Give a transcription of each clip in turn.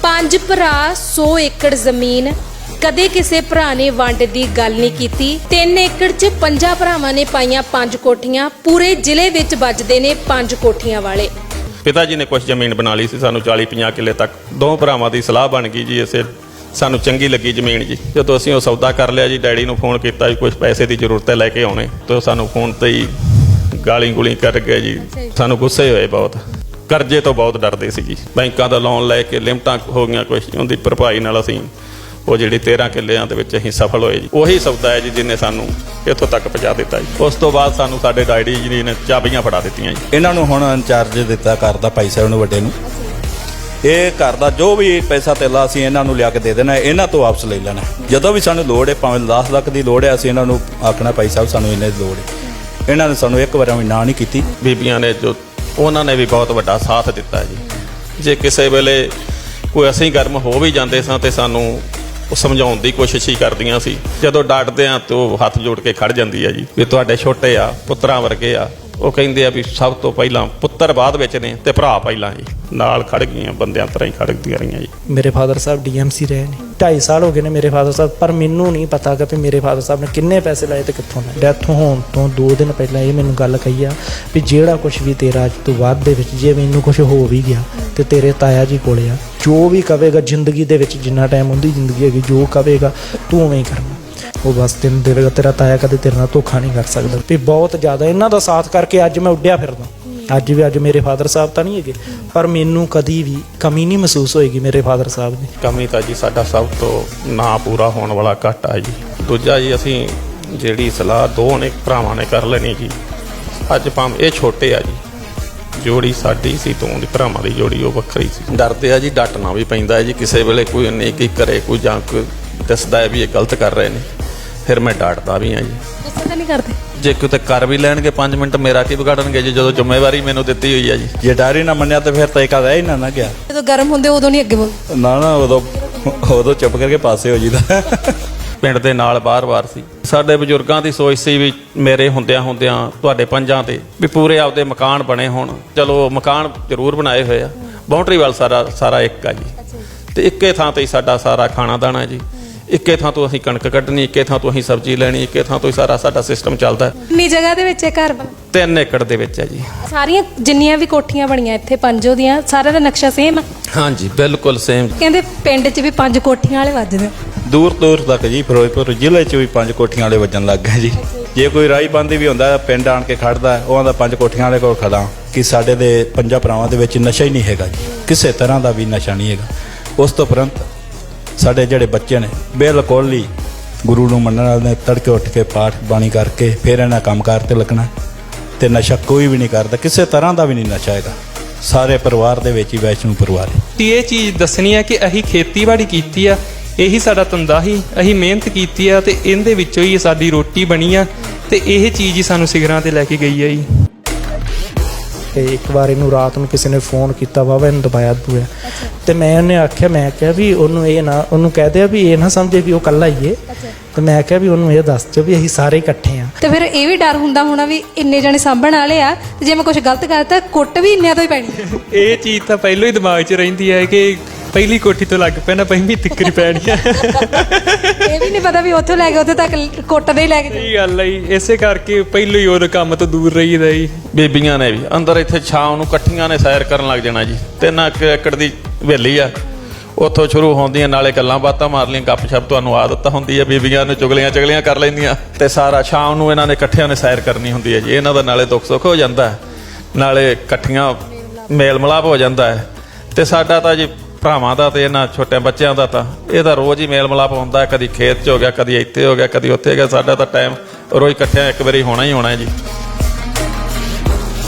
ਪੰਜ ਭਰਾ 100 ਏਕੜ ਜ਼ਮੀਨ, ਕਦੇ ਕਿਸੇ ਭਰਾ ਨੇ ਵੰਡ ਦੀ ਗੱਲ ਨਹੀਂ ਕੀਤੀ। 3 ਏਕੜ 'ਚ 5 ਭਰਾਵਾਂ ਨੇ ਪਾਈਆਂ 5 ਕੋਠੀਆਂ। ਪੂਰੇ ਜ਼ਿਲ੍ਹੇ ਵਿੱਚ ਵੱਜਦੇ ਨੇ 5 ਕੋਠੀਆਂ ਵਾਲੇ। ਪਿਤਾ ਜੀ ਨੇ ਕੁਝ ਜ਼ਮੀਨ ਬਣਾ ਲਈ ਸੀ, ਸਾਨੂੰ 40-50 ਕਿੱਲੇ ਤੱਕ। ਦੋ ਭਰਾਵਾਂ ਦੀ ਸਲਾਹ ਬਣ ਗਈ ਜੀ, ਇਸੇ ਸਾਨੂੰ ਚੰਗੀ ਲੱਗੀ ਜ਼ਮੀਨ ਜੀ। ਜਦੋਂ ਅਸੀਂ ਉਹ ਸੌਦਾ ਕਰ ਲਿਆ ਜੀ, ਡੈਡੀ ਨੂੰ ਫੋਨ ਕੀਤਾ ਜੀ ਕੁਝ ਪੈਸੇ ਦੀ ਜ਼ਰੂਰਤ ਹੈ, ਲੈ ਕੇ ਆਉਣੇ। ਤੇ ਸਾਨੂੰ ਫੋਨ ਤੇ ਹੀ ਗਾਲੀ ਗੁਲੀ ਕਰ ਗਏ ਜੀ। ਸਾਨੂੰ ਗੁੱਸੇ ਹੋਏ ਬਹੁਤ, ਕਰਜ਼ੇ ਤੋਂ ਬਹੁਤ ਡਰਦੇ ਸੀ ਜੀ। ਬੈਂਕਾਂ ਦਾ ਲੋਨ ਲੈ ਕੇ ਲਿਮਟਾਂ ਹੋ ਗਈਆਂ ਕੁਝ, ਉਹਦੀ ਭਰਪਾਈ ਨਾਲ ਅਸੀਂ ਉਹ ਜਿਹੜੀ 13 ਕਿੱਲਿਆਂ ਦੇ ਵਿੱਚ ਅਸੀਂ ਸਫਲ ਹੋਏ ਜੀ। ਉਹੀ ਸੌਦਾ ਹੈ ਜੀ ਜਿਹਨੇ ਸਾਨੂੰ ਇੱਥੋਂ ਤੱਕ ਪਹੁੰਚਾ ਦਿੱਤਾ ਜੀ। ਉਸ ਤੋਂ ਬਾਅਦ ਸਾਨੂੰ ਸਾਡੇ ਡੈਡੀ ਜੀ ਨੇ ਚਾਬੀਆਂ ਫੜਾ ਦਿੱਤੀਆਂ ਜੀ। ਇਹਨਾਂ ਨੂੰ ਹੁਣ ਇੰਚਾਰਜ ਦਿੱਤਾ ਘਰ ਦਾ, ਭਾਈ ਸਾਹਿਬ ਨੂੰ ਵੱਡੇ ਨੂੰ। ਇਹ ਘਰ ਦਾ ਜੋ ਵੀ ਪੈਸਾ ਧੇਲਾ ਅਸੀਂ ਇਹਨਾਂ ਨੂੰ ਲਿਆ ਕੇ ਦੇ ਦੇਣਾ, ਇਹਨਾਂ ਤੋਂ ਵਾਪਸ ਲੈ ਲੈਣਾ। ਜਦੋਂ ਵੀ ਸਾਨੂੰ ਲੋੜ ਹੈ, ਭਾਵੇਂ 10 ਲੱਖ ਦੀ ਲੋੜ ਹੈ, ਅਸੀਂ ਇਹਨਾਂ ਨੂੰ ਆਖਣਾ ਭਾਈ ਸਾਹਿਬ ਸਾਨੂੰ ਇੰਨੇ ਦੀ ਲੋੜ ਹੈ। ਇਹਨਾਂ ਨੇ ਸਾਨੂੰ ਇੱਕ ਵਾਰ ਵੀ ਨਾ ਨਹੀਂ ਕੀਤੀ। ਬੀਬੀਆਂ ਨੇ ਜੋ ਉਹਨਾਂ ਨੇ ਵੀ ਬਹੁਤ ਵੱਡਾ ਸਾਥ ਦਿੱਤਾ ਜੀ। ਜੇ ਕਿਸੇ ਵੇਲੇ ਕੋਈ ਅਸੀਂ ਗਰਮ ਹੋ ਵੀ ਜਾਂਦੇ ਸਾਂ ਤੇ ਸਾਨੂੰ ਉਹ ਸਮਝਾਉਣ ਦੀ ਕੋਸ਼ਿਸ਼ ਹੀ ਕਰਦੀਆਂ ਸੀ। ਜਦੋਂ ਡਾਂਟਦੇ ਆ ਤੇ ਉਹ ਹੱਥ ਜੋੜ ਕੇ ਖੜ ਜਾਂਦੀ ਆ ਜੀ ਵੀ ਤੁਹਾਡੇ ਛੋਟੇ ਆ, ਪੁੱਤਰਾਂ ਵਰਗੇ ਆ। ਉਹ ਕਹਿੰਦੇ ਆ ਵੀ ਸਭ ਤੋਂ ਪਹਿਲਾਂ ਪੁੱਤਰ ਬਾਅਦ ਵਿੱਚ ਨੇ ਤੇ ਭਰਾ ਪਹਿਲਾਂ ਜੀ। ਨਾਲ ਖੜ ਗਈਆਂ, ਬੰਦਿਆਂ ਤਰ੍ਹਾਂ ਹੀ ਖੜਦੀਆਂ ਰਹੀਆਂ ਜੀ। ਮੇਰੇ ਫਾਦਰ ਸਾਹਿਬ ਡੀਐਮਸੀ ਰਹੇ ਨੇ, 2.5 ਸਾਲ ਹੋ ਗਏ ਨੇ ਮੇਰੇ ਫਾਦਰ ਸਾਹਿਬ। ਪਰ ਮੈਨੂੰ ਨਹੀਂ ਪਤਾ ਕਿ ਵੀ ਮੇਰੇ ਫਾਦਰ ਸਾਹਿਬ ਨੇ ਕਿੰਨੇ ਪੈਸੇ ਲਾਏ ਤੇ ਕਿੱਥੋਂ ਲਾਏ। ਡੈਥ ਹੋਣ ਤੋਂ 2 ਦਿਨ ਪਹਿਲਾਂ ਇਹ ਮੈਨੂੰ ਗੱਲ ਕਹੀ ਆ ਵੀ ਜਿਹੜਾ ਕੁਝ ਵੀ ਤੇਰਾ ਅੱਜ ਤੋਂ ਬਾਅਦ ਦੇ ਵਿੱਚ ਜੇ ਮੈਨੂੰ ਕੁਝ ਹੋ ਵੀ ਗਿਆ ਤੇ ਤੇਰੇ ਤਾਇਆ ਜੀ ਕੋਲੇ ਆ, ਜੋ ਵੀ ਕਵੇਗਾ ਜ਼ਿੰਦਗੀ ਦੇ ਵਿੱਚ, ਜਿੰਨਾ ਟਾਈਮ ਹੁੰਦੀ ਜ਼ਿੰਦਗੀ ਹੈਗੀ, ਜੋ ਕਵੇਗਾ ਤੂੰ ਉਵੇਂ ਹੀ ਕਰਨਾ। ਉਹ ਬਸ ਤੈਨੂੰ ਦੇਵੇਗਾ, ਤੇਰਾ ਤਾਇਆ ਕਦੇ ਤੇਰੇ ਨਾਲ ਧੋਖਾ ਨਹੀਂ ਕਰ ਸਕਦਾ। ਵੀ ਬਹੁਤ ਜ਼ਿਆਦਾ ਇਹਨਾਂ ਦਾ ਸਾਥ ਕਰਕੇ ਅੱਜ ਮੈਂ ਉੱਡਿਆ ਫਿਰਦਾ। ਅੱਜ ਮੇਰੇ ਫਾਦਰ ਸਾਹਿਬ ਤਾਂ ਨਹੀਂ ਹੈਗੇ, ਪਰ ਮੈਨੂੰ ਕਦੀ ਵੀ ਕਮੀ ਨਹੀਂ ਮਹਿਸੂਸ ਹੋਏਗੀ ਮੇਰੇ ਫਾਦਰ ਸਾਹਿਬ ਦੀ। ਕਮੀ ਤਾਂ ਜੀ ਸਾਡਾ ਸਭ ਤੋਂ ਨਾ ਪੂਰਾ ਹੋਣ ਵਾਲਾ ਘਾਟਾ ਜੀ। ਦੂਜਾ ਜੀ, ਅਸੀਂ ਜਿਹੜੀ ਸਲਾਹ ਦੋ ਨੇ ਭਰਾਵਾਂ ਨੇ ਕਰ ਲੈਣੀ ਜੀ, ਅੱਜ ਭਾਵੇਂ ਇਹ ਛੋਟੇ ਆ ਜੀ, ਜੋੜੀ ਸਾਡੀ ਸੀ ਤੋਂ ਦੀ ਭਰਾਵਾਂ ਦੀ ਜੋੜੀ ਉਹ ਵੱਖਰੀ ਸੀ। ਡਰਦੇ ਆ ਜੀ, ਡਟਣਾ ਵੀ ਪੈਂਦਾ ਹੈ ਜੀ। ਕਿਸੇ ਵੇਲੇ ਕੋਈ ਨੇਕੀ ਕਰੇ, ਕੋਈ ਜਾਂ ਕੋਈ ਦੱਸਦਾ ਹੈ ਵੀ ਇਹ ਗਲਤ ਕਰ ਰਹੇ ਨੇ, ਫਿਰ ਮੈਂ ਡਾਂਟਦਾ ਵੀ ਹਾਂ ਜੀ। ਗੁੱਸਾ ਤਾਂ ਨਹੀਂ ਕਰਦੇ? ਜੇ ਕਿਤੇ ਕਰ ਵੀ ਲੈਣਗੇ 5 ਮਿੰਟ, ਮੇਰਾ ਕੀ ਵਿਗਾੜਨਗੇ ਜੀ, ਜਦੋਂ ਜ਼ਿੰਮੇਵਾਰੀ ਮੈਨੂੰ ਦਿੱਤੀ ਹੋਈ ਹੈ ਜੀ। ਜੇ ਡਰ ਹੀ ਨਾ ਮੰਨਿਆ ਤਾਂ ਫਿਰ ਤਾਂ ਇੱਕ ਰਹਿ ਹੀ ਨਾ ਗਿਆ। ਜਦੋਂ ਗਰਮ ਹੁੰਦੇ ਉਦੋਂ ਨਹੀਂ ਅੱਗੇ ਬੋਲ? ਨਾ ਉਦੋਂ ਚੁੱਪ ਕਰਕੇ ਪਾਸੇ ਹੋ ਜੀਦਾ। ਪਿੰਡ ਦੇ ਨਾਲ ਬਾਰ-ਬਾਰ ਸੀ। ਸਾਡੇ ਬਜ਼ੁਰਗਾਂ ਦੀ ਸੋਚ ਸੀ ਵੀ ਮੇਰੇ ਹੁੰਦਿਆਂ ਤੁਹਾਡੇ ਪੰਜਾਂ ਤੇ ਵੀ ਪੂਰੇ ਆਪਦੇ ਮਕਾਨ ਬਣੇ ਹੋਣ। ਚਲੋ ਮਕਾਨ ਜ਼ਰੂਰ ਬਣਾਏ ਹੋਏ ਆ, ਬਾਉਂਡਰੀ ਵਾਲ ਸਾਰਾ ਇੱਕ ਆ ਜੀ। ਤੇ ਇੱਕੇ ਥਾਂ ਤੇ ਹੀ ਸਾਡਾ ਸਾਰਾ ਖਾਣਾ ਦਾਣਾ ਜੀ। ਇੱਕੇ ਥਾਂ ਤੋਂ ਅਸੀਂ ਕਣਕ ਕੱਢਣੀ, ਇੱਕੇ ਥਾਂ ਤੋਂ ਅਸੀਂ ਸਬਜ਼ੀ ਲੈਣੀ, ਇੱਕੇ ਥਾਂ ਤੋਂ ਹੀ ਸਾਡਾ ਸਿਸਟਮ ਚੱਲਦਾ। ਕਿੰਨੀ ਜਗ੍ਹਾ ਦੇ ਵਿੱਚ ਇਹ ਘਰ ਬਣਾ? 3 ਏਕੜ ਦੇ ਵਿੱਚ ਹੈ ਜੀ। ਸਾਰੀਆਂ ਜਿੰਨੀਆਂ ਵੀ ਕੋਠੀਆਂ ਬਣੀਆਂ ਇੱਥੇ ਪੰਜੋ ਦੀਆਂ, ਸਾਰਿਆਂ ਦਾ ਨਕਸ਼ਾ ਸੇਮ ਆ? ਹਾਂਜੀ, ਬਿਲਕੁਲ ਸੇਮ। ਕਹਿੰਦੇ ਪਿੰਡ 'ਚ ਵੀ 5 ਕੋਠੀਆਂ ਵਾਲੇ ਵੱਜਦੇ। ਦੂਰ ਤੱਕ ਜੀ ਫਿਰੋਜ਼ਪੁਰ ਜ਼ਿਲ੍ਹੇ 'ਚ ਵੀ 5 ਕੋਠੀਆਂ ਵਾਲੇ ਵੱਜਣ ਲੱਗ ਗਏ ਜੀ। ਜੇ ਕੋਈ ਰਾਈ ਬੰਦੀ ਵੀ ਹੁੰਦਾ, ਪਿੰਡ ਆਣ ਕੇ ਖੜਦਾ, ਉਹ ਆਂਦਾ 5 ਕੋਠੀਆਂ ਵਾਲੇ ਕੋਲ ਖੜਾ। ਕਿ ਸਾਡੇ ਦੇ 5 ਭਰਾਵਾਂ ਦੇ ਵਿੱਚ ਨਸ਼ਾ ਹੀ ਨਹੀਂ ਹੈਗਾ ਜੀ, ਕਿਸੇ ਤਰ੍ਹਾਂ ਦਾ ਵੀ ਨਸ਼ਾ ਨਹੀਂ ਹੈਗਾ। ਉਸ ਤੋਂ ਉਪਰੰਤ ਸਾਡੇ ਜਿਹੜੇ ਬੱਚੇ ਨੇ ਬਿਲਕੁਲ ਹੀ ਗੁਰੂ ਨੂੰ ਮੰਨਣ ਵਾਲੇ ਨੇ। ਤੜਕੇ ਉੱਠ ਕੇ ਪਾਠ ਬਾਣੀ ਕਰਕੇ ਫਿਰ ਇਹਨਾਂ ਕੰਮਕਾਰ ਤੇ ਲੱਗਣਾ, ਤੇ ਨਸ਼ਾ ਕੋਈ ਵੀ ਨਹੀਂ ਕਰਦਾ, ਕਿਸੇ ਤਰ੍ਹਾਂ ਦਾ ਵੀ ਨਹੀਂ ਨਸ਼ਾ ਹੈਗਾ। ਸਾਰੇ ਪਰਿਵਾਰ ਦੇ ਵਿੱਚ ਹੀ ਵੈਸ਼ਨੂ ਪਰਿਵਾਰ ਹੈ। ਇਹ ਚੀਜ਼ ਦੱਸਣੀ ਹੈ ਕਿ ਅਸੀਂ ਖੇਤੀਬਾੜੀ ਕੀਤੀ ਆ, ਇਹੀ ਸਾਡਾ ਧੰਦਾ ਸੀ, ਅਸੀਂ ਮਿਹਨਤ ਕੀਤੀ ਆ ਤੇ ਇਹਦੇ ਵਿੱਚੋਂ ਹੀ ਸਾਡੀ ਰੋਟੀ ਬਣੀ ਆ। ਤੇ ਇਹ ਚੀਜ਼ ਹੀ ਸਾਨੂੰ ਸਿਖਰਾਂ ਤੇ ਲੈ ਕੇ ਗਈ ਆ ਜੀ। ਤੇ ਇੱਕ ਵਾਰ ਇਹਨੂੰ ਰਾਤ ਨੂੰ ਕਿਸੇ ਨੇ ਫੋਨ ਕੀਤਾ, ਵਾਵਾ ਇਹਨੂੰ ਦਬਾਇਆ ਦੂਆ, ਤੇ ਮੈਂ ਕਿਹਾ ਵੀ ਉਹਨੂੰ ਕਹਿ ਦਿਆ ਵੀ ਇਹ ਨਾ ਸਮਝੇ ਵੀ ਉਹ ਇਕੱਲਾ ਹੀ ਏ। ਤੇ ਮੈਂ ਕਿਹਾ ਵੀ ਉਹਨੂੰ ਇਹ ਦੱਸ ਦਿਓ ਵੀ ਅਸੀਂ ਸਾਰੇ ਇਕੱਠੇ ਆ। ਤੇ ਫਿਰ ਇਹ ਵੀ ਡਰ ਹੁੰਦਾ ਹੋਣਾ ਵੀ ਇੰਨੇ ਜਣੇ ਸਾਂਭਣ ਵਾਲੇ ਆ, ਤੇ ਜੇ ਮੈਂ ਕੁਝ ਗਲਤ ਕਰਤਾ ਕੁੱਟ ਵੀ ਇੰਨਿਆਂ ਤੋਂ ਹੀ ਪੈਣੀ। ਇਹ ਚੀਜ਼ ਤਾਂ ਪਹਿਲਾਂ ਹੀ ਦਿਮਾਗ 'ਚ ਰਹਿੰਦੀ ਹੈ ਕਿ ਪਹਿਲੀ ਕੋਠੀ ਤੋਂ ਲੱਗ ਪੈਣਾ, ਪਹਿਲੀ ਤਿੱਕਰੀ ਪੈਣੀ ਆ। ਇਹ ਵੀ ਨਹੀਂ ਪਤਾ ਵੀ ਉੱਥੋਂ ਲੈ ਕੇ ਉੱਥੇ ਤੱਕ ਕੁੱਟਦੇ ਹੀ ਲੈ ਕੇ। ਸਹੀ ਗੱਲ ਹੈ ਜੀ, ਇਸੇ ਕਰਕੇ ਪਹਿਲਾਂ ਹੀ ਉਹ ਕੰਮ ਤੋਂ ਦੂਰ ਰਹੀਦਾ ਜੀ। ਬੀਬੀਆਂ ਨੇ ਵੀ ਅੰਦਰ ਇੱਥੇ ਛਾਂ ਨੂੰ ਇਕੱਠੀਆਂ ਨੇ ਸੈਰ ਕਰਨ ਲੱਗ ਜਾਣਾ ਜੀ। 3 ਏਕੜ ਦੀ ਹਵੇਲੀ ਆ, ਉੱਥੋਂ ਸ਼ੁਰੂ ਹੁੰਦੀਆਂ, ਨਾਲੇ ਗੱਲਾਂ ਬਾਤਾਂ ਮਾਰ ਲਈਆਂ, ਗੱਪ-ਸ਼ੱਪ। ਤੁਹਾਨੂੰ ਆਦਤ ਹੁੰਦੀ ਹੈ ਬੀਬੀਆਂ ਨੂੰ ਚੁਗਲੀਆਂ ਕਰ ਲੈਂਦੀਆਂ, ਤੇ ਸਾਰਾ ਸ਼ਾਮ ਨੂੰ ਇਹਨਾਂ ਨੇ ਇਕੱਠਿਆਂ ਨੇ ਸੈਰ ਕਰਨੀ ਹੁੰਦੀ ਹੈ ਜੀ। ਇਹਨਾਂ ਦਾ ਨਾਲੇ ਦੁੱਖ ਸੁੱਖ ਹੋ ਜਾਂਦਾ, ਨਾਲੇ ਇਕੱਠੀਆਂ ਮੇਲ ਮਿਲਾਪ ਹੋ ਜਾਂਦਾ ਹੈ। ਤੇ ਸਾਡਾ ਤਾਂ ਜੀ ਭਰਾਵਾਂ ਦਾ ਤੇ ਇਹਨਾਂ ਛੋਟੇ ਬੱਚਿਆਂ ਦਾ ਤਾਂ ਇਹਦਾ ਰੋਜ਼ ਹੀ ਮੇਲ ਮਿਲਾਪ ਹੁੰਦਾ। ਕਦੀ ਖੇਤ 'ਚ ਹੋ ਗਿਆ, ਕਦੀ ਇੱਥੇ ਹੋ ਗਿਆ, ਕਦੀ ਉੱਥੇ ਗਿਆ। ਸਾਡਾ ਤਾਂ ਟਾਈਮ ਰੋਜ਼ ਇਕੱਠਿਆਂ ਇੱਕ ਵਾਰੀ ਹੋਣਾ ਹੀ ਹੋਣਾ ਜੀ।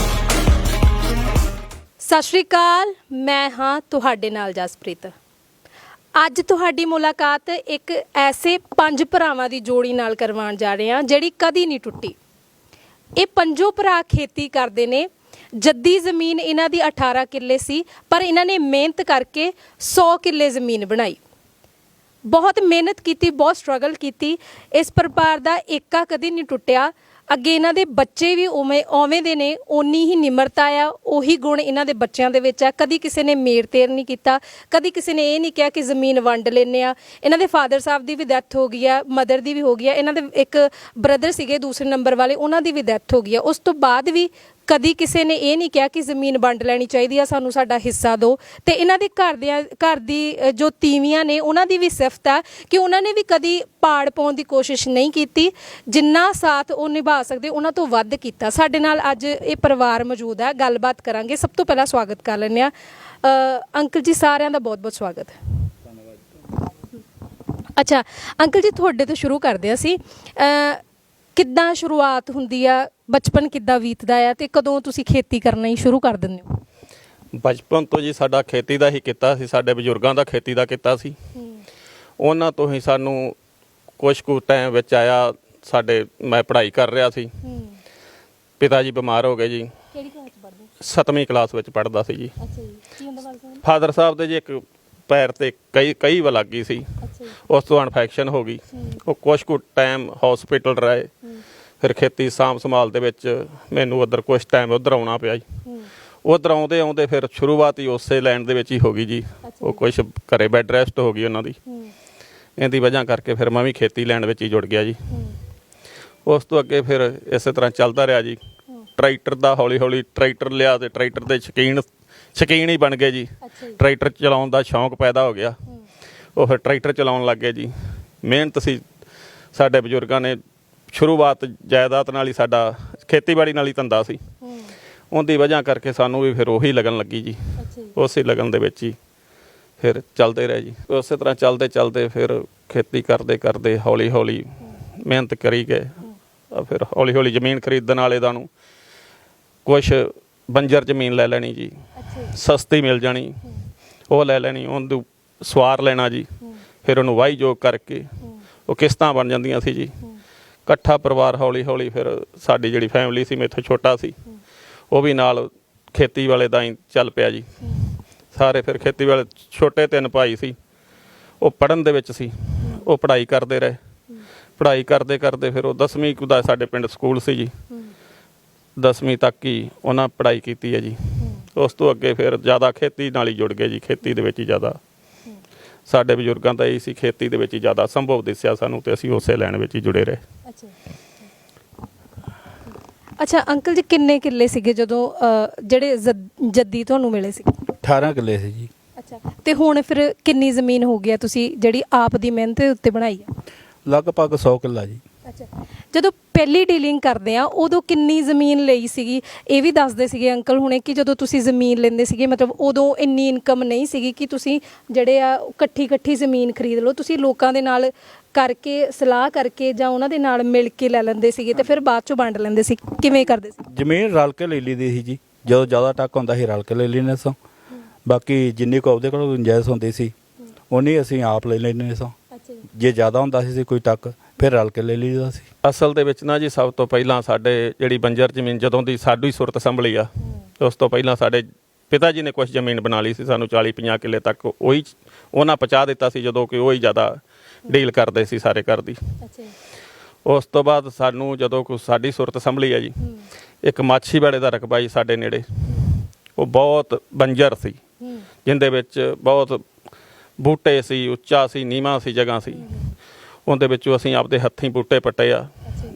ਸਤਿ ਸ਼੍ਰੀ ਅਕਾਲ, ਮੈਂ ਹਾਂ ਤੁਹਾਡੇ ਨਾਲ ਜਸਪ੍ਰੀਤ। ਅੱਜ ਤੁਹਾਡੀ ਮੁਲਾਕਾਤ ਇੱਕ ਐਸੇ 5 ਭਰਾਵਾਂ ਦੀ ਜੋੜੀ ਨਾਲ ਕਰਵਾਉਣ ਜਾ ਰਹੇ ਹਾਂ ਜਿਹੜੀ ਕਦੀ ਨਹੀਂ ਟੁੱਟੀ। ਇਹ 5 ਭਰਾ ਖੇਤੀ ਕਰਦੇ ਨੇ। ਜੱਦੀ ਜ਼ਮੀਨ ਇਹਨਾਂ ਦੀ 18 ਕਿੱਲੇ ਸੀ, ਪਰ ਇਹਨਾਂ ਨੇ ਮਿਹਨਤ ਕਰਕੇ 100 ਕਿੱਲੇ ਜ਼ਮੀਨ ਬਣਾਈ। ਬਹੁਤ ਮਿਹਨਤ ਕੀਤੀ, ਬਹੁਤ ਸਟਰਗਲ ਕੀਤੀ। ਇਸ ਪਰਿਵਾਰ ਦਾ ਏਕਾ ਕਦੀ ਨਹੀਂ ਟੁੱਟਿਆ। ਅੱਗੇ ਇਹਨਾਂ ਦੇ ਬੱਚੇ ਵੀ ਉਵੇਂ ਦੇ ਨੇ, ਓਨੀ ਹੀ ਨਿਮਰਤਾ ਆ, ਉਹੀ ਗੁਣ ਇਹਨਾਂ ਦੇ ਬੱਚਿਆਂ ਦੇ ਵਿੱਚ ਆ। ਕਦੀ ਕਿਸੇ ਨੇ ਮੇਰ ਤੇਰ ਨਹੀਂ ਕੀਤਾ, ਕਦੀ ਕਿਸੇ ਨੇ ਇਹ ਨਹੀਂ ਕਿਹਾ ਕਿ ਜ਼ਮੀਨ ਵੰਡ ਲੈਂਦੇ ਆ। ਇਹਨਾਂ ਦੇ ਫਾਦਰ ਸਾਹਿਬ ਦੀ ਵੀ ਡੈਥ ਹੋ ਗਈ ਆ, ਮਦਰ ਦੀ ਵੀ ਹੋ ਗਈ ਆ, ਇਹਨਾਂ ਦੇ ਇੱਕ ਬ੍ਰਦਰ ਸੀਗੇ ਦੂਸਰੇ ਨੰਬਰ ਵਾਲੇ, ਉਹਨਾਂ ਦੀ ਵੀ ਡੈਥ ਹੋ ਗਈ ਆ। ਉਸ ਤੋਂ ਬਾਅਦ ਵੀ ਕਦੀ ਕਿਸੇ ਨੇ ਇਹ ਨਹੀਂ ਕਿਹਾ ਕਿ ਜ਼ਮੀਨ ਵੰਡ ਲੈਣੀ ਚਾਹੀਦੀ ਆ, ਸਾਨੂੰ ਸਾਡਾ ਹਿੱਸਾ ਦਿਓ। ਤੇ ਇਹਨਾਂ ਦੇ ਘਰ ਦੀ ਜੋ ਤੀਵੀਆਂ ਨੇ ਉਹਨਾਂ ਦੀ ਵੀ ਸਿਫਤ ਆ ਕਿ ਉਹਨਾਂ ਨੇ ਵੀ ਕਦੀ ਪਾੜ ਪਾਉਣ ਦੀ ਕੋਸ਼ਿਸ਼ ਨਹੀਂ ਕੀਤੀ, ਜਿੰਨਾ ਸਾਥ ਉਹ ਨਿਭਾ ਸਕਦੇ ਉਹਨਾਂ ਤੋਂ ਵੱਧ ਕੀਤਾ। ਸਾਡੇ ਨਾਲ ਅੱਜ ਇਹ ਪਰਿਵਾਰ ਮੌਜੂਦ ਹੈ, ਗੱਲਬਾਤ ਕਰਾਂਗੇ। ਸਭ ਤੋਂ ਪਹਿਲਾਂ ਸਵਾਗਤ ਕਰ ਲੈਂਦੇ ਆ ਅੰਕਲ ਜੀ, ਸਾਰਿਆਂ ਦਾ ਬਹੁਤ-ਬਹੁਤ ਸਵਾਗਤ ਹੈ। ਅੱਛਾ ਅੰਕਲ ਜੀ, ਤੁਹਾਡੇ ਤੋਂ ਸ਼ੁਰੂ ਕਰਦੇ ਅਸੀਂ। ਕਿੱਦਾਂ ਸ਼ੁਰੂਆਤ ਹੁੰਦੀ ਆ, ਬਚਪਨ ਕਿੱਦਾਂ ਬੀਤਦਾ ਆ, ਤੇ ਕਦੋਂ ਤੁਸੀਂ ਖੇਤੀ ਕਰਨਾ ਹੀ ਸ਼ੁਰੂ ਕਰ ਦਿੰਦੇ ਹੋ? ਬਚਪਨ ਤੋਂ ਜੀ ਸਾਡਾ ਖੇਤੀ ਦਾ ਹੀ ਕੀਤਾ ਸੀ, ਸਾਡੇ ਬਜ਼ੁਰਗਾਂ ਦਾ ਖੇਤੀ ਦਾ ਕੀਤਾ ਸੀ। ਉਹਨਾਂ ਤੋਂ ਹੀ ਸਾਨੂੰ ਕੁਛ ਕੁ ਟਾਈਮ ਵਿੱਚ ਆਇਆ, ਮੈਂ ਪੜ੍ਹਾਈ ਕਰ ਰਿਹਾ ਸੀ, ਪਿਤਾ ਜੀ ਬਿਮਾਰ ਹੋ ਗਏ ਜੀ। ਕਿਹੜੀ ਕਲਾਸ ਪੜ੍ਹਦੇ? 7ਵੀਂ ਕਲਾਸ ਵਿੱਚ ਪੜ੍ਹਦਾ ਸੀ ਜੀ। ਅੱਛਾ ਜੀ, ਕੀ ਹੁੰਦਾ ਫਾਦਰ? ਫਾਦਰ ਸਾਹਿਬ ਦੇ ਜੀ ਇੱਕ ਪੈਰ ਤੇ ਕਈ ਲੱਗ ਗਈ ਸੀ, ਅੱਛਾ ਜੀ, ਉਸ ਤੋਂ ਇਨਫੈਕਸ਼ਨ ਹੋ ਗਈ। ਉਹ ਕੁਛ ਕੁ ਟਾਈਮ ਹਸਪੀਟਲ ਰਹੇ, ਫਿਰ ਖੇਤੀ ਸਾਂਭ ਸੰਭਾਲ ਦੇ ਵਿੱਚ ਮੈਨੂੰ ਉੱਧਰ ਕੁਛ ਟਾਈਮ ਉੱਧਰ ਆਉਣਾ ਪਿਆ ਜੀ। ਉੱਧਰ ਆਉਂਦੇ ਫਿਰ ਸ਼ੁਰੂਆਤ ਹੀ ਉਸੇ ਲਾਈਨ ਦੇ ਵਿੱਚ ਹੀ ਹੋ ਗਈ ਜੀ। ਉਹ ਕੁਛ ਘਰੇ ਬੈੱਡ ਰੈਸਟ ਹੋ ਗਈ ਉਹਨਾਂ ਦੀ, ਇਹਦੀ ਵਜ੍ਹਾ ਕਰਕੇ ਫਿਰ ਮੈਂ ਵੀ ਖੇਤੀ ਲੈਣ ਵਿੱਚ ਹੀ ਜੁੜ ਗਿਆ ਜੀ। ਉਸ ਤੋਂ ਅੱਗੇ ਫਿਰ ਇਸੇ ਤਰ੍ਹਾਂ ਚੱਲਦਾ ਰਿਹਾ ਜੀ। ਟਰੈਕਟਰ ਦਾ ਹੌਲੀ ਟਰੈਕਟਰ ਲਿਆ ਤੇ ਟਰੈਕਟਰ ਦੇ ਸ਼ੌਕੀਨ ਹੀ ਬਣ ਗਏ ਜੀ। ਟਰੈਕਟਰ ਚਲਾਉਣ ਦਾ ਸ਼ੌਂਕ ਪੈਦਾ ਹੋ ਗਿਆ, ਉਹ ਫਿਰ ਟਰੈਕਟਰ ਚਲਾਉਣ ਲੱਗ ਗਏ ਜੀ। ਮਿਹਨਤ ਸੀ, ਸਾਡੇ ਬਜ਼ੁਰਗਾਂ ਨੇ ਸ਼ੁਰੂਆਤ ਜਾਇਦਾਦ ਨਾਲ ਹੀ, ਸਾਡਾ ਖੇਤੀਬਾੜੀ ਨਾਲ ਹੀ ਧੰਦਾ ਸੀ, ਉਹਦੀ ਵਜ੍ਹਾ ਕਰਕੇ ਸਾਨੂੰ ਵੀ ਫਿਰ ਉਹੀ ਲੱਗਣ ਲੱਗੀ ਜੀ। ਉਸੇ ਲਗਨ ਦੇ ਵਿੱਚ ਹੀ ਫਿਰ ਚੱਲਦੇ ਰਹੇ ਜੀ। ਉਸੇ ਤਰ੍ਹਾਂ ਚੱਲਦੇ ਫਿਰ ਖੇਤੀ ਕਰਦੇ ਹੌਲੀ ਮਿਹਨਤ ਕਰੀ ਗਏ। ਫਿਰ ਹੌਲੀ ਜ਼ਮੀਨ ਖਰੀਦਣ ਵਾਲੇ ਦਾ ਨੂੰ ਕੁਛ ਬੰਜਰ ਜ਼ਮੀਨ ਲੈ ਲੈਣੀ ਜੀ, ਸਸਤੀ ਮਿਲ ਜਾਣੀ, ਉਹ ਲੈ ਲੈਣੀ, ਉਹਨੂੰ ਸਵਾਰ ਲੈਣਾ ਜੀ। ਫਿਰ ਉਹਨੂੰ ਵਾਹੀ ਜੋਗ ਕਰਕੇ ਉਹ ਕਿਸ਼ਤਾਂ ਬਣ ਜਾਂਦੀਆਂ ਸੀ ਜੀ। ਇਕੱਠਾ ਪਰਿਵਾਰ ਹੌਲੀ ਫਿਰ ਸਾਡੀ ਜਿਹੜੀ ਫੈਮਿਲੀ ਸੀ, ਮੇਥੋਂ ਛੋਟਾ ਸੀ, ਉਹ ਵੀ ਨਾਲ ਖੇਤੀ ਵਾਲੇ ਦਾ ਹੀ ਚੱਲ ਪਿਆ ਜੀ। ਸਾਰੇ ਫਿਰ ਖੇਤੀ ਵਾਲੇ, ਛੋਟੇ 3 ਭਾਈ ਸੀ, ਉਹ ਪੜ੍ਹਨ ਦੇ ਵਿੱਚ ਸੀ, ਉਹ ਪੜ੍ਹਾਈ ਕਰਦੇ ਰਹੇ। ਪੜ੍ਹਾਈ ਕਰਦੇ ਫਿਰ ਉਹ 10ਵੀਂ ਦਾ ਸਾਡੇ ਪਿੰਡ ਸਕੂਲ ਸੀ ਜੀ, 10ਵੀਂ ਤੱਕ ਹੀ ਉਹਨਾਂ ਪੜ੍ਹਾਈ ਕੀਤੀ ਹੈ ਜੀ। ਉਸ ਤੋਂ ਅੱਗੇ ਫਿਰ ਜ਼ਿਆਦਾ ਖੇਤੀ ਨਾਲ ਹੀ ਜੁੜ ਗਏ ਜੀ। ਖੇਤੀ ਦੇ ਵਿੱਚ ਹੀ ਜ਼ਿਆਦਾ ਸਾਡੇ ਬਜ਼ੁਰਗਾਂ ਦਾ ਇਹ ਸੀ, ਖੇਤੀ ਦੇ ਵਿੱਚ ਹੀ ਜ਼ਿਆਦਾ ਸੰਭਵ ਦਿਸਿਆ ਸਾਨੂੰ, ਤੇ ਅਸੀਂ ਉਸੇ ਲਾਈਨ ਵਿੱਚ ਹੀ ਜੁੜੇ ਰਹੇ। ਅੱਛਾ ਅੰਕਲ ਜੀ, ਕਿੰਨੇ ਕਿੱਲੇ ਸੀਗੇ ਜਦੋਂ ਜਿਹੜੇ ਜੱਦੀ ਤੁਹਾਨੂੰ ਮਿਲੇ ਸੀ? 18 ਕਿੱਲੇ ਸੀ ਜੀ। ਅੱਛਾ, ਤੇ ਹੁਣ ਫਿਰ ਕਿੰਨੀ ਜ਼ਮੀਨ ਹੋ ਗਈ ਤੁਸੀਂ ਜਿਹੜੀ ਆਪ ਦੀ ਮਿਹਨਤ ਦੇ ਉੱਤੇ ਬਣਾਈ ਆ? ਲਗਭਗ 100 ਕਿੱਲਾ ਜੀ। ਅੱਛਾ, ਜਦੋਂ ਪਹਿਲੀ ਡੀਲਿੰਗ ਕਰਦੇ ਆ ਉਦੋਂ ਕਿੰਨੀ ਜ਼ਮੀਨ ਲਈ ਸੀਗੀ? ਇਹ ਵੀ ਦੱਸਦੇ ਸੀਗੇ ਅੰਕਲ ਹੁਣੇ ਕਿ ਜਦੋਂ ਤੁਸੀਂ ਜ਼ਮੀਨ ਲੈਂਦੇ ਸੀਗੇ, ਮਤਲਬ ਉਦੋਂ ਇੰਨੀ ਇਨਕਮ ਨਹੀਂ ਸੀਗੀ ਕਿ ਤੁਸੀਂ ਜਿਹੜੇ ਆ ਇਕੱਠੀ ਜ਼ਮੀਨ ਖਰੀਦ ਲਓ। ਤੁਸੀਂ ਲੋਕਾਂ ਦੇ ਨਾਲ ਕਰਕੇ, ਸਲਾਹ ਕਰਕੇ ਜਾਂ ਉਹਨਾਂ ਦੇ ਨਾਲ ਮਿਲ ਕੇ ਲੈ ਲੈਂਦੇ ਸੀਗੇ ਤੇ ਫਿਰ ਬਾਅਦ ਚੋਂ ਵੰਡ ਲੈਂਦੇ ਸੀ। ਕਿਵੇਂ ਕਰਦੇ ਸੀ? ਜ਼ਮੀਨ ਰਲ ਕੇ ਲੈ ਲਈਦੀ ਸੀ ਜੀ। ਜਦੋਂ ਜ਼ਿਆਦਾ ਟੱਕ ਹੁੰਦਾ ਸੀ ਰਲ ਕੇ ਲੈ ਲੈਂਦੇ ਸਾਂ, ਬਾਕੀ ਜਿੰਨੀ ਕੁ ਉਹਦੇ ਕੋਲ ਗੁੰਜਾਇਸ਼ ਹੁੰਦੀ ਸੀ ਉਨੀ ਅਸੀਂ ਆਪ ਲੈ ਲੈਂਦੇ ਸਾਂ। ਜੇ ਜ਼ਿਆਦਾ ਹੁੰਦਾ ਸੀ ਕੋਈ ਟੱਕ, ਫਿਰ ਰਲ ਕੇ ਲੈ ਲਈਦਾ ਸੀ। ਅਸਲ ਦੇ ਵਿੱਚ ਨਾ ਜੀ, ਸਭ ਤੋਂ ਪਹਿਲਾਂ ਸਾਡੇ ਜਿਹੜੀ ਬੰਜਰ ਜ਼ਮੀਨ ਜਦੋਂ ਦੀ ਸਾਡੀ ਸੁਰਤ ਸੰਭਲੀ ਆ, ਉਸ ਤੋਂ ਪਹਿਲਾਂ ਸਾਡੇ ਪਿਤਾ ਜੀ ਨੇ ਕੁਛ ਜ਼ਮੀਨ ਬਣਾ ਲਈ ਸੀ, ਸਾਨੂੰ 40-50 ਕਿੱਲੇ ਤੱਕ ਉਹੀ ਉਹਨਾਂ ਪਹੁੰਚਾ ਦਿੱਤਾ ਸੀ, ਜਦੋਂ ਕਿ ਉਹੀ ਜ਼ਿਆਦਾ ਡੀਲ ਕਰਦੇ ਸੀ ਸਾਰੇ ਘਰ ਦੀ। ਉਸ ਤੋਂ ਬਾਅਦ ਸਾਨੂੰ ਜਦੋਂ ਸਾਡੀ ਸੁਰਤ ਸੰਭਲੀ ਆ ਜੀ, ਇੱਕ ਮਾਛੀਵਾੜੇ ਦਾ ਰਕਬਾ ਜੀ ਸਾਡੇ ਨੇੜੇ, ਉਹ ਬਹੁਤ ਬੰਜਰ ਸੀ, ਜਿੰਦੇ ਵਿੱਚ ਬਹੁਤ ਬੂਟੇ ਸੀ, ਉੱਚਾ ਸੀ, ਨੀਵਾਂ ਸੀ, ਜਗ੍ਹਾ ਸੀ। ਉਹਦੇ ਵਿੱਚੋਂ ਅਸੀਂ ਆਪਦੇ ਹੱਥੀਂ ਬੂਟੇ ਪੱਟੇ ਆ,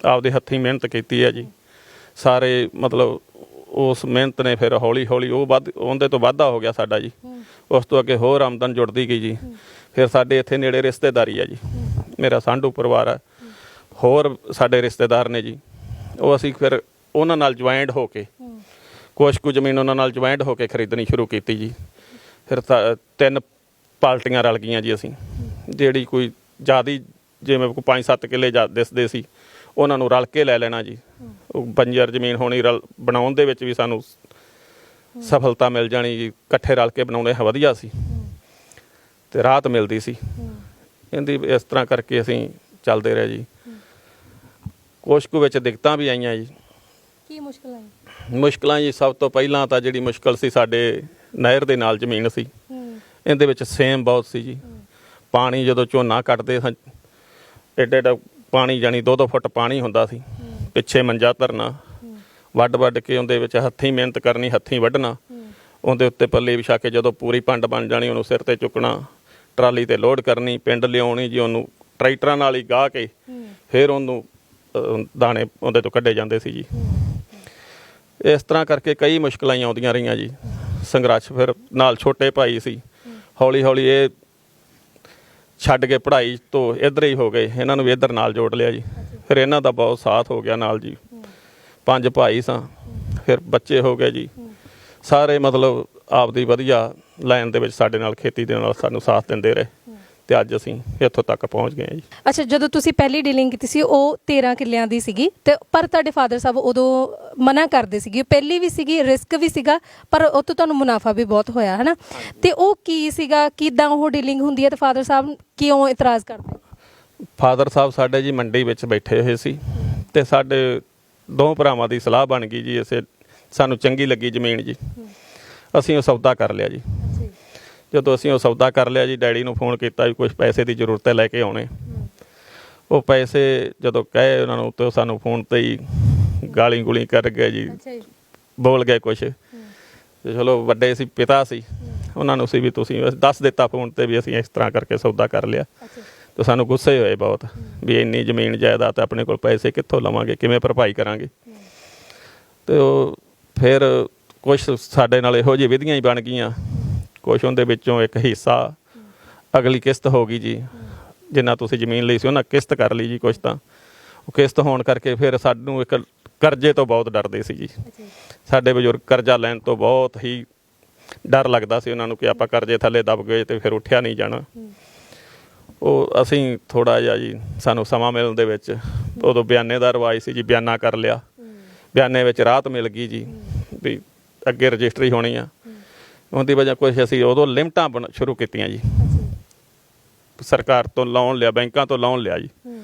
ਆਪਦੇ ਹੱਥੀਂ ਮਿਹਨਤ ਕੀਤੀ ਹੈ ਜੀ ਸਾਰੇ। ਮਤਲਬ ਉਸ ਮਿਹਨਤ ਨੇ ਫਿਰ ਹੌਲੀ ਉਹ ਉਹਦੇ ਤੋਂ ਵਾਧਾ ਹੋ ਗਿਆ ਸਾਡਾ ਜੀ। ਉਸ ਤੋਂ ਅੱਗੇ ਹੋਰ ਆਮਦਨ ਜੁੜਦੀ ਗਈ ਜੀ। ਫਿਰ ਸਾਡੇ ਇੱਥੇ ਨੇੜੇ ਰਿਸ਼ਤੇਦਾਰੀ ਆ ਜੀ, ਮੇਰਾ ਸਾਂਢੂ ਪਰਿਵਾਰ ਆ, ਹੋਰ ਸਾਡੇ ਰਿਸ਼ਤੇਦਾਰ ਨੇ ਜੀ। ਉਹ ਅਸੀਂ ਫਿਰ ਉਹਨਾਂ ਨਾਲ ਜੁਆਇੰਟ ਹੋ ਕੇ ਕੁਛ ਕੁ ਜ਼ਮੀਨ ਉਹਨਾਂ ਨਾਲ ਜੁਆਇੰਟ ਹੋ ਕੇ ਖਰੀਦਣੀ ਸ਼ੁਰੂ ਕੀਤੀ ਜੀ। ਫਿਰ 3 ਪਾਰਟੀਆਂ ਰਲ ਗਈਆਂ ਜੀ। ਅਸੀਂ ਜਿਹੜੀ ਕੋਈ ਜ਼ਿਆਦਾ, ਜਿਵੇਂ ਕੋਈ 5-7 ਕਿੱਲੇ ਦਿਸਦੇ ਸੀ, ਉਹਨਾਂ ਨੂੰ ਰਲ ਕੇ ਲੈ ਲੈਣਾ ਜੀ। ਉਹ ਬੰਜਰ ਜ਼ਮੀਨ ਹੋਣੀ ਬਣਾਉਣ ਦੇ ਵਿੱਚ ਵੀ ਸਾਨੂੰ ਸਫਲਤਾ ਮਿਲ ਜਾਣੀ ਜੀ। ਇਕੱਠੇ ਰਲ ਕੇ ਬਣਾਉਂਦੇ ਵਧੀਆ ਸੀ ਤੇ ਰਾਹਤ ਮਿਲਦੀ ਸੀ। ਇਹਦੀ ਇਸ ਤਰ੍ਹਾਂ ਕਰਕੇ ਅਸੀਂ ਚੱਲਦੇ ਰਹੇ ਜੀ। ਕੁਛ ਕੁ ਵਿੱਚ ਦਿੱਕਤਾਂ ਵੀ ਆਈਆਂ ਜੀ। ਕੀ ਮੁਸ਼ਕਲਾਂ? ਮੁਸ਼ਕਲਾਂ ਜੀ, ਸਭ ਤੋਂ ਪਹਿਲਾਂ ਤਾਂ ਜਿਹੜੀ ਮੁਸ਼ਕਲ ਸੀ, ਸਾਡੇ ਨਹਿਰ ਦੇ ਨਾਲ ਜ਼ਮੀਨ ਸੀ, ਇਹਦੇ ਵਿੱਚ ਸੇਮ ਬਹੁਤ ਸੀ ਜੀ। ਪਾਣੀ ਜਦੋਂ ਝੋਨਾ ਕੱਟਦੇ ਸਾਂ, ਏਡਾ ਪਾਣੀ, ਜਾਣੀ 2-2 ਫੁੱਟ ਪਾਣੀ ਹੁੰਦਾ ਸੀ, ਪਿੱਛੇ ਮੰਜਾ ਧਰਨਾ, ਵੱਢ ਕੇ ਉਹਦੇ ਵਿੱਚ ਹੱਥੀਂ ਮਿਹਨਤ ਕਰਨੀ, ਹੱਥੀਂ ਵੱਢਣਾ, ਉਹਦੇ ਉੱਤੇ ਪੱਲੀ ਵਿਛਾ ਕੇ ਜਦੋਂ ਪੂਰੀ ਭੰਡ ਬਣ ਜਾਣੀ ਉਹਨੂੰ ਸਿਰ ਤੇ ਚੁੱਕਣਾ, ਟਰਾਲੀ ਤੇ ਲੋਡ ਕਰਨੀ, ਪਿੰਡ ਲਿਆਉਣੀ ਜੀ, ਉਹਨੂੰ ਟਰੈਕਟਰਾਂ ਨਾਲ ਹੀ ਗਾਹ ਕੇ ਫਿਰ ਉਹਨੂੰ ਦਾਣੇ ਉਹਦੇ ਤੋਂ ਕੱਢੇ ਜਾਂਦੇ ਸੀ ਜੀ। ਇਸ ਤਰ੍ਹਾਂ ਕਰਕੇ ਕਈ ਮੁਸ਼ਕਲਾਂ ਆਉਂਦੀਆਂ ਰਹੀਆਂ ਜੀ, ਸੰਘਰਸ਼। ਫਿਰ ਨਾਲ ਛੋਟੇ ਭਾਈ ਸੀ, ਹੌਲੀ ਹੌਲੀ ਇਹ ਛੱਡ ਕੇ ਪੜ੍ਹਾਈ ਤੋਂ ਇੱਧਰ ਹੀ ਹੋ ਗਏ, ਇਹਨਾਂ ਨੂੰ ਵੀ ਇੱਧਰ ਨਾਲ ਜੋੜ ਲਿਆ ਜੀ। ਫਿਰ ਇਹਨਾਂ ਦਾ ਬਹੁਤ ਸਾਥ ਹੋ ਗਿਆ ਨਾਲ ਜੀ, 5 ਭਾਈ ਸਾਂ, ਫਿਰ ਬੱਚੇ ਹੋ ਗਏ ਜੀ ਸਾਰੇ, ਮਤਲਬ ਆਪਦੀ ਵਧੀਆ ਲਾਈਨ ਦੇ ਵਿੱਚ ਸਾਡੇ ਨਾਲ ਖੇਤੀ ਦੇ ਨਾਲ ਸਾਨੂੰ ਸਾਥ ਦਿੰਦੇ ਰਹੇ ਤੇ ਅੱਜ ਅਸੀਂ ਇੱਥੋਂ ਤੱਕ ਪਹੁੰਚ ਗਏ ਹਾਂ ਜੀ। ਅੱਛਾ, ਜਦੋਂ ਤੁਸੀਂ ਪਹਿਲੀ ਡੀਲਿੰਗ ਕੀਤੀ ਸੀ ਉਹ 13 ਕਿੱਲਿਆਂ ਦੀ ਸੀਗੀ, ਤੇ ਪਰ ਤੁਹਾਡੇ ਫਾਦਰ ਸਾਹਿਬ ਉਦੋਂ ਮਨਾ ਕਰਦੇ ਸੀਗੇ, ਪਹਿਲੀ ਵੀ ਸੀਗੀ, ਰਿਸਕ ਵੀ ਸੀਗਾ, ਪਰ ਉਹ ਤੋਂ ਤੁਹਾਨੂੰ ਮੁਨਾਫਾ ਵੀ ਬਹੁਤ ਹੋਇਆ ਹੈ ਨਾ, ਤੇ ਉਹ ਕੀ ਸੀਗਾ, ਕਿੱਦਾਂ ਉਹ ਡੀਲਿੰਗ ਹੁੰਦੀ ਹੈ ਤੇ ਫਾਦਰ ਸਾਹਿਬ ਕਿਉਂ ਇਤਰਾਜ਼ ਕਰਦੇ? ਫਾਦਰ ਸਾਹਿਬ ਸਾਡੇ ਜੀ ਮੰਡੀ ਵਿੱਚ ਬੈਠੇ ਹੋਏ ਸੀ ਤੇ ਸਾਡੇ 2 ਭਰਾਵਾਂ ਦੀ ਸਲਾਹ ਬਣ ਗਈ ਜੀ, ਇਸੇ ਸਾਨੂੰ ਚੰਗੀ ਲੱਗੀ ਜ਼ਮੀਨ ਜੀ, ਅਸੀਂ ਉਹ ਸੌਦਾ ਕਰ ਲਿਆ ਜੀ। ਜਦੋਂ ਅਸੀਂ ਉਹ ਸੌਦਾ ਕਰ ਲਿਆ ਜੀ, ਡੈਡੀ ਨੂੰ ਫੋਨ ਕੀਤਾ ਵੀ ਕੁਝ ਪੈਸੇ ਦੀ ਜ਼ਰੂਰਤ ਹੈ, ਲੈ ਕੇ ਆਉਣੇ। ਉਹ ਪੈਸੇ ਜਦੋਂ ਕਹੇ ਉਹਨਾਂ ਨੂੰ ਤੇ ਸਾਨੂੰ ਫੋਨ ਤੇ ਹੀ ਗਾਲੀ ਗੁਲੀ ਕਰ ਗਏ ਜੀ, ਬੋਲ ਗਏ ਕੁਛ। ਤੇ ਚਲੋ ਵੱਡੇ ਸੀ, ਪਿਤਾ ਸੀ, ਉਹਨਾਂ ਨੂੰ ਸੀ ਵੀ ਤੁਸੀਂ ਦੱਸ ਦਿੱਤਾ ਫੋਨ ਤੇ ਵੀ ਅਸੀਂ ਇਸ ਤਰ੍ਹਾਂ ਕਰਕੇ ਸੌਦਾ ਕਰ ਲਿਆ। ਤੇ ਸਾਨੂੰ ਗੁੱਸੇ ਹੋਏ ਬਹੁਤ ਵੀ ਇੰਨੀ ਜ਼ਮੀਨ ਜਾਇਦਾਦ ਆਪਣੇ ਕੋਲ ਪੈਸੇ ਕਿੱਥੋਂ ਲਵਾਂਗੇ, ਕਿਵੇਂ ਭਰਪਾਈ ਕਰਾਂਗੇ। ਤੇ ਉਹ ਫਿਰ ਕੁਛ ਸਾਡੇ ਨਾਲ ਇਹੋ ਜਿਹੀ ਵਿਧੀਆਂ ਹੀ ਬਣ ਗਈਆਂ, ਕੁਛ ਉਹਦੇ ਵਿੱਚੋਂ ਇੱਕ ਹਿੱਸਾ ਅਗਲੀ ਕਿਸ਼ਤ ਹੋ ਗਈ ਜੀ, ਜਿੰਨਾ ਤੁਸੀਂ ਜ਼ਮੀਨ ਲਈ ਸੀ ਉਹਨਾਂ ਕਿਸ਼ਤ ਕਰ ਲਈ ਜੀ ਕੁਛ ਤਾਂ। ਉਹ ਕਿਸ਼ਤ ਹੋਣ ਕਰਕੇ ਫਿਰ ਸਾਨੂੰ ਇੱਕ ਕਰਜ਼ੇ ਤੋਂ ਬਹੁਤ ਡਰਦੇ ਸੀ ਜੀ, ਸਾਡੇ ਬਜ਼ੁਰਗ ਕਰਜ਼ਾ ਲੈਣ ਤੋਂ ਬਹੁਤ ਹੀ ਡਰ ਲੱਗਦਾ ਸੀ ਉਹਨਾਂ ਨੂੰ ਕਿ ਆਪਾਂ ਕਰਜ਼ੇ ਥੱਲੇ ਦਬ ਗਏ ਤੇ ਫਿਰ ਉੱਠਿਆ ਨਹੀਂ ਜਾਣਾ। ਉਹ ਅਸੀਂ ਥੋੜ੍ਹਾ ਜਿਹਾ ਜੀ, ਸਾਨੂੰ ਸਮਾਂ ਮਿਲਣ ਦੇ ਵਿੱਚ ਉਦੋਂ ਬਿਆਨੇ ਦਾ ਰਿਵਾਜ ਸੀ ਜੀ, ਬਿਆਨਾ ਕਰ ਲਿਆ, ਬਿਆਨੇ ਵਿੱਚ ਰਾਹਤ ਮਿਲ ਗਈ ਜੀ ਵੀ ਅੱਗੇ ਰਜਿਸਟਰੀ ਹੋਣੀ ਆ। ਉਹਦੀ ਵਜ੍ਹਾ ਕੁਛ ਅਸੀਂ ਉਦੋਂ ਲਿਮਟਾਂ ਸ਼ੁਰੂ ਕੀਤੀਆਂ ਜੀ, ਸਰਕਾਰ ਤੋਂ ਲੋਨ ਲਿਆ, ਬੈਂਕਾਂ ਤੋਂ ਲੋਨ ਲਿਆ ਜੀ,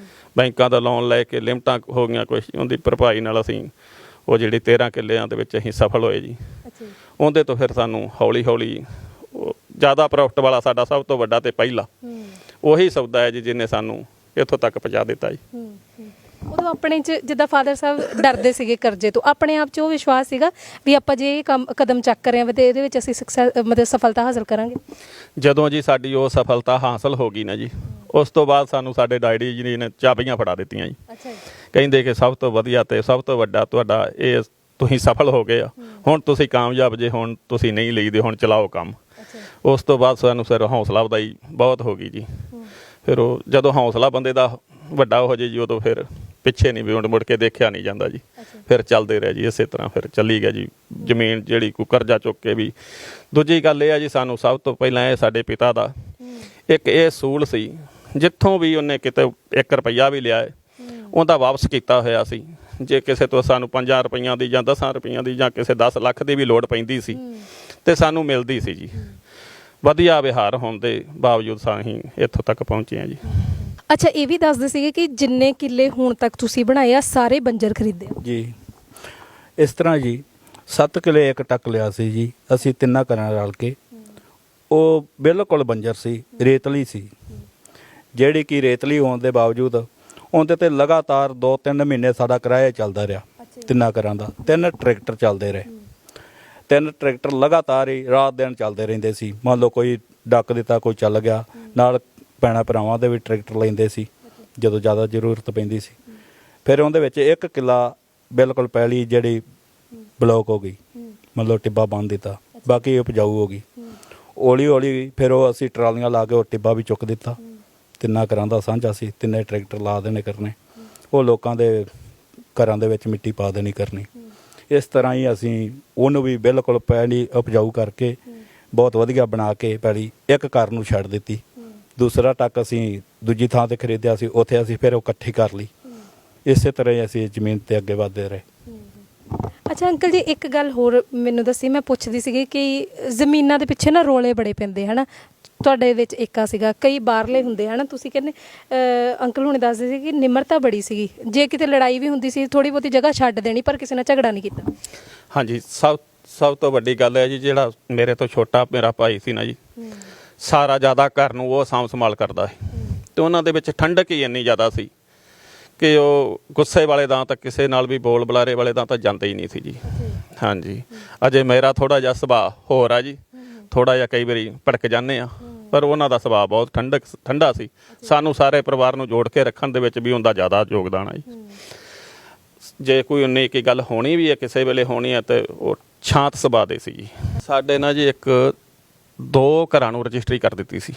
ਬੈਂਕਾਂ ਦਾ ਲੋਨ ਲੈ ਕੇ ਲਿਮਟਾਂ ਹੋ ਗਈਆਂ ਕੁਛ, ਉਹਦੀ ਭਰਪਾਈ ਨਾਲ ਅਸੀਂ ਉਹ ਜਿਹੜੀ 13 ਕਿੱਲਿਆਂ ਦੇ ਵਿੱਚ ਅਸੀਂ ਸਫਲ ਹੋਏ ਜੀ। ਉਹਦੇ ਤੋਂ ਫਿਰ ਸਾਨੂੰ ਹੌਲੀ ਹੌਲੀ ਜ਼ਿਆਦਾ ਪ੍ਰੋਫਿਟ ਵਾਲਾ ਸਾਡਾ ਸਭ ਤੋਂ ਵੱਡਾ ਤੇ ਪਹਿਲਾ ਉਹੀ ਸੌਦਾ ਹੈ ਜੀ, ਜਿਹਨੇ ਸਾਨੂੰ ਇੱਥੋਂ ਤੱਕ ਪਹੁੰਚਾ ਦਿੱਤਾ ਜੀ। ਉਦੋਂ ਆਪਣੇ 'ਚ ਜਿੱਦਾਂ ਫਾਦਰ ਸਾਹਿਬ ਡਰਦੇ ਸੀਗੇ ਕਰਜ਼ੇ ਤੋਂ, ਆਪਣੇ ਆਪ 'ਚ ਉਹ ਵਿਸ਼ਵਾਸ ਸੀਗਾ ਵੀ ਆਪਾਂ ਜੇ ਇਹ ਕਦਮ ਚੱਕ ਰਹੇ ਹਾਂ ਤੇ ਇਹਦੇ ਵਿੱਚ ਅਸੀਂ ਮਤਲਬ ਸਫਲਤਾ ਹਾਸਲ ਕਰਾਂਗੇ। ਜਦੋਂ ਜੀ ਸਾਡੀ ਉਹ ਸਫਲਤਾ ਹਾਸਲ ਹੋ ਗਈ ਨਾ ਜੀ, ਉਸ ਤੋਂ ਬਾਅਦ ਸਾਨੂੰ ਸਾਡੇ ਡੈਡੀ ਜੀ ਨੇ ਚਾਬੀਆਂ ਫੜਾ ਦਿੱਤੀਆਂ ਜੀ। ਕਹਿੰਦੇ ਕਿ ਸਭ ਤੋਂ ਵਧੀਆ ਤੇ ਸਭ ਤੋਂ ਵੱਡਾ ਤੁਹਾਡਾ ਇਹ, ਤੁਸੀਂ ਸਫਲ ਹੋ ਗਏ ਆ, ਹੁਣ ਤੁਸੀਂ ਕਾਮਯਾਬ ਜੇ, ਹੁਣ ਤੁਸੀਂ ਨਹੀਂ ਲਈਦੇ, ਹੁਣ ਚਲਾਓ ਕੰਮ। ਉਸ ਤੋਂ ਬਾਅਦ ਸਾਨੂੰ ਫਿਰ ਹੌਸਲਾ ਵਧਾਈ ਬਹੁਤ ਹੋ ਗਈ ਜੀ। ਫਿਰ ਉਹ ਜਦੋਂ ਹੌਸਲਾ ਬੰਦੇ ਦਾ ਵੱਡਾ ਹੋ ਜੇ ਜੀ, ਉਦੋਂ ਫਿਰ ਪਿੱਛੇ ਨਹੀਂ ਵੀ ਮੁੜ ਕੇ ਦੇਖਿਆ ਨਹੀਂ ਜਾਂਦਾ ਜੀ, ਫਿਰ ਚੱਲਦੇ ਰਹੇ ਜੀ, ਇਸੇ ਤਰ੍ਹਾਂ ਫਿਰ ਚੱਲੀ ਗਿਆ ਜੀ। ਜ਼ਮੀਨ ਜਿਹੜੀ ਕੋਈ ਕਰਜ਼ਾ ਚੁੱਕ ਕੇ ਵੀ। ਦੂਜੀ ਗੱਲ ਇਹ ਆ ਜੀ, ਸਾਨੂੰ ਸਭ ਤੋਂ ਪਹਿਲਾਂ ਇਹ ਸਾਡੇ ਪਿਤਾ ਦਾ ਇੱਕ ਇਹ ਅਸੂਲ ਸੀ, ਜਿੱਥੋਂ ਵੀ ਉਹਨੇ ਕਿਤੇ 1 ਰੁਪਈਆ ਵੀ ਲਿਆ ਉਹਦਾ ਵਾਪਸ ਕੀਤਾ ਹੋਇਆ ਸੀ। ਜੇ ਕਿਸੇ ਤੋਂ ਸਾਨੂੰ 5 ਰੁਪਈਆਂ ਦੀ ਜਾਂ 10 ਰੁਪਈਆਂ ਦੀ ਜਾਂ ਕਿਸੇ 10 ਲੱਖ ਦੀ ਵੀ ਲੋੜ ਪੈਂਦੀ ਸੀ ਤੇ ਸਾਨੂੰ ਮਿਲਦੀ ਸੀ ਜੀ। ਵਧੀਆ ਵਿਹਾਰ ਹੋਣ ਦੇ ਬਾਵਜੂਦ ਅਸੀਂ ਇੱਥੋਂ ਤੱਕ ਪਹੁੰਚੇ ਹਾਂ ਜੀ। ਅੱਛਾ, ਇਹ ਵੀ ਦੱਸਦੇ ਸੀਗੇ ਕਿ ਜਿੰਨੇ ਕਿੱਲੇ ਹੁਣ ਤੱਕ ਤੁਸੀਂ ਬਣਾਏ ਆ ਸਾਰੇ ਬੰਜਰ ਖਰੀਦੇ ਜੀ। ਇਸ ਤਰ੍ਹਾਂ ਜੀ 7 ਕਿੱਲੇ ਇੱਕ ਟੱਕ ਲਿਆ ਸੀ ਜੀ ਅਸੀਂ ਤਿੰਨਾਂ ਘਰਾਂ ਰਲ ਕੇ। ਉਹ ਬਿਲਕੁਲ ਬੰਜਰ ਸੀ, ਰੇਤਲੀ ਸੀ, ਜਿਹੜੀ ਕਿ ਰੇਤਲੀ ਹੋਣ ਦੇ ਬਾਵਜੂਦ ਉਹਦੇ ਤੇ ਲਗਾਤਾਰ 2-3 ਮਹੀਨੇ ਸਾਡਾ ਕਿਰਾਇਆ ਚੱਲਦਾ ਰਿਹਾ ਤਿੰਨਾਂ ਘਰਾਂ ਦਾ। 3 ਟਰੈਕਟਰ ਚੱਲਦੇ ਰਹੇ, 3 ਟਰੈਕਟਰ ਲਗਾਤਾਰ ਹੀ ਰਾਤ ਦਿਨ ਚੱਲਦੇ ਰਹਿੰਦੇ ਸੀ। ਮੰਨ ਲਓ ਕੋਈ ਡੱਕ ਦਿੱਤਾ, ਕੋਈ ਚੱਲ ਗਿਆ, ਨਾਲ ਭੈਣਾਂ ਭਰਾਵਾਂ ਦੇ ਵੀ ਟਰੈਕਟਰ ਲੈਂਦੇ ਸੀ ਜਦੋਂ ਜ਼ਿਆਦਾ ਜ਼ਰੂਰਤ ਪੈਂਦੀ ਸੀ। ਫਿਰ ਉਹਦੇ ਵਿੱਚ 1 ਕਿੱਲਾ ਬਿਲਕੁਲ ਪੈਲੀ ਜਿਹੜੀ ਬਲੋਕ ਹੋ ਗਈ, ਮਤਲਬ ਟਿੱਬਾ ਬੰਨ੍ਹ ਦਿੱਤਾ, ਬਾਕੀ ਉਪਜਾਊ ਹੋ ਗਈ। ਹੌਲੀ ਹੌਲੀ ਫਿਰ ਉਹ ਅਸੀਂ ਟਰਾਲੀਆਂ ਲਾ ਕੇ ਉਹ ਟਿੱਬਾ ਵੀ ਚੁੱਕ ਦਿੱਤਾ। ਤਿੰਨਾਂ ਘਰਾਂ ਦਾ ਸਾਂਝਾ ਸੀ, ਤਿੰਨੇ ਟਰੈਕਟਰ ਲਾ ਦੇਣੇ ਕਰਨੇ, ਉਹ ਲੋਕਾਂ ਦੇ ਘਰਾਂ ਦੇ ਵਿੱਚ ਮਿੱਟੀ ਪਾ ਦੇਣੀ ਕਰਨੀ। ਇਸ ਤਰ੍ਹਾਂ ਹੀ ਅਸੀਂ ਉਹਨੂੰ ਵੀ ਬਿਲਕੁਲ ਪੈਲੀ ਉਪਜਾਊ ਕਰਕੇ ਬਹੁਤ ਵਧੀਆ ਬਣਾ ਕੇ ਪੈਲੀ ਇੱਕ ਘਰ ਨੂੰ ਛੱਡ ਦਿੱਤੀ। ਦੂਸਰਾ ਟੱਕ ਅਸੀਂ ਦੂਜੀ ਥਾਂ 'ਤੇ ਖਰੀਦਿਆ ਸੀ, ਉੱਥੇ ਅਸੀਂ ਫਿਰ ਉਹ ਇਕੱਠੀ ਕਰ ਲਈ। ਇਸੇ ਤਰ੍ਹਾਂ ਹੀ ਅਸੀਂ ਜ਼ਮੀਨ 'ਤੇ ਅੱਗੇ ਵਧਦੇ ਰਹੇ। ਅੱਛਾ ਅੰਕਲ ਜੀ, ਇੱਕ ਗੱਲ ਹੋਰ ਮੈਨੂੰ ਦੱਸੀ, ਮੈਂ ਪੁੱਛਦੀ ਸੀਗੀ ਕਿ ਜ਼ਮੀਨਾਂ ਦੇ ਪਿੱਛੇ ਨਾ ਰੋਲੇ ਬੜੇ ਪੈਂਦੇ ਹੈ ਨਾ, ਤੁਹਾਡੇ ਵਿੱਚ ਏਕਾ ਸੀਗਾ, ਕਈ ਬਾਹਰਲੇ ਹੁੰਦੇ ਹੈ ਨਾ, ਤੁਸੀਂ ਕਹਿੰਦੇ ਅੰਕਲ ਹੁਣੇ ਦੱਸਦੇ ਸੀ ਕਿ ਨਿਮਰਤਾ ਬੜੀ ਸੀਗੀ, ਜੇ ਕਿਤੇ ਲੜਾਈ ਵੀ ਹੁੰਦੀ ਸੀ ਥੋੜ੍ਹੀ ਬਹੁਤੀ ਜਗ੍ਹਾ ਛੱਡ ਦੇਣੀ, ਪਰ ਕਿਸੇ ਨਾਲ ਝਗੜਾ ਨਹੀਂ ਕੀਤਾ। ਹਾਂਜੀ, ਸਭ ਤੋਂ ਵੱਡੀ ਗੱਲ ਹੈ ਜੀ, ਜਿਹੜਾ ਮੇਰੇ ਤੋਂ ਛੋਟਾ ਮੇਰਾ ਭਾਈ ਸੀ ਨਾ ਜੀ, ਸਾਰਾ ਜ਼ਿਆਦਾ ਘਰ ਨੂੰ ਉਹ ਸਾਂਭ ਸੰਭਾਲ ਕਰਦਾ ਹੈ, ਅਤੇ ਉਹਨਾਂ ਦੇ ਵਿੱਚ ਠੰਡਕ ਹੀ ਇੰਨੀ ਜ਼ਿਆਦਾ ਸੀ ਕਿ ਉਹ ਗੁੱਸੇ ਵਾਲੇ ਦਾ ਤਾਂ ਕਿਸੇ ਨਾਲ ਵੀ ਬੋਲ ਬੁਲਾਰੇ ਵਾਲੇ ਦਾ ਤਾਂ ਜਾਂਦੇ ਹੀ ਨਹੀਂ ਸੀ ਜੀ। ਹਾਂਜੀ, ਅਜੇ ਮੇਰਾ ਥੋੜਾ ਜਿਹਾ ਸੁਭਾਅ ਹੋਰ ਆ ਜੀ, ਥੋੜਾ ਜਿਹਾ ਕਈ ਵਾਰੀ ਭੜਕ ਜਾਂਦੇ ਆ, ਪਰ ਉਹਨਾਂ ਦਾ ਸੁਭਾਅ ਬਹੁਤ ਠੰਡਾ ਸੀ। ਸਾਨੂੰ ਸਾਰੇ ਪਰਿਵਾਰ ਨੂੰ ਜੋੜ ਕੇ ਰੱਖਣ ਦੇ ਵਿੱਚ ਵੀ ਉਹਦਾ ਜ਼ਿਆਦਾ ਯੋਗਦਾਨ ਆ ਜੀ। ਜੇ ਕੋਈ ਉਨੀ ਕੀ ਗੱਲ ਹੋਣੀ ਵੀ ਹੈ, ਕਿਸੇ ਵੇਲੇ ਹੋਣੀ ਹੈ, ਤੇ ਉਹ ਸ਼ਾਂਤ ਸੁਭਾਅ ਦੇ ਸੀ ਜੀ। ਸਾਡੇ ਨਾਲ ਜੀ ਦੋ ਘਰਾਂ ਨੂੰ ਰਜਿਸਟਰੀ ਕਰ ਦਿੱਤੀ ਸੀ।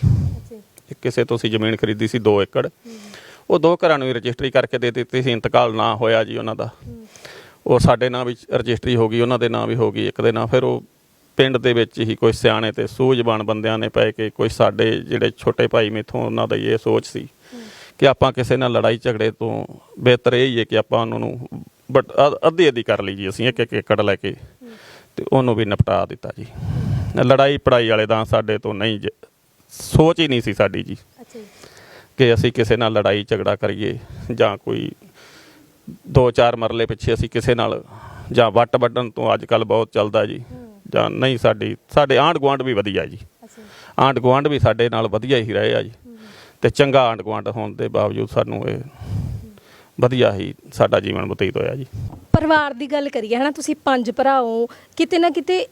ਇੱਕ ਕਿਸੇ ਤੋਂ ਅਸੀਂ ਜ਼ਮੀਨ ਖਰੀਦੀ ਸੀ 2 ਏਕੜ, ਉਹ 2 ਘਰਾਂ ਨੂੰ ਹੀ ਰਜਿਸਟਰੀ ਕਰਕੇ ਦੇ ਦਿੱਤੀ ਸੀ। ਇੰਤਕਾਲ ਨਾ ਹੋਇਆ ਜੀ ਉਹਨਾਂ ਦਾ, ਉਹ ਸਾਡੇ ਨਾਂ ਵੀ ਰਜਿਸਟਰੀ ਹੋ ਗਈ, ਉਹਨਾਂ ਦੇ ਨਾਂ ਵੀ ਹੋ ਗਈ ਇੱਕ ਦੇ ਨਾਂ। ਫਿਰ ਉਹ ਪਿੰਡ ਦੇ ਵਿੱਚ ਹੀ ਕੋਈ ਸਿਆਣੇ ਤੇ ਸੂਝਵਾਨ ਬੰਦਿਆਂ ਨੇ ਪੈ ਕੇ, ਕੋਈ ਸਾਡੇ ਜਿਹੜੇ ਛੋਟੇ ਭਾਈ ਮੇਥੋਂ, ਉਹਨਾਂ ਦਾ ਇਹ ਸੋਚ ਸੀ ਕਿ ਆਪਾਂ ਕਿਸੇ ਨਾਲ ਲੜਾਈ ਝਗੜੇ ਤੋਂ ਬਿਹਤਰ ਇਹ ਹੀ ਹੈ ਕਿ ਆਪਾਂ ਉਹਨਾਂ ਨੂੰ ਅੱਧੀ ਕਰ ਲਈ ਜੀ। ਅਸੀਂ 1 ਏਕੜ ਲੈ ਕੇ ਤੇ ਉਹਨੂੰ ਵੀ ਨਿਪਟਾ ਦਿੱਤਾ ਜੀ। ਲੜਾਈ ਪੜਾਈ ਵਾਲੇ ਦਾ ਸਾਡੇ ਤੋਂ ਨਹੀਂ, ਸੋਚ ਹੀ ਨਹੀਂ ਸੀ ਸਾਡੀ ਜੀ ਕਿ ਅਸੀਂ ਕਿਸੇ ਨਾਲ ਲੜਾਈ ਝਗੜਾ ਕਰੀਏ, ਜਾਂ ਕੋਈ 2-4 ਮਰਲੇ ਪਿੱਛੇ ਅਸੀਂ ਕਿਸੇ ਨਾਲ, ਜਾਂ ਵੱਟ ਵੱਢਣ ਤੋਂ ਅੱਜ ਕੱਲ੍ਹ ਬਹੁਤ ਚੱਲਦਾ ਜੀ, ਜਾਂ ਨਹੀਂ। ਸਾਡੇ ਆਂਢ ਗੁਆਂਢ ਵੀ ਵਧੀਆ ਜੀ, ਆਂਢ ਗੁਆਂਢ ਵੀ ਸਾਡੇ ਨਾਲ ਵਧੀਆ ਹੀ ਰਹੇ ਆ ਜੀ, ਤੇ ਚੰਗਾ ਆਂਢ ਗੁਆਂਢ ਹੋਣ ਦੇ ਬਾਵਜੂਦ ਸਾਨੂੰ ਇਹ ਵਧੀਆ ਹੀ ਸਾਡਾ ਜੀਵਨ ਬਤੀਤ ਹੋਇਆ ਜੀ। ਪਰਿਵਾਰ ਦੀ ਗੱਲ ਕਰੀਏ ਹੈ ਨਾ, ਤੁਸੀਂ 5 ਭਰਾ ਹੋ, ਕਿਤੇ ਨਾ ਕਿਤੇ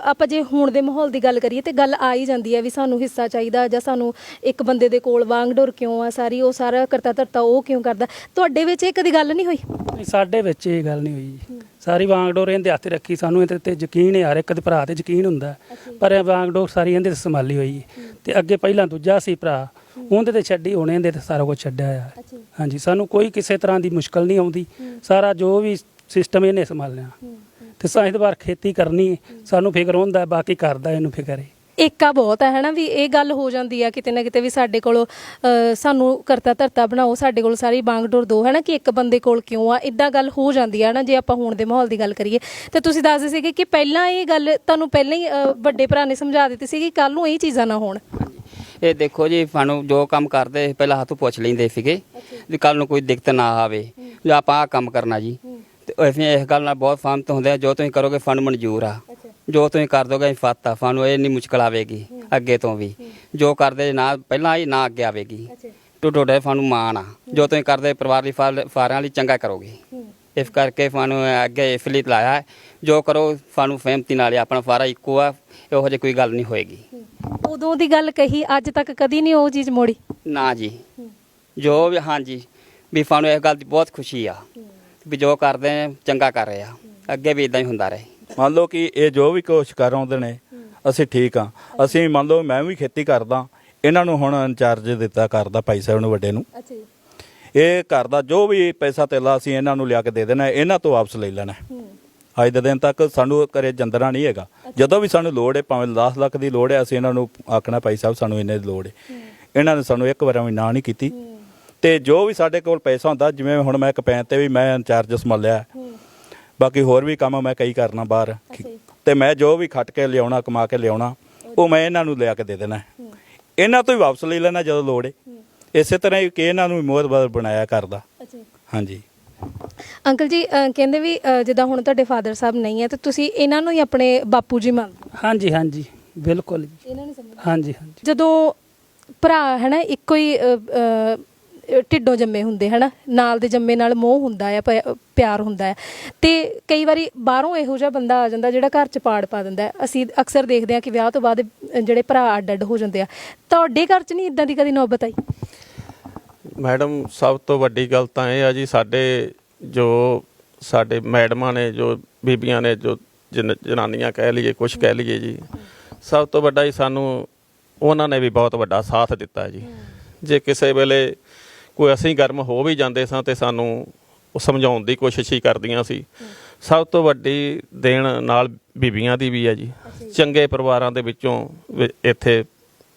ਆਪਾਂ ਜੇ ਹੁਣ ਦੇ ਮਾਹੌਲ ਦੀ ਗੱਲ ਕਰੀਏ ਤੇ ਗੱਲ ਆ ਹੀ ਜਾਂਦੀ ਹੈ ਵੀ ਸਾਨੂੰ ਹਿੱਸਾ ਚਾਹੀਦਾ, ਜਾਂ ਸਾਨੂੰ ਇੱਕ ਬੰਦੇ ਦੇ ਕੋਲ ਵਾਂਗ ਡੋਰ ਕਿਉਂ ਆ ਸਾਰੀ, ਉਹ ਸਾਰਾ ਕਰਤਾ ਧਰਤਾ ਉਹ ਕਿਉਂ ਕਰਦਾ। ਤੁਹਾਡੇ ਵਿੱਚ ਇਹ ਕਦੀ ਗੱਲ ਨਹੀਂ ਹੋਈ? ਨਹੀਂ, ਸਾਡੇ ਵਿੱਚ ਇਹ ਗੱਲ ਨਹੀਂ ਹੋਈ ਜੀ। ਸਾਰੀ ਵਾਂਗ ਡੋਰ ਇਹਦੇ ਹੱਥ ਰੱਖੀ, ਸਾਨੂੰ ਇਹਦੇ ਤੇ ਯਕੀਨ ਹੈ, ਹਰ ਇੱਕ ਦੇ ਭਰਾ ਤੇ ਯਕੀਨ ਹੁੰਦਾ, ਪਰ ਇਹ ਵਾਂਗ ਡੋਰ ਸਾਰੀ ਇਹਦੇ ਤੇ ਸੰਭਾਲੀ ਹੋਈ। ਤੇ ਅੱਗੇ ਪਹਿਲਾਂ ਦੂਜਾ ਸੀ ਭਰਾ, ਉਹਦੇ ਤੇ ਛੱਡੀ, ਹੁਣ ਇਹਦੇ ਤੇ ਸਾਰਾ ਕੁਝ ਛੱਡਿਆ ਆ। ਹਾਂਜੀ, ਸਾਨੂੰ ਕੋਈ ਕਿਸੇ ਤਰ੍ਹਾਂ ਦੀ ਮੁਸ਼ਕਲ ਨਹੀਂ ਆਉਂਦੀ, ਸਾਰਾ ਜੋ ਵੀ ਸਿਸਟਮ ਇਹਨੇ ਸੰਭਾਲਿਆ। ਤੇ ਸਾਹਿਤਵਾਰ ਖੇਤੀ ਕਰਨੀ ਸਾਨੂੰ ਫਿਕਰ ਹੁੰਦਾ, ਬਾਕੀ ਕਰਦਾ ਇਹਨੂੰ ਫਿਕਰ ਹੈ। ਏਕਾ ਬਹੁਤ ਹੈ ਨਾ, ਵੀ ਇਹ ਗੱਲ ਹੋ ਜਾਂਦੀ ਆ ਕਿਤੇ ਨਾ ਕਿਤੇ ਵੀ ਸਾਡੇ ਕੋਲ ਸਾਨੂੰ ਕਰਤਾ ਧਰਤਾ ਬਣਾਓ, ਸਾਡੇ ਕੋਲ ਸਾਰੀ ਬਾਂਗ ਡੋਰ ਦੋ, ਹੈ ਨਾ, ਕਿ ਇੱਕ ਬੰਦੇ ਕੋਲ ਕਿਉਂ ਆ, ਇੱਦਾਂ ਗੱਲ ਹੋ ਜਾਂਦੀ ਆ ਨਾ। ਜੇ ਆਪਾਂ ਹੁਣ ਦੇ ਮਾਹੌਲ ਦੀ ਗੱਲ ਕਰੀਏ ਤੇ ਤੁਸੀਂ ਦੱਸਦੇ ਸੀਗੇ ਕਿ ਪਹਿਲਾਂ ਇਹ ਗੱਲ ਤੁਹਾਨੂੰ ਪਹਿਲਾਂ ਹੀ ਵੱਡੇ ਭਰਾ ਨੇ ਸਮਝਾ ਦਿੱਤੀ ਸੀ ਕਿ ਕੱਲ ਨੂੰ ਇਹ ਚੀਜ਼ਾਂ ਨਾ ਹੋਣ। ਇਹ ਦੇਖੋ ਜੀ, ਸਾਨੂੰ ਜੋ ਕੰਮ ਕਰਦੇ ਪਹਿਲਾਂ ਹੱਥੋਂ ਪੁੱਛ ਲੈਂਦੇ ਸੀਗੇ ਵੀ ਕੱਲ ਨੂੰ ਕੋਈ ਦਿੱਕਤ ਨਾ ਆਵੇ, ਜਾਂ ਆਪਾਂ ਆਹ ਕੰਮ ਕਰਨਾ ਜੀ। ਤੇ ਅਸੀਂ ਇਸ ਗੱਲ ਨਾਲ ਬਹੁਤ ਸਹਿਮਤ ਹੁੰਦੇ ਆ, ਜੋ ਤੁਸੀਂ ਕਰੋਗੇ ਸਾਨੂੰ ਮਨਜ਼ੂਰ ਆ, ਜੋ ਤੁਸੀਂ ਕਰ ਦੋਗੇ ਫਤ ਆ, ਸਾਨੂੰ ਇਹ ਨਹੀਂ ਮੁਸ਼ਕਲ ਆਵੇਗੀ ਅੱਗੇ ਤੋਂ ਵੀ, ਜੋ ਕਰਦੇ ਨਾ ਪਹਿਲਾਂ ਹੀ ਨਾ ਅੱਗੇ ਆਵੇਗੀ। ਤੁਹਾਡੇ ਸਾਨੂੰ ਮਾਣ ਆ, ਜੋ ਤੁਸੀਂ ਕਰਦੇ ਪਰਿਵਾਰ ਲਈ ਸਾਰਿਆਂ ਲਈ ਚੰਗਾ ਕਰੋਗੇ। ਇਸ ਕਰਕੇ ਸਾਨੂੰ ਅੱਗੇ ਇਸ ਲਈ ਲਾਇਆ ਹੈ, ਜੋ ਕਰੋ ਸਾਨੂੰ ਸਹਿਮਤੀ ਨਾਲ, ਆਪਣਾ ਸਾਰਾ ਇੱਕੋ ਆ, ਇਹੋ ਜਿਹੀ ਕੋਈ ਗੱਲ ਨਹੀਂ ਹੋਏਗੀ। ਉਦੋਂ ਦੀ ਗੱਲ ਕਹੀ, ਅੱਜ ਤੱਕ ਕਦੀ ਨਹੀਂ ਉਹ ਚੀਜ਼ ਮੋੜੀ? ਨਾ ਜੀ, ਜੋ ਵੀ, ਹਾਂਜੀ, ਵੀ ਸਾਨੂੰ ਇਸ ਗੱਲ ਦੀ ਬਹੁਤ ਖੁਸ਼ੀ ਆ ਵੀ ਜੋ ਕਰਦੇ ਚੰਗਾ ਕਰ ਰਹੇ ਆ, ਅੱਗੇ ਵੀ ਇਦਾਂ ਹੀ ਹੁੰਦਾ ਰਹੇ। ਮੰਨ ਲਓ ਕਿ ਇਹ ਜੋ ਵੀ ਕੋਸ਼ਿਸ਼ ਕਰ ਆਉਂਦੇ ਨੇ, ਅਸੀਂ ਠੀਕ ਆ। ਅਸੀਂ ਮੰਨ ਲਓ ਮੈਂ ਵੀ ਖੇਤੀ ਕਰਦਾ, ਇਹਨਾਂ ਨੂੰ ਹੁਣ ਇੰਚਾਰਜ ਦਿੱਤਾ ਘਰ ਦਾ, ਭਾਈ ਸਾਹਿਬ ਨੂੰ ਵੱਡੇ ਨੂੰ। ਇਹ ਘਰ ਦਾ ਜੋ ਵੀ ਪੈਸਾ ਧੇਲਾ ਅਸੀਂ ਇਹਨਾਂ ਨੂੰ ਲਿਆ ਕੇ ਦੇ ਦੇਣਾ, ਇਹਨਾਂ ਤੋਂ ਵਾਪਸ ਲੈ ਲੈਣਾ। ਅੱਜ ਦੇ ਦਿਨ ਤੱਕ ਸਾਨੂੰ ਘਰੇ ਜੰਦਰਾ ਨਹੀਂ ਹੈਗਾ। ਜਦੋਂ ਵੀ ਸਾਨੂੰ ਲੋੜ ਹੈ, ਭਾਵੇਂ 10 ਲੱਖ ਦੀ ਲੋੜ ਹੈ, ਅਸੀਂ ਇਹਨਾਂ ਨੂੰ ਆਖਣਾ ਭਾਈ ਸਾਹਿਬ ਸਾਨੂੰ ਇੰਨੇ ਦੀ ਲੋੜ ਹੈ। ਇਹਨਾਂ ਨੇ ਸਾਨੂੰ ਇੱਕ ਵਾਰ ਵੀ ਨਾ ਨਹੀਂ ਕੀਤੀ। ਤੇ ਜੋ ਵੀ ਸਾਡੇ ਕੋਲ ਪੈਸਾ ਹੁੰਦਾ, ਜਿਵੇਂ ਹੁਣ ਮੈਂ ਕਪੈਨ ਤੇ ਵੀ ਮੈਂ ਇੰਚਾਰਜ ਸੰਭਾਲਿਆ, ਬਾਕੀ ਹੋਰ ਵੀ ਕੰਮ ਮੈਂ ਕਈ ਕਰਨਾ ਬਾਹਰ, ਤੇ ਮੈਂ ਜੋ ਵੀ ਖੱਟ ਕੇ ਲਿਆਉਣਾ, ਕਮਾ ਕੇ ਲਿਆਉਣਾ, ਉਹ ਮੈਂ ਇਹਨਾਂ ਨੂੰ ਲਿਆ ਕੇ ਦੇ ਦੇਣਾ। ਇਹਨਾਂ ਤੋਂ ਹੀ ਵਾਪਸ ਲੈ ਲੈਣਾ ਜਦੋਂ ਲੋੜ ਹੈ। ਇਸੇ ਤਰ੍ਹਾਂ ਹੀ ਕਿ ਇਹਨਾਂ ਨੂੰ ਮੋਹਤਬਰ ਬਣਾਇਆ ਕਰਦਾ। ਹਾਂਜੀ ਅੰਕਲ ਜੀ, ਕਹਿੰਦੇ ਵੀ ਜਿੱਦਾਂ ਹੁਣ ਤੁਹਾਡੇ ਫਾਦਰ ਸਾਹਿਬ ਨਹੀਂ ਹੈ ਤੇ ਤੁਸੀਂ ਇਹਨਾਂ ਨੂੰ ਹੀ ਆਪਣੇ ਬਾਪੂ ਜੀ ਮੰਨਦੇ? ਹਾਂਜੀ ਹਾਂਜੀ, ਬਿਲਕੁਲ ਜੀ। ਇਹਨਾਂ ਨੇ ਸਮਝ, ਹਾਂਜੀ ਹਾਂਜੀ। ਜਦੋਂ ਭਰਾ ਹੈ ਨਾ ਇੱਕੋ ਹੀ ਢਿੱਡੋਂ ਜੰਮੇ ਹੁੰਦੇ, ਹੈ ਨਾ, ਨਾਲ ਦੇ ਜੰਮੇ ਨਾਲ ਮੋਹ ਹੁੰਦਾ ਆ, ਪਿਆਰ ਹੁੰਦਾ ਹੈ, ਤੇ ਕਈ ਵਾਰੀ ਬਾਹਰੋਂ ਇਹੋ ਜਿਹਾ ਬੰਦਾ ਆ ਜਾਂਦਾ ਜਿਹੜਾ ਘਰ 'ਚ ਪਾੜ ਪਾ ਦਿੰਦਾ। ਅਸੀਂ ਅਕਸਰ ਦੇਖਦੇ ਹਾਂ ਕਿ ਵਿਆਹ ਤੋਂ ਬਾਅਦ ਜਿਹੜੇ ਭਰਾ ਅੱਡ ਅੱਡ ਹੋ ਜਾਂਦੇ ਆ। ਤੁਹਾਡੇ ਘਰ 'ਚ ਨਹੀਂ ਇੱਦਾਂ ਦੀ ਕਦੀ ਨੌਬਤ ਆਈ? ਮੈਡਮ, ਸਭ ਤੋਂ ਵੱਡੀ ਗੱਲ ਤਾਂ ਇਹ ਆ ਜੀ, ਸਾਡੇ ਮੈਡਮਾਂ ਨੇ, ਜੋ ਬੀਬੀਆਂ ਨੇ, ਜੋ ਜਨਾਨੀਆਂ ਕਹਿ ਲਈਏ, ਕੁਛ ਕਹਿ ਲਈਏ ਜੀ, ਸਭ ਤੋਂ ਵੱਡਾ ਹੀ ਸਾਨੂੰ ਉਹਨਾਂ ਨੇ ਵੀ ਬਹੁਤ ਵੱਡਾ ਸਾਥ ਦਿੱਤਾ ਜੀ। ਜੇ ਕਿਸੇ ਵੇਲੇ ਕੋਈ ਅਸੀਂ ਗਰਮ ਹੋ ਵੀ ਜਾਂਦੇ ਸਾਂ ਤੇ ਸਾਨੂੰ ਉਹ ਸਮਝਾਉਣ ਦੀ ਕੋਸ਼ਿਸ਼ ਹੀ ਕਰਦੀਆਂ ਸੀ। ਸਭ ਤੋਂ ਵੱਡੀ ਦੇਣ ਨਾਲ ਬੀਬੀਆਂ ਦੀ ਵੀ ਹੈ ਜੀ। ਚੰਗੇ ਪਰਿਵਾਰਾਂ ਦੇ ਵਿੱਚੋਂ ਇੱਥੇ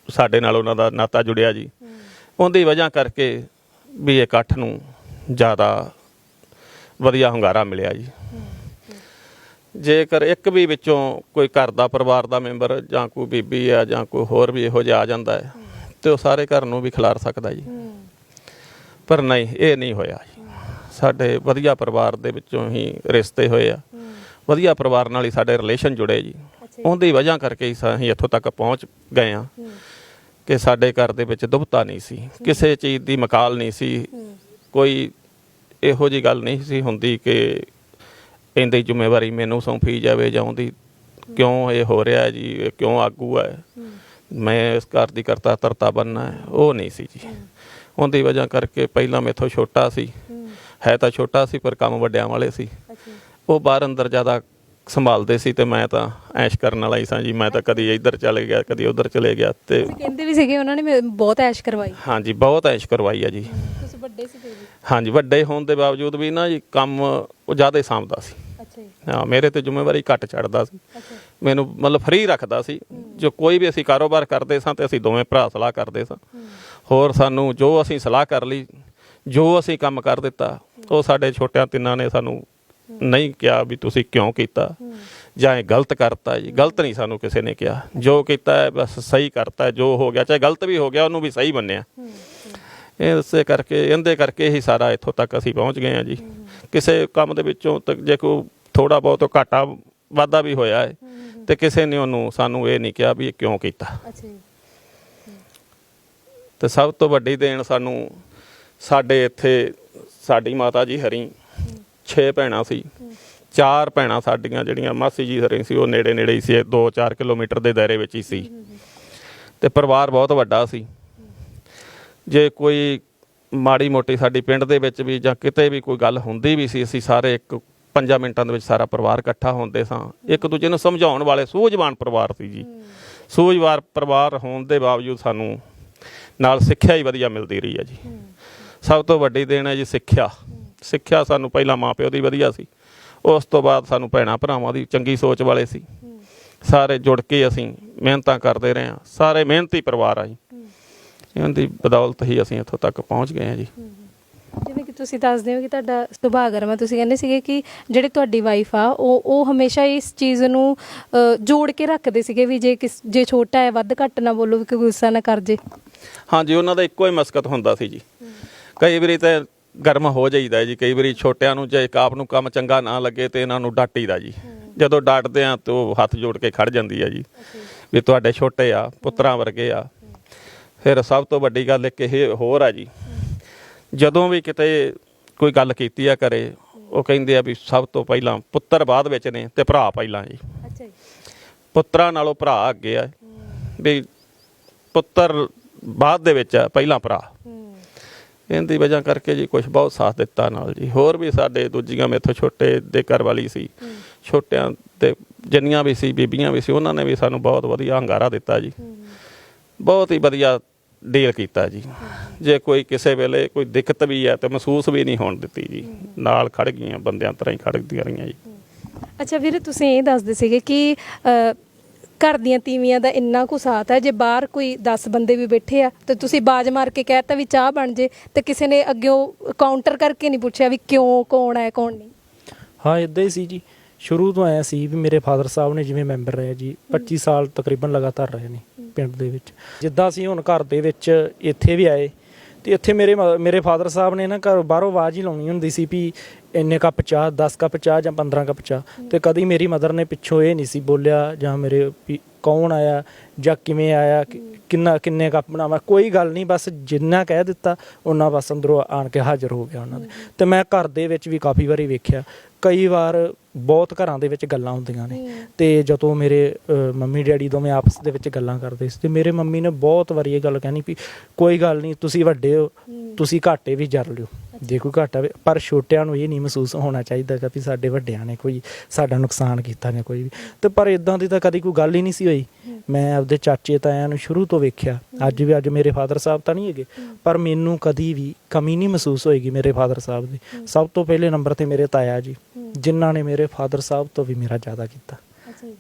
ਸਾਡੇ ਨਾਲ ਉਹਨਾਂ ਦਾ ਨਾਤਾ ਜੁੜਿਆ ਜੀ। ਉਹਦੀ ਵਜ੍ਹਾ ਕਰਕੇ ਵੀ ਇਕੱਠ ਨੂੰ ਜ਼ਿਆਦਾ ਵਧੀਆ ਹੁੰਗਾਰਾ ਮਿਲਿਆ ਜੀ। ਜੇਕਰ ਇੱਕ ਵੀ ਵਿੱਚੋਂ ਕੋਈ ਘਰ ਦਾ ਪਰਿਵਾਰ ਦਾ ਮੈਂਬਰ ਜਾਂ ਕੋਈ ਬੀਬੀ ਆ ਜਾਂ ਕੋਈ ਹੋਰ ਵੀ ਇਹੋ ਜਿਹਾ ਆ ਜਾਂਦਾ ਹੈ ਤੇ ਉਹ ਸਾਰੇ ਘਰ ਨੂੰ ਵੀ ਖਿਲਾਰ ਸਕਦਾ ਜੀ। ਪਰ ਨਹੀਂ, ਇਹ ਨਹੀਂ ਹੋਇਆ ਜੀ। ਸਾਡੇ ਵਧੀਆ ਪਰਿਵਾਰ ਦੇ ਵਿੱਚੋਂ ਹੀ ਰਿਸ਼ਤੇ ਹੋਏ ਆ, ਵਧੀਆ ਪਰਿਵਾਰ ਨਾਲ ਹੀ ਸਾਡੇ ਰਿਲੇਸ਼ਨ ਜੁੜੇ ਜੀ। ਉਹਦੀ ਵਜ੍ਹਾ ਕਰਕੇ ਹੀ ਅਸੀਂ ਇੱਥੋਂ ਤੱਕ ਪਹੁੰਚ ਗਏ ਹਾਂ ਕਿ ਸਾਡੇ ਘਰ ਦੇ ਵਿੱਚ ਦੁਬਤਾ ਨਹੀਂ ਸੀ, ਕਿਸੇ ਚੀਜ਼ ਦੀ ਮਕਾਲ ਨਹੀਂ ਸੀ, ਕੋਈ ਇਹੋ ਜੀ ਗੱਲ ਨਹੀਂ ਸੀ ਹੁੰਦੀ ਕਿ ਇਹਦੀ ਜ਼ਿੰਮੇਵਾਰੀ ਮੈਨੂੰ ਸੌਂਪੀ ਜਾਵੇ ਜਾਂ ਉਹਦੀ ਕਿਉਂ ਇਹ ਹੋ ਰਿਹਾ ਜੀ, ਇਹ ਕਿਉਂ ਆਗੂ ਹੈ, ਮੈਂ ਇਸ ਘਰ ਦੀ ਕਰਤਾ ਧਰਤਾ ਬਣਨਾ ਹੈ, ਉਹ ਨਹੀਂ ਸੀ ਜੀ। ਉਹਦੀ ਵਜ੍ਹਾ ਕਰਕੇ ਪਹਿਲਾਂ ਮੈਥੋਂ ਛੋਟਾ ਸੀ, ਹੈ ਤਾਂ ਛੋਟਾ ਸੀ ਪਰ ਕੰਮ ਵੱਡਿਆਂ ਵਾਲੇ ਸੀ, ਉਹ ਬਾਹਰ ਅੰਦਰ ਜ਼ਿਆਦਾ ਸੰਭਾਲਦੇ ਸੀ ਤੇ ਮੈਂ ਤਾਂ ਐਸ਼ ਕਰਨ ਵਾਲਾ ਹੀ ਸਾਂ ਜੀ। ਮੈਂ ਤਾਂ ਕਦੀ ਇੱਧਰ ਚਲੇ ਗਿਆ, ਕਦੀ ਉੱਧਰ ਚਲੇ ਗਿਆ। ਤੇ ਕਹਿੰਦੇ ਵੀ ਸੀਗੇ ਉਹਨਾਂ ਨੇ ਬਹੁਤ ਐਸ਼ ਕਰਵਾਈ। ਹਾਂਜੀ, ਬਹੁਤ ਐਸ਼ ਕਰਵਾਈ ਆ ਜੀ। ਤੁਸੀਂ ਵੱਡੇ ਸੀਗੇ ਜੀ? ਹਾਂਜੀ, ਵੱਡੇ ਹੋਣ ਦੇ ਬਾਵਜੂਦ ਵੀ ਨਾ ਜੀ ਕੰਮ ਉਹ ਜ਼ਿਆਦਾ ਹੀ ਸਾਂਭਦਾ ਸੀ। ਅੱਛਾ ਜੀ। ਹਾਂ, ਮੇਰੇ ਤੇ ਜ਼ਿੰਮੇਵਾਰੀ ਘੱਟ ਛੱਡਦਾ ਸੀ, ਮੈਨੂੰ ਮਤਲਬ ਫ੍ਰੀ ਰੱਖਦਾ ਸੀ। ਜੋ ਕੋਈ ਵੀ ਅਸੀਂ ਕਾਰੋਬਾਰ ਕਰਦੇ ਸਾਂ ਤੇ ਅਸੀਂ ਦੋਵੇਂ ਭਰਾ ਸਲਾਹ ਕਰਦੇ ਸਾਂ। ਹੋਰ ਸਾਨੂੰ ਜੋ ਅਸੀਂ ਸਲਾਹ ਕਰ ਲਈ, ਜੋ ਅਸੀਂ ਕੰਮ ਕਰ ਦਿੱਤਾ, ਉਹ ਸਾਡੇ ਛੋਟਿਆਂ ਤਿੰਨਾਂ ਨੇ ਸਾਨੂੰ ਨਹੀਂ ਕਿਹਾ ਵੀ ਤੁਸੀਂ ਕਿਉਂ ਕੀਤਾ ਜਾਂ ਇਹ ਗਲਤ ਕਰਤਾ ਜੀ। ਗਲਤ ਨਹੀਂ ਸਾਨੂੰ ਕਿਸੇ ਨੇ ਕਿਹਾ, ਜੋ ਕੀਤਾ ਹੈ ਬਸ ਸਹੀ ਕਰਤਾ ਹੈ। ਜੋ ਹੋ ਗਿਆ ਚਾਹੇ ਗਲਤ ਵੀ ਹੋ ਗਿਆ, ਉਹਨੂੰ ਵੀ ਸਹੀ ਮੰਨਿਆ। ਇਸੇ ਕਰਕੇ ਇਹਦੇ ਕਰਕੇ ਹੀ ਸਾਰਾ ਇੱਥੋਂ ਤੱਕ ਅਸੀਂ ਪਹੁੰਚ ਗਏ ਹਾਂ ਜੀ। ਕਿਸੇ ਕੰਮ ਦੇ ਵਿੱਚੋਂ ਜੇ ਕੋਈ ਥੋੜ੍ਹਾ ਬਹੁਤ ਘਾਟਾ ਵਾਧਾ ਵੀ ਹੋਇਆ ਹੈ ਤੇ ਕਿਸੇ ਨੇ ਸਾਨੂੰ ਇਹ ਨਹੀਂ ਕਿਹਾ ਵੀ ਇਹ ਕਿਉਂ ਕੀਤਾ। ਤੇ ਸਭ ਤੋਂ ਵੱਡੀ ਦੇਣ ਸਾਨੂੰ ਸਾਡੇ ਇੱਥੇ ਸਾਡੀ ਮਾਤਾ ਜੀ ਹਰੀ 6 ਭੈਣਾਂ ਸੀ। 4 ਭੈਣਾਂ ਸਾਡੀਆਂ ਜਿਹੜੀਆਂ ਮਾਸੀ ਜੀ ਹਰੀ ਸੀ ਉਹ ਨੇੜੇ ਨੇੜੇ ਹੀ ਸੀ, 2-4 ਕਿਲੋਮੀਟਰ ਦੇ ਦਾਇਰੇ ਵਿੱਚ ਹੀ ਸੀ ਤੇ ਪਰਿਵਾਰ ਬਹੁਤ ਵੱਡਾ ਸੀ। ਜੇ ਕੋਈ ਮਾੜੀ ਮੋਟੀ ਸਾਡੀ ਪਿੰਡ ਦੇ ਵਿੱਚ ਵੀ ਜਾਂ ਕਿਤੇ ਵੀ ਕੋਈ ਗੱਲ ਹੁੰਦੀ ਵੀ ਸੀ, ਅਸੀਂ ਸਾਰੇ 5 ਮਿੰਟਾਂ ਦੇ ਵਿੱਚ ਸਾਰਾ ਪਰਿਵਾਰ ਇਕੱਠਾ ਹੁੰਦੇ ਸਾਂ। ਇੱਕ ਦੂਜੇ ਨੂੰ ਸਮਝਾਉਣ ਵਾਲੇ ਸੂਝਵਾਨ ਪਰਿਵਾਰ ਸੀ ਜੀ। ਸੂਝਵਾਨ ਪਰਿਵਾਰ ਹੋਣ ਦੇ ਬਾਵਜੂਦ ਸਾਨੂੰ ਨਾਲ ਸਿੱਖਿਆ ਹੀ ਵਧੀਆ ਮਿਲਦੀ ਰਹੀ ਹੈ ਜੀ। ਸਭ ਤੋਂ ਵੱਡੀ ਦੇਣ ਹੈ ਜੀ ਸਿੱਖਿਆ। ਸਿੱਖਿਆ ਸਾਨੂੰ ਪਹਿਲਾਂ ਮਾਂ ਪਿਓ ਦੀ ਵਧੀਆ ਸੀ, ਉਸ ਤੋਂ ਬਾਅਦ ਸਾਨੂੰ ਭੈਣਾਂ ਭਰਾਵਾਂ ਦੀ ਚੰਗੀ ਸੋਚ ਵਾਲੇ ਸੀ। ਸਾਰੇ ਜੁੜ ਕੇ ਅਸੀਂ ਮਿਹਨਤਾਂ ਕਰਦੇ ਰਹੇ ਹਾਂ। ਸਾਰੇ ਮਿਹਨਤੀ ਪਰਿਵਾਰ ਆ ਜੀ। ਇਹਨਾਂ ਦੀ ਬਦੌਲਤ ਹੀ ਅਸੀਂ ਇੱਥੋਂ ਤੱਕ ਪਹੁੰਚ ਗਏ ਹਾਂ ਜੀ। ਜਿਵੇਂ ਕਿ ਤੁਸੀਂ ਦੱਸਦੇ ਹੋ ਕਿ ਤੁਹਾਡਾ ਸੁਭਾਅ ਗਰਮ ਆ, ਤੁਸੀਂ ਕਹਿੰਦੇ ਸੀਗੇ ਕਿ ਜਿਹੜੇ ਤੁਹਾਡੀ ਵਾਈਫ ਆ ਉਹ ਹਮੇਸ਼ਾ ਇਸ ਚੀਜ਼ ਨੂੰ ਜੋੜ ਕੇ ਰੱਖਦੇ ਸੀਗੇ ਵੀ ਜੇ ਛੋਟਾ ਹੈ ਵੱਧ ਘੱਟ ਨਾ ਬੋਲੋ, ਵੀ ਕੋਈ ਗੁੱਸਾ ਨਾ ਕਰ ਜੇ। ਹਾਂਜੀ, ਉਹਨਾਂ ਦਾ ਇੱਕੋ ਹੀ ਮਸਕਤ ਹੁੰਦਾ ਸੀ ਜੀ। ਕਈ ਵਾਰੀ ਤਾਂ ਗਰਮ ਹੋ ਜਾਈਦਾ ਜੀ। ਕਈ ਵਾਰੀ ਛੋਟਿਆਂ ਨੂੰ ਜੇ ਆਪ ਨੂੰ ਕੰਮ ਚੰਗਾ ਨਾ ਲੱਗੇ ਤੇ ਇਹਨਾਂ ਨੂੰ ਡਾਂਟੀਦਾ ਜੀ। ਜਦੋਂ ਡਾਂਟਦੇ ਆ ਤਾਂ ਉਹ ਹੱਥ ਜੋੜ ਕੇ ਖੜ ਜਾਂਦੀ ਆ ਜੀ ਵੀ ਤੁਹਾਡੇ ਛੋਟੇ ਆ, ਪੁੱਤਰਾਂ ਵਰਗੇ ਆ। ਫਿਰ ਸਭ ਤੋਂ ਵੱਡੀ ਗੱਲ ਇੱਕ ਇਹ ਹੋਰ ਆ ਜੀ, ਜਦੋਂ ਵੀ ਕਿਤੇ ਕੋਈ ਗੱਲ ਕੀਤੀ ਆ ਘਰੇ, ਉਹ ਕਹਿੰਦੇ ਆ ਵੀ ਸਭ ਤੋਂ ਪਹਿਲਾਂ ਪੁੱਤਰ ਬਾਅਦ ਵਿੱਚ ਨੇ ਤੇ ਭਰਾ ਪਹਿਲਾਂ ਜੀ। ਪੁੱਤਰਾਂ ਨਾਲੋਂ ਭਰਾ ਅੱਗੇ ਆ, ਵੀ ਪੁੱਤਰ ਬਾਅਦ ਦੇ ਵਿੱਚ ਆ, ਪਹਿਲਾਂ ਭਰਾ। ਇਹਦੀ ਵਜ੍ਹਾ ਕਰਕੇ ਜੀ ਕੁਛ ਬਹੁਤ ਸਾਥ ਦਿੱਤਾ ਨਾਲ ਜੀ। ਹੋਰ ਵੀ ਸਾਡੇ ਦੂਜੀਆਂ ਮੇਥੋਂ ਛੋਟੇ ਦੇ ਘਰ ਵਾਲੀ ਸੀ, ਛੋਟਿਆਂ ਤੇ ਜਿੰਨੀਆਂ ਵੀ ਸੀ ਬੀਬੀਆਂ ਵੀ ਸੀ, ਉਹਨਾਂ ਨੇ ਵੀ ਸਾਨੂੰ ਬਹੁਤ ਵਧੀਆ ਹੰਗਾਰਾ ਦਿੱਤਾ ਜੀ। ਬਹੁਤ ਹੀ ਵਧੀਆ ਡੀਲ ਕੀਤਾ ਜੀ। ਜੇ ਕੋਈ ਕਿਸੇ ਵੇਲੇ ਕੋਈ ਦਿੱਕਤ ਵੀ ਹੈ ਤਾਂ ਮਹਿਸੂਸ ਵੀ ਨਹੀਂ ਹੋਣ ਦਿੱਤੀ ਜੀ। ਨਾਲ ਖੜ ਗਈਆਂ, ਬੰਦਿਆਂ ਤਰ੍ਹਾਂ ਹੀ ਖੜਦੀਆਂ ਰਹੀਆਂ ਜੀ। ਅੱਛਾ ਵੀਰੇ, ਤੁਸੀਂ ਇਹ ਦੱਸਦੇ ਸੀਗੇ ਕਿ ਘਰ ਦੀਆਂ ਤੀਵੀਆਂ ਦਾ ਇੰਨਾ ਕੁ ਸਾਥ ਹੈ, ਜੇ ਬਾਹਰ ਕੋਈ 10 ਬੰਦੇ ਵੀ ਬੈਠੇ ਆ ਤੇ ਤੁਸੀਂ ਬਾਜ਼ ਮਾਰ ਕੇ ਕਹਿਤਾ ਵੀ ਚਾਹ ਬਣ ਜੇ ਤੇ ਕਿਸੇ ਨੇ ਅੱਗਿਓਂ ਕਾਊਂਟਰ ਕਰਕੇ ਨਹੀਂ ਪੁੱਛਿਆ ਵੀ ਕਿਉਂ, ਕੌਣ ਹੈ ਕੌਣ ਨਹੀਂ। ਹਾਂ, ਇੱਦਾਂ ਹੀ ਸੀ ਜੀ। ਸ਼ੁਰੂ ਤੋਂ ਆਇਆ ਸੀ ਵੀ ਮੇਰੇ ਫਾਦਰ ਸਾਹਿਬ ਨੇ ਜਿਵੇਂ ਮੈਂਬਰ ਰਹੇ ਜੀ 25 ਸਾਲ ਤਕਰੀਬਨ ਲਗਾਤਾਰ ਰਹੇ ਨੇ ਪਿੰਡ ਦੇ ਵਿੱਚ। ਜਿੱਦਾਂ ਅਸੀਂ ਹੁਣ ਘਰ ਦੇ ਵਿੱਚ ਇੱਥੇ ਵੀ ਆਏ ਤੇ ਇੱਥੇ ਮੇਰੇ ਫਾਦਰ ਸਾਹਿਬ ਨੇ ਨਾ ਘਰ ਬਾਹਰੋਂ ਆਵਾਜ਼ ਹੀ ਲਾਉਣੀ ਹੁੰਦੀ ਸੀ ਵੀ ਇੰਨੇ ਕੱਪ ਚਾਹ, 10 ਕੱਪ ਚਾਹ ਜਾਂ 15 ਕੱਪ ਚਾਹ। ਤੇ ਕਦੀ ਮੇਰੀ ਮਦਰ ਨੇ ਪਿੱਛੋਂ ਇਹ ਨਹੀਂ ਸੀ ਬੋਲਿਆ ਜਾਂ ਮੇਰੇ ਵੀ ਕੌਣ ਆਇਆ ਜਾਂ ਕਿਵੇਂ ਆਇਆ, ਕਿੰਨੇ ਕੱਪ ਬਣਾਵਾਂ, ਕੋਈ ਗੱਲ ਨਹੀਂ। ਬਸ ਜਿੰਨਾ ਕਹਿ ਦਿੱਤਾ ਉਹਨਾਂ ਬਸ ਅੰਦਰੋਂ ਆਣ ਕੇ ਹਾਜ਼ਰ ਹੋ ਗਿਆ ਉਹਨਾਂ ਦੇ। ਤੇ ਮੈਂ ਘਰ ਦੇ ਵਿੱਚ ਵੀ ਕਾਫੀ ਵਾਰੀ ਵੇਖਿਆ, ਕਈ ਵਾਰ ਬਹੁਤ ਘਰਾਂ ਦੇ ਵਿੱਚ ਗੱਲਾਂ ਹੁੰਦੀਆਂ ਨੇ ਤੇ ਜਦੋਂ ਮੇਰੇ ਮੰਮੀ ਡੈਡੀ ਦੋਵੇਂ ਆਪਸ ਦੇ ਵਿੱਚ ਗੱਲਾਂ ਕਰਦੇ ਸੀ ਤੇ ਮੇਰੇ ਮੰਮੀ ਨੇ ਬਹੁਤ ਵਾਰੀ ਇਹ ਗੱਲ ਕਹਿਣੀ ਵੀ ਕੋਈ ਗੱਲ ਨਹੀਂ, ਤੁਸੀਂ ਵੱਡੇ ਹੋ, ਤੁਸੀਂ ਘਾਟੇ ਵੀ ਜਰ ਲਿਓ ਜੇ ਕੋਈ ਘਾਟਾ। ਪਰ ਛੋਟਿਆਂ ਨੂੰ ਇਹ ਨਹੀਂ ਮਹਿਸੂਸ ਹੋਣਾ ਚਾਹੀਦਾ ਕਿ ਵੀ ਸਾਡੇ ਵੱਡਿਆਂ ਨੇ ਕੋਈ ਸਾਡਾ ਨੁਕਸਾਨ ਕੀਤਾ ਜਾਂ ਕੋਈ ਵੀ। ਤੇ ਪਰ ਇਦਾਂ ਦੀ ਤਾਂ ਕਦੀ ਕੋਈ ਗੱਲ ਹੀ ਨਹੀਂ ਸੀ ਹੋਈ। ਮੈਂ ਆਪਦੇ ਚਾਚੇ ਤਾਇਆਂ ਨੂੰ ਸ਼ੁਰੂ ਤੋਂ ਵੇਖਿਆ। ਅੱਜ ਮੇਰੇ ਫਾਦਰ ਸਾਹਿਬ ਤਾਂ ਨਹੀਂ ਹੈਗੇ ਪਰ ਮੈਨੂੰ ਕਦੀ ਵੀ ਕਮੀ ਨਹੀਂ ਮਹਿਸੂਸ ਹੋਏਗੀ ਮੇਰੇ ਫਾਦਰ ਸਾਹਿਬ ਦੀ। ਸਭ ਤੋਂ ਪਹਿਲੇ ਨੰਬਰ ਤੇ ਮੇਰੇ ਤਾਇਆ ਜੀ, ਜਿਨ੍ਹਾਂ ਨੇ ਮੇਰੇ ਫਾਦਰ ਸਾਹਿਬ ਤੋਂ ਵੀ ਮੇਰਾ ਜ਼ਿਆਦਾ ਕੀਤਾ।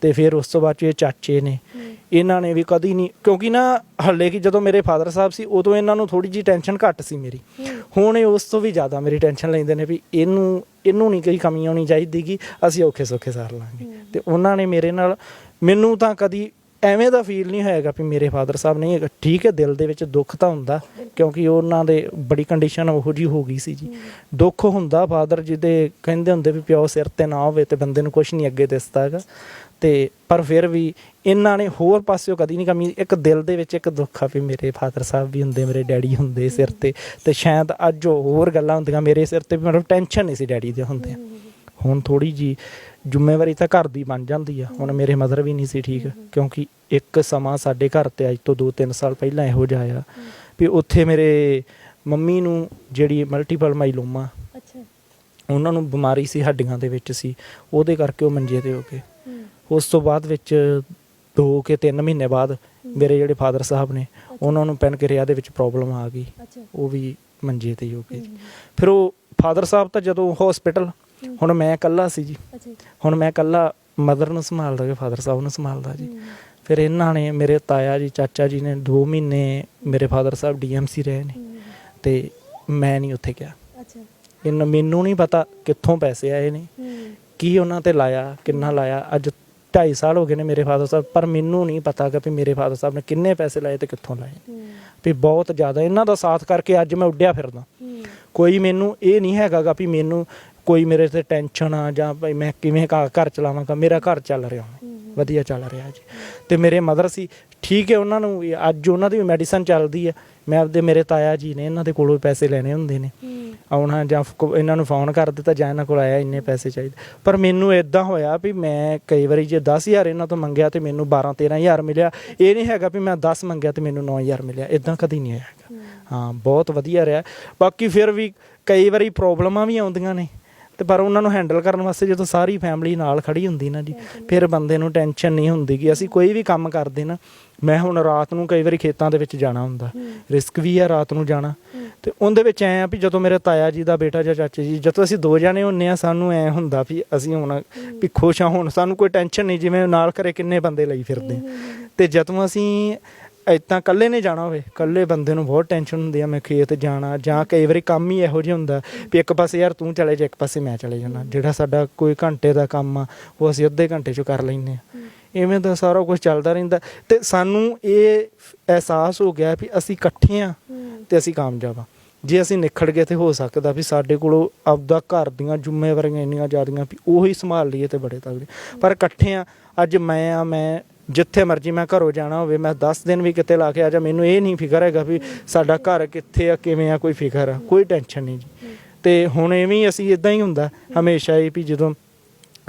ਤੇ ਫਿਰ ਉਸ ਤੋਂ ਬਾਅਦ 'ਚ ਇਹ ਚਾਚੇ ਨੇ, ਇਹਨਾਂ ਨੇ ਵੀ ਕਦੀ ਨਹੀਂ, ਕਿਉਂਕਿ ਨਾ ਹੱਲੇ ਕਿ ਜਦੋਂ ਮੇਰੇ ਫਾਦਰ ਸਾਹਿਬ ਸੀ ਉਦੋਂ ਇਹਨਾਂ ਨੂੰ ਥੋੜ੍ਹੀ ਜਿਹੀ ਟੈਨਸ਼ਨ ਘੱਟ ਸੀ ਮੇਰੀ। ਹੁਣ ਇਹ ਉਸ ਤੋਂ ਵੀ ਜ਼ਿਆਦਾ ਮੇਰੀ ਟੈਨਸ਼ਨ ਲੈਂਦੇ ਨੇ ਵੀ ਇਹਨੂੰ ਨਹੀਂ ਕੋਈ ਕਮੀ ਆਉਣੀ ਚਾਹੀਦੀ ਕਿ ਅਸੀਂ ਔਖੇ ਸੌਖੇ ਸਾਰ ਲਾਂਗੇ। ਤੇ ਉਹਨਾਂ ਨੇ ਮੇਰੇ ਨਾਲ, ਮੈਨੂੰ ਤਾਂ ਕਦੀ ਐਵੇਂ ਦਾ ਫੀਲ ਨਹੀਂ ਹੋਏਗਾ ਵੀ ਮੇਰੇ ਫਾਦਰ ਸਾਹਿਬ ਨਹੀਂ ਹੈਗਾ। ਠੀਕ ਹੈ, ਦਿਲ ਦੇ ਵਿੱਚ ਦੁੱਖ ਤਾਂ ਹੁੰਦਾ ਕਿਉਂਕਿ ਉਹਨਾਂ ਦੇ ਬੜੀ ਕੰਡੀਸ਼ਨ ਉਹੋ ਜਿਹੀ ਹੋ ਗਈ ਸੀ ਜੀ। ਦੁੱਖ ਹੁੰਦਾ, ਫਾਦਰ ਜਿਹਦੇ ਕਹਿੰਦੇ ਹੁੰਦੇ ਵੀ ਪਿਓ ਸਿਰ ਤੇ ਨਾ ਹੋਵੇ ਤੇ ਬੰਦੇ ਨੂੰ ਕੁਛ ਨਹੀਂ ਅੱਗੇ ਦਿਸਦਾ ਹੈਗਾ। ਤੇ ਪਰ ਫਿਰ ਵੀ ਇਹਨਾਂ ਨੇ ਹੋਰ ਪਾਸਿਓਂ ਕਦੀ ਨਹੀਂ ਕਮੀ। ਇੱਕ ਦਿਲ ਦੇ ਵਿੱਚ ਇੱਕ ਦੁੱਖ ਆ ਵੀ ਮੇਰੇ ਫਾਦਰ ਸਾਹਿਬ ਵੀ ਹੁੰਦੇ, ਮੇਰੇ ਡੈਡੀ ਹੁੰਦੇ ਸਿਰ ਤੇ ਸ਼ਾਇਦ ਅੱਜ ਉਹ ਹੋਰ ਗੱਲਾਂ ਹੁੰਦੀਆਂ ਮੇਰੇ ਸਿਰ ਤੇ ਵੀ ਮਤਲਬ ਟੈਨਸ਼ਨ ਨਹੀਂ ਸੀ ਡੈਡੀ ਦੇ ਹੁੰਦੇ। ਹੁਣ ਥੋੜੀ ਜੀ ਜ਼ਿੰਮੇਵਾਰੀ ਤਾਂ ਘਰ ਦੀ ਬਣ ਜਾਂਦੀ ਆ। ਹੁਣ ਮੇਰੇ ਮਦਰ ਵੀ ਨਹੀਂ ਸੀ ਠੀਕ, ਕਿਉਂਕਿ ਇੱਕ ਸਮਾਂ ਸਾਡੇ ਘਰ ਤੇ ਅੱਜ ਤੋਂ 2-3 ਸਾਲ ਪਹਿਲਾਂ ਇਹੋ ਜਿਹਾ ਆ ਵੀ ਉੱਥੇ ਮੇਰੇ ਮੰਮੀ ਨੂੰ ਜਿਹੜੀ ਮਲਟੀਪਲ ਮਾਈਲੋਮਾ ਉਹਨਾਂ ਨੂੰ ਬਿਮਾਰੀ ਸੀ, ਹੱਡੀਆਂ ਦੇ ਵਿੱਚ ਸੀ, ਉਹਦੇ ਕਰਕੇ ਉਹ ਮੰਜੇ ਤੇ ਹੋ ਗਏ। ਉਸ ਤੋਂ ਬਾਅਦ ਵਿੱਚ 2 ਕੇ 3 ਮਹੀਨੇ ਬਾਅਦ ਮੇਰੇ ਜਿਹੜੇ ਫਾਦਰ ਸਾਹਿਬ ਨੇ ਉਹਨਾਂ ਨੂੰ ਪੈਨਕ੍ਰੀਆ ਦੇ ਵਿੱਚ ਪ੍ਰੋਬਲਮ ਆ ਗਈ, ਉਹ ਵੀ ਮੰਜੇ ਤੇ ਹੀ ਹੋ ਗਏ। ਫਿਰ ਉਹ ਫਾਦਰ ਸਾਹਿਬ ਤਾਂ ਜਦੋਂ ਹਸਪੀਟਲ, ਹੁਣ ਮੈਂ ਇਕੱਲਾ ਸੀ ਜੀ, ਹੁਣ ਮੈਂ ਇਕੱਲਾ ਮਦਰ ਨੂੰ ਸੰਭਾਲਦਾ ਕਿ ਫਾਦਰ ਸਾਹਿਬ ਨੂੰ ਸੰਭਾਲਦਾ ਜੀ। ਫਿਰ ਇਹਨਾਂ ਨੇ ਮੇਰੇ ਤਾਇਆ ਜੀ, ਚਾਚਾ ਜੀ ਨੇ 2 ਮਹੀਨੇ ਮੇਰੇ ਫਾਦਰ ਸਾਹਿਬ DMC ਰਹੇ ਨੇ ਤੇ ਮੈਂ ਨਹੀਂ ਉੱਥੇ ਗਿਆ। ਇਹਨਾਂ ਮੈਨੂੰ ਨਹੀਂ ਪਤਾ ਕਿੱਥੋਂ ਪੈਸੇ ਆਏ ਨੇ, ਕੀ ਉਹਨਾਂ ਤੇ ਲਾਇਆ, ਕਿੰਨਾ ਲਾਇਆ। ਅੱਜ 2.5 ਸਾਲ ਹੋ ਗਏ ਨੇ ਮੇਰੇ ਫਾਦਰ ਸਾਹਿਬ, ਪਰ ਮੈਨੂੰ ਨਹੀਂ ਪਤਾ ਕਿ ਵੀ ਮੇਰੇ ਫਾਦਰ ਸਾਹਿਬ ਨੇ ਕਿੰਨੇ ਪੈਸੇ ਲਾਏ ਤੇ ਕਿੱਥੋਂ ਲਾਏ। ਵੀ ਬਹੁਤ ਜ਼ਿਆਦਾ ਇਹਨਾਂ ਦਾ ਸਾਥ ਕਰਕੇ ਅੱਜ ਮੈਂ ਉੱਡਿਆ ਫਿਰਦਾ। ਕੋਈ ਮੈਨੂੰ ਇਹ ਨਹੀਂ ਹੈਗਾ ਗਾ ਵੀ ਮੈਨੂੰ ਕੋਈ ਮੇਰੇ ਤੇ ਟੈਨਸ਼ਨ ਆ ਜਾਂ ਭਾਈ ਮੈਂ ਕਿਵੇਂ ਘਰ ਚਲਾਵਾਂਗਾ। ਮੇਰਾ ਘਰ ਚੱਲ ਰਿਹਾ, ਵਧੀਆ ਚੱਲ ਰਿਹਾ ਜੀ। ਤੇ ਮੇਰੇ ਮਦਰ ਸੀ ਠੀਕ ਹੈ, ਉਹਨਾਂ ਨੂੰ ਅੱਜ ਉਹਨਾਂ ਦੀ ਵੀ ਮੈਡੀਸਨ ਚੱਲਦੀ ਹੈ। ਮੈਂ ਆਪਦੇ ਮੇਰੇ ਤਾਇਆ ਜੀ ਨੇ ਇਹਨਾਂ ਦੇ ਕੋਲੋਂ ਪੈਸੇ ਲੈਣੇ ਹੁੰਦੇ ਨੇ, ਆਉਣਾ ਜਾਂ ਇਹਨਾਂ ਨੂੰ ਫੋਨ ਕਰ ਦਿੱਤਾ ਜਾਂ ਇਹਨਾਂ ਕੋਲ ਆਇਆ ਇੰਨੇ ਪੈਸੇ ਚਾਹੀਦੇ। ਪਰ ਮੈਨੂੰ ਇੱਦਾਂ ਹੋਇਆ ਵੀ ਮੈਂ ਕਈ ਵਾਰੀ ਜੇ 10,000 ਇਹਨਾਂ ਤੋਂ ਮੰਗਿਆ ਤੇ ਮੈਨੂੰ 12-13,000 ਮਿਲਿਆ। ਇਹ ਨਹੀਂ ਹੈਗਾ ਵੀ ਮੈਂ 10 ਮੰਗਿਆ ਤੇ ਮੈਨੂੰ 9,000 ਮਿਲਿਆ, ਇੱਦਾਂ ਕਦੀ ਨਹੀਂ ਹੋਇਆ ਹੈਗਾ। ਹਾਂ, ਬਹੁਤ ਵਧੀਆ ਰਿਹਾ। ਬਾਕੀ ਫਿਰ ਵੀ ਕਈ ਵਾਰੀ ਪ੍ਰੋਬਲਮਾਂ ਵੀ ਆਉਂਦੀਆਂ ਨੇ ਤੇ ਪਰ ਉਹਨਾਂ ਨੂੰ ਹੈਂਡਲ ਕਰਨ ਵਾਸਤੇ ਜਦੋਂ ਸਾਰੀ ਫੈਮਿਲੀ ਨਾਲ ਖੜੀ ਹੁੰਦੀ ਨਾ ਜੀ, ਫਿਰ ਬੰਦੇ ਨੂੰ ਟੈਨਸ਼ਨ ਨਹੀਂ ਹੁੰਦੀ ਕਿ ਅਸੀਂ ਕੋਈ ਵੀ ਕੰਮ ਕਰਦੇ ਨਾ। ਮੈਂ ਹੁਣ ਰਾਤ ਨੂੰ ਕਈ ਵਾਰੀ ਖੇਤਾਂ ਦੇ ਵਿੱਚ ਜਾਣਾ ਹੁੰਦਾ, ਰਿਸਕ ਵੀ ਆ ਰਾਤ ਨੂੰ ਜਾਣਾ। ਤੇ ਉਹਦੇ ਵਿੱਚ ਐਂ ਆ ਵੀ ਜਦੋਂ ਮੇਰੇ ਤਾਇਆ ਜੀ ਦਾ ਬੇਟਾ ਜਾਂ ਚਾਚੇ ਜੀ, ਜਦੋਂ ਅਸੀਂ 2 ਜਣੇ ਹੁੰਦੇ ਆ, ਸਾਨੂੰ ਐਂ ਹੁੰਦਾ ਵੀ ਅਸੀਂ ਹੁਣ ਵੀ ਖੁਸ਼ ਹਾਂ, ਹੁਣ ਸਾਨੂੰ ਕੋਈ ਟੈਨਸ਼ਨ ਨਹੀਂ। ਜਿਵੇਂ ਨਾਲ ਘਰੇ ਕਿੰਨੇ ਬੰਦੇ ਲਈ ਫਿਰਦੇ ਤੇ ਜਦੋਂ ਅਸੀਂ ਇੱਦਾਂ ਇਕੱਲੇ ਨੇ ਜਾਣਾ ਹੋਵੇ, ਇਕੱਲੇ ਬੰਦੇ ਨੂੰ ਬਹੁਤ ਟੈਨਸ਼ਨ ਹੁੰਦੀ ਆ। ਮੈਂ ਖੇਤ ਜਾਣਾ ਜਾਂ ਕਈ ਵਾਰੀ ਕੰਮ ਹੀ ਇਹੋ ਜਿਹਾ ਹੁੰਦਾ ਵੀ ਇੱਕ ਪਾਸੇ ਯਾਰ ਤੂੰ ਚਲੇ ਜਾ, ਇੱਕ ਪਾਸੇ ਮੈਂ ਚਲੇ ਜਾਣਾ। ਜਿਹੜਾ ਸਾਡਾ ਕੋਈ ਘੰਟੇ ਦਾ ਕੰਮ ਆ ਉਹ ਅਸੀਂ ਅੱਧੇ ਘੰਟੇ 'ਚ ਕਰ ਲੈਂਦੇ ਹਾਂ। ਇਵੇਂ ਦਾ ਸਾਰਾ ਕੁਝ ਚੱਲਦਾ ਰਹਿੰਦਾ ਤੇ ਸਾਨੂੰ ਇਹ ਅਹਿਸਾਸ ਹੋ ਗਿਆ ਵੀ ਅਸੀਂ ਇਕੱਠੇ ਹਾਂ ਤੇ ਅਸੀਂ ਕਾਮਯਾਬ ਹਾਂ। ਜੇ ਅਸੀਂ ਨਿਖੜ ਗਏ ਤੇ ਹੋ ਸਕਦਾ ਵੀ ਸਾਡੇ ਕੋਲੋਂ ਆਪਦਾ ਘਰ ਦੀਆਂ ਜ਼ਿੰਮੇਵਾਰੀਆਂ ਇੰਨੀਆਂ ਜ਼ਿਆਦੀਆਂ ਵੀ ਉਹੀ ਸੰਭਾਲ ਲਈਏ ਤੇ ਬੜੇ ਤਗੜੇ। ਪਰ ਇਕੱਠੇ ਹਾਂ। ਅੱਜ ਮੈਂ ਜਿੱਥੇ ਮਰਜ਼ੀ ਮੈਂ ਘਰੋਂ ਜਾਣਾ ਹੋਵੇ, ਮੈਂ 10 ਦਿਨ ਵੀ ਕਿਤੇ ਲਾ ਕੇ ਆ ਜਾ, ਮੈਨੂੰ ਇਹ ਨਹੀਂ ਫਿਕਰ ਹੈਗਾ ਵੀ ਸਾਡਾ ਘਰ ਕਿੱਥੇ ਆ, ਕਿਵੇਂ ਆ, ਕੋਈ ਫਿਕਰ ਆ, ਕੋਈ ਟੈਨਸ਼ਨ ਨਹੀਂ ਜੀ। ਤੇ ਹੁਣ ਐਵੇਂ ਅਸੀਂ ਇੱਦਾਂ ਹੀ ਹੁੰਦਾ ਹਮੇਸ਼ਾ ਹੀ ਵੀ ਜਦੋਂ